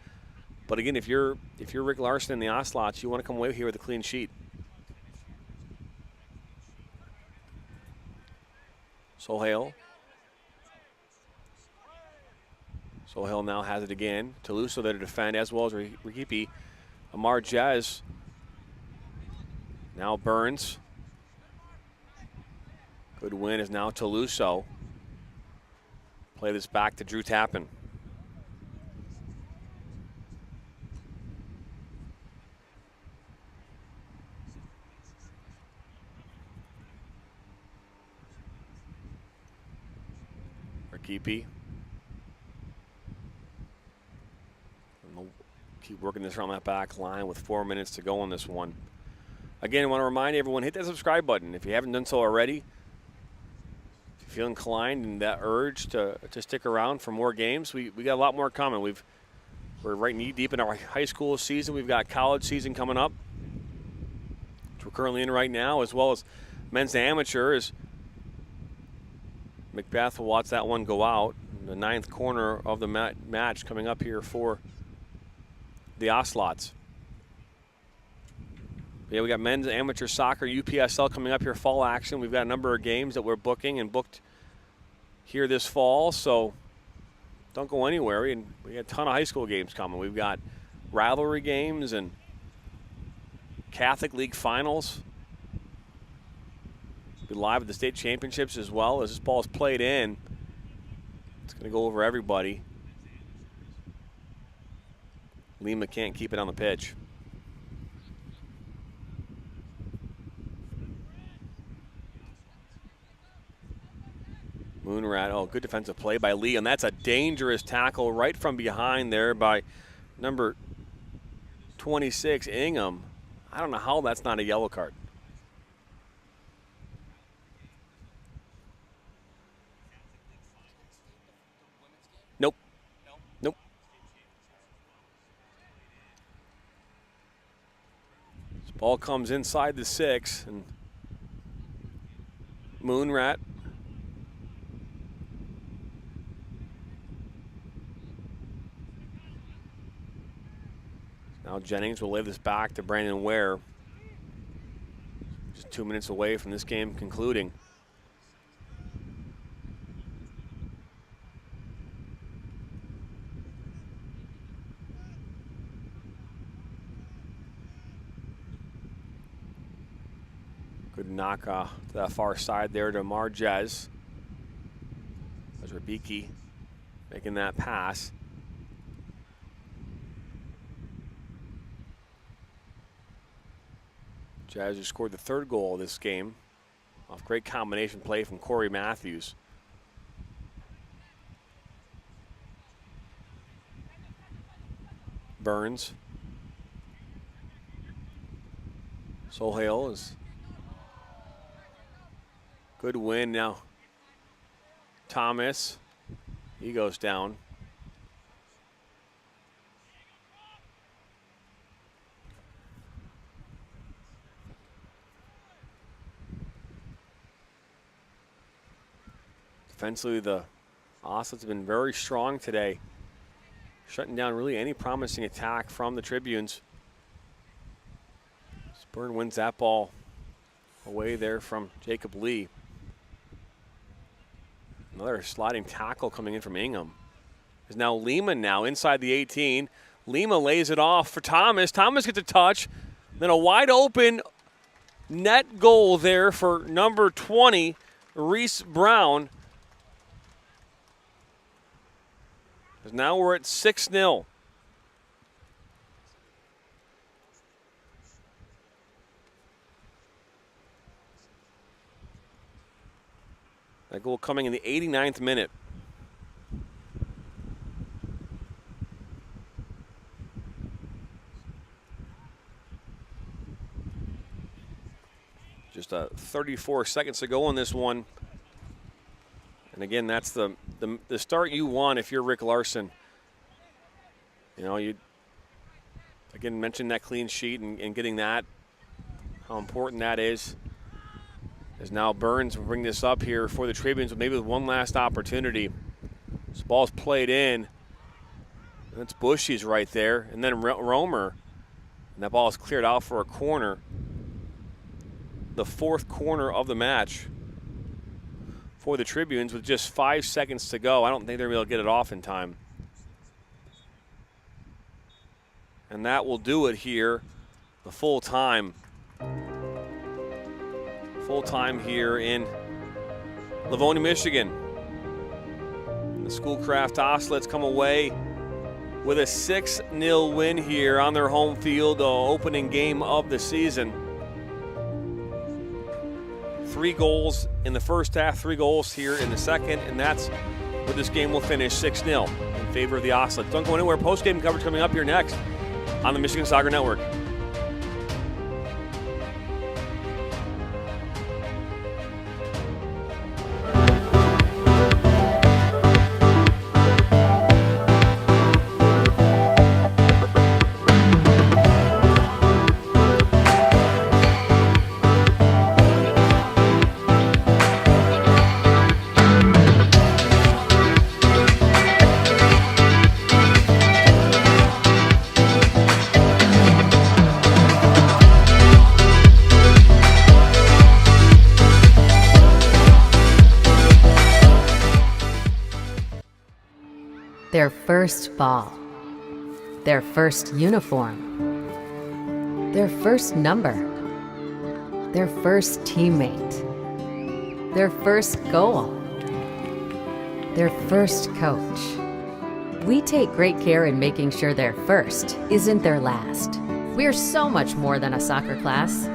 Speaker 2: But again, if you're Rick Larson and the Oslots, you want to come away here with a clean sheet. Sohail. Sohail now has it again. Toulouse there to defend, as well as Rikipi. Amar Jez. Now Burns. Good win is now Toulouse. Play this back to Drew Tappan. Rikipi. Keep working this around that back line with 4 minutes to go on this one. Again, I want to remind everyone, hit that subscribe button if you haven't done so already. If you feel inclined and that urge to stick around for more games, we got a lot more coming. We're right knee deep in our high school season. We've got college season coming up, which we're currently in right now, as well as men's amateur. As Macbeth will watch that one go out. The ninth corner of the match coming up here for the Oslots. Yeah, we got men's amateur soccer, UPSL coming up here, fall action. We've got a number of games that we're booking and booked here this fall, so don't go anywhere. We got a ton of high school games coming. We've got rivalry games and Catholic League finals. Be live at the state championships as well. As this ball is played in, it's going to go over everybody. Lima can't keep it on the pitch. Moonrat, oh, good defensive play by Lee, and that's a dangerous tackle right from behind there by number 26, Ingham. I don't know how that's not a yellow card. Nope. Nope. This ball comes inside the 6, and Moonrat now Jennings will lay this back to Brandon Ware. Just 2 minutes away from this game concluding. Good knock to that far side there to Marjez. There's Rabicki making that pass. Jazz who scored the third goal of this game off great combination play from Corey Matthews. Burns. Sohail is good win now. Thomas, he goes down. Offensively, the Oslets have been very strong today, shutting down really any promising attack from the Tribunes. Spurn wins that ball away there from Jacob Lee. Another sliding tackle coming in from Ingham. Is now Lehman now inside the 18. Lima lays it off for Thomas. Thomas gets a touch. Then a wide open net goal there for number 20, Reese Brown. Now we're at 6-0. That goal coming in the 89th minute. Just 34 seconds to go on this one. And again, that's the start you want if you're Rick Larson. You know, you again mentioned that clean sheet and getting that, how important that is. As now Burns will bring this up here for the Tribunes, maybe with one last opportunity. This ball's played in. That's Bushy's right there. And then Romer. And that ball is cleared out for a corner. The fourth corner of the match for the Tribunes with just 5 seconds to go. I don't think they're going to be able to get it off in time. And that will do it here, the full time. Full time here in Livonia, Michigan. The Schoolcraft Oslets come away with a 6-0 win here on their home field, the opening game of the season. 3 goals in the first half, 3 goals here in the second, and that's where this game will finish 6-0 in favor of the Oslets. Don't go anywhere. Post-game coverage coming up here next on the Michigan Soccer Network.
Speaker 1: Their first ball, their first uniform, their first number, their first teammate, their first goal, their first coach. We take great care in making sure their first isn't their last. We're so much more than a soccer class.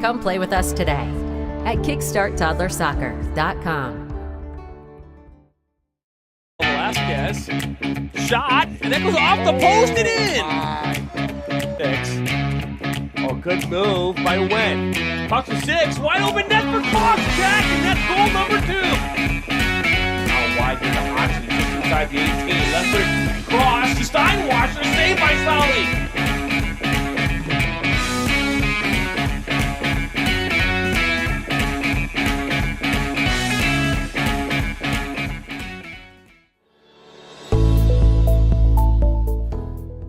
Speaker 1: Come play with us today at kickstarttoddlersoccer.com.
Speaker 2: Velasquez, shot, and that goes off the post and in. Oh, good move by Wen. Puck to 6, wide open net for Fox, Jack, and that's goal number 2. How wide did the option just inside the 18? Left foot cross to Steinwasser, saved by Solly.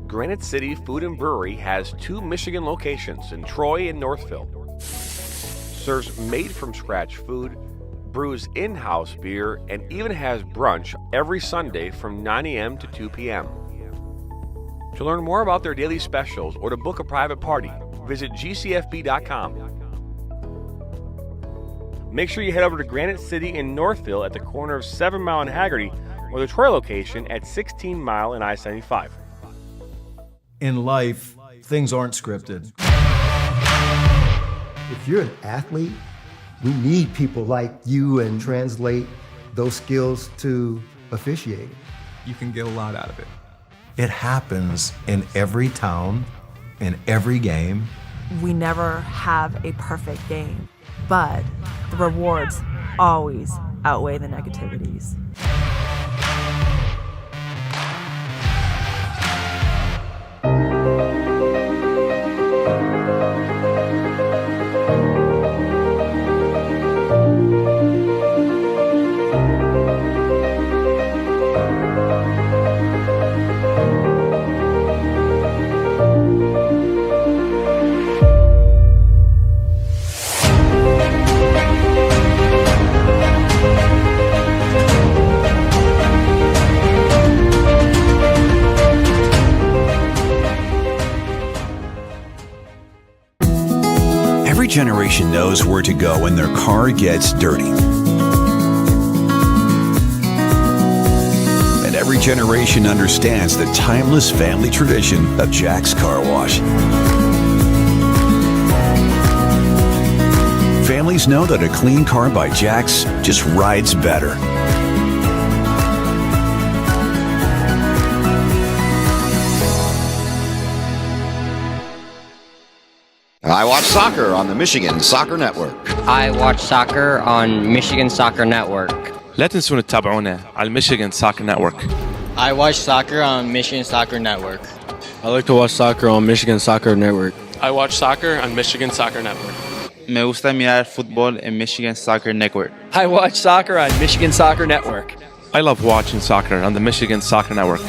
Speaker 4: Granite City Food and Brewery has 2 Michigan locations in Troy and Northville. Serves made-from-scratch food, brews in-house beer, and even has brunch every Sunday from 9 a.m. to 2 p.m. To learn more about their daily specials or to book a private party, visit gcfb.com. Make sure you head over to Granite City in Northville at the corner of 7 Mile and Haggerty, or the Troy location at 16 Mile and I-75.
Speaker 5: In life, things aren't scripted.
Speaker 6: If you're an athlete, we need people like you and translate those skills to officiating.
Speaker 3: You can get a lot out of it.
Speaker 5: It happens in every town, in every game.
Speaker 7: We never have a perfect game, but the rewards always outweigh the negativities.
Speaker 20: generation knows where to go when their car gets dirty. And every generation understands the timeless family tradition of Jack's Car Wash. Families know that a clean car by Jack's just rides better.
Speaker 12: I watch soccer on the Michigan Soccer Network.
Speaker 13: I watch soccer on Michigan Soccer Network.
Speaker 14: لا تنسون تتابعونا على الميشيغان ساكر نتورك.
Speaker 18: I watch soccer on Michigan Soccer Network.
Speaker 14: I like to watch soccer on Michigan Soccer Network.
Speaker 15: I watch soccer on Michigan Soccer Network.
Speaker 16: Me gusta mirar fútbol en Michigan Soccer Network.
Speaker 18: I watch soccer on Michigan Soccer Network.
Speaker 14: I love watching soccer on the Michigan Soccer Network.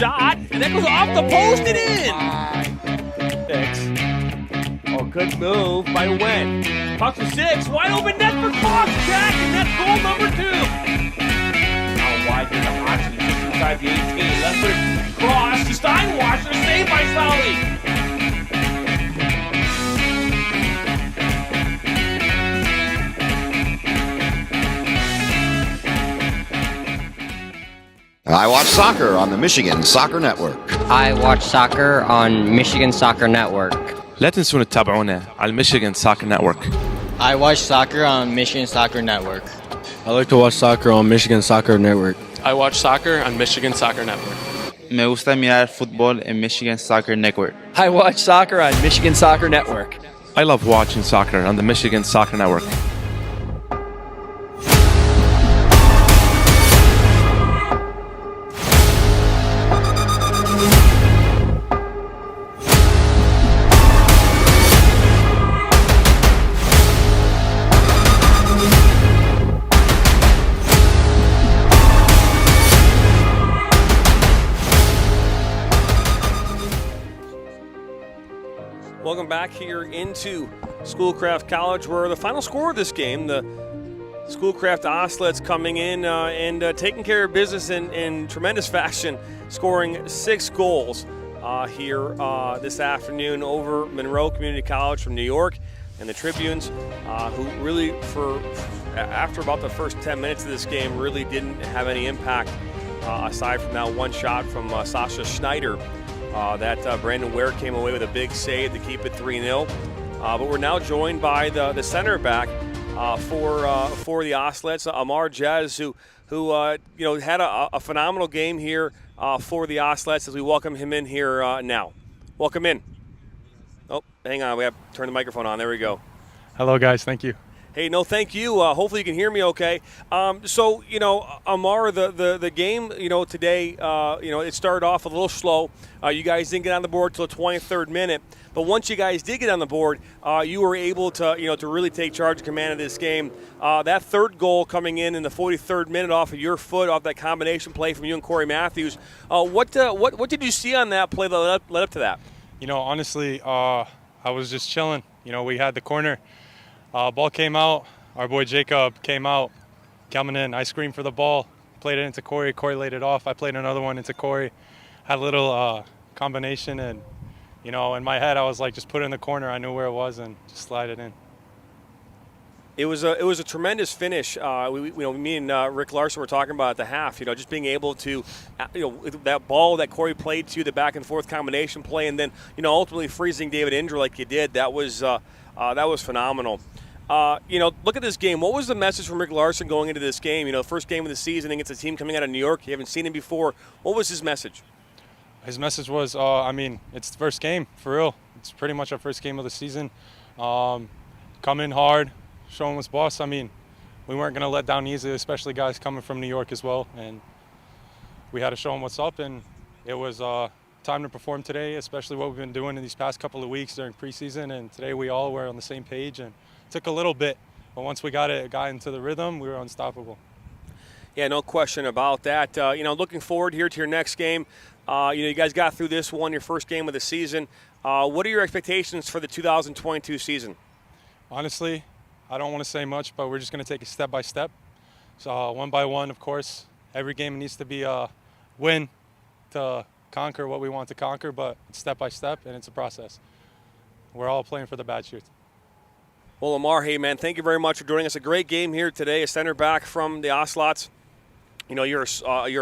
Speaker 2: Shot, and that goes off the post and in. Six. Oh, good move by Wen. Puck to 6, wide open net for Fox, Jack, and that's goal number 2. Now wide to the Hodgson, just inside the 18. Left foot cross to Steinwasser, saved by Solly.
Speaker 12: I watch soccer on the Michigan Soccer Network.
Speaker 13: I watch soccer on Michigan Soccer Network.
Speaker 14: لا تنسون تتابعونا على الميشيغان ساكر نتورك.
Speaker 18: I watch soccer on Michigan Soccer Network.
Speaker 14: I like to watch soccer on Michigan Soccer Network.
Speaker 15: I watch soccer on Michigan Soccer Network.
Speaker 16: Me gusta mirar fútbol en Michigan Soccer Network.
Speaker 18: I watch soccer on Michigan Soccer Network.
Speaker 14: I love watching soccer on the Michigan Soccer Network.
Speaker 2: Welcome back here into Schoolcraft College, where the final score of this game, the Schoolcraft Oslets coming in and taking care of business in tremendous fashion, scoring 6 goals here this afternoon over Monroe Community College from New York. And the Tribunes, who really, after about the first 10 minutes of this game, really didn't have any impact aside from that one shot from Sasha Schneider. That Brandon Ware came away with a big save to keep it 3-0. But we're now joined by the center back for the Oslets, Amar Jez, who had a phenomenal game here for the Oslets, as we welcome him in here now. Welcome in. Oh, hang on, we have to turn the microphone on. There we go.
Speaker 21: Hello, guys. Thank you.
Speaker 2: Hey, no, thank you. Hopefully you can hear me okay. So, Amar, the game, today, it started off a little slow. You guys didn't get on the board till the 23rd minute. But once you guys did get on the board, you were able to, to really take charge and command of this game. That third goal coming in the 43rd minute off of your foot, off that combination play from you and Corey Matthews. What did you see on that play that led up to that?
Speaker 9: Honestly, I was just chilling. We had the corner. Ball came out. Our boy Jacob came out, coming in. I screamed for the ball, played it into Corey. Corey laid it off. I played another one into Corey. Had a little combination, and in my head I was like, just put it in the corner. I knew where it was and just slide it in.
Speaker 2: It was a tremendous finish. Me and Rick Larson were talking about at the half. Just being able to, that ball that Corey played to, the back and forth combination play, and then ultimately freezing David Indra like you did. That was phenomenal. Look at this game. What was the message from Rick Larson going into this game? First game of the season against a team coming out of New York. You haven't seen him before. What was his message?
Speaker 9: His message was, it's the first game, for real. It's pretty much our first game of the season. Come in hard, show him what's boss. We weren't going to let down easily, especially guys coming from New York as well. And we had to show them what's up, and it was time to perform today, especially what we've been doing in these past couple of weeks during preseason. And today we all were on the same page, and it took a little bit. But once we got into the rhythm, we were unstoppable.
Speaker 2: Yeah, no question about that. Looking forward here to your next game. You guys got through this one, your first game of the season. What are your expectations for the 2022 season?
Speaker 9: Honestly, I don't want to say much, but we're just going to take it step by step. So one by one, of course. Every game needs to be a win to conquer what we want to conquer, but it's step by step, and it's a process. We're all playing for the bad shoot.
Speaker 2: Well, Lamar, hey, man, thank you very much for joining us. A great game here today, a center back from the Ocelots. You're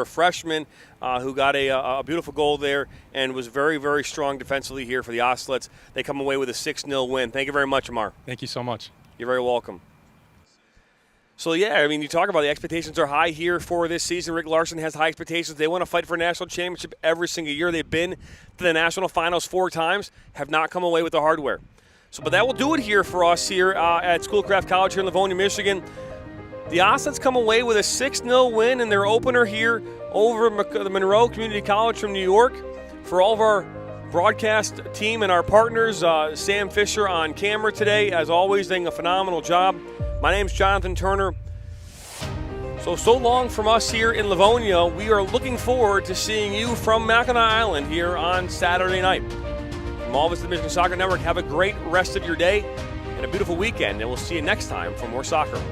Speaker 2: a freshman who got a beautiful goal there and was very, very strong defensively here for the Ocelots. They come away with a 6-0 win. Thank you very much, Amar.
Speaker 9: Thank you so much.
Speaker 2: You're very welcome. So, you talk about the expectations are high here for this season. Rick Larson has high expectations. They want to fight for a national championship every single year. They've been to the national finals 4 times, have not come away with the hardware. But that will do it here for us here at Schoolcraft College here in Livonia, Michigan. The Ocelots come away with a 6-0 win in their opener here over the Monroe Community College from New York. For all of our broadcast team and our partners, Sam Fisher on camera today, as always, doing a phenomenal job. My name's Jonathan Turner. So long from us here in Livonia. We are looking forward to seeing you from Mackinac Island here on Saturday night. From all of us at the Michigan Soccer Network, have a great rest of your day and a beautiful weekend, and we'll see you next time for more soccer.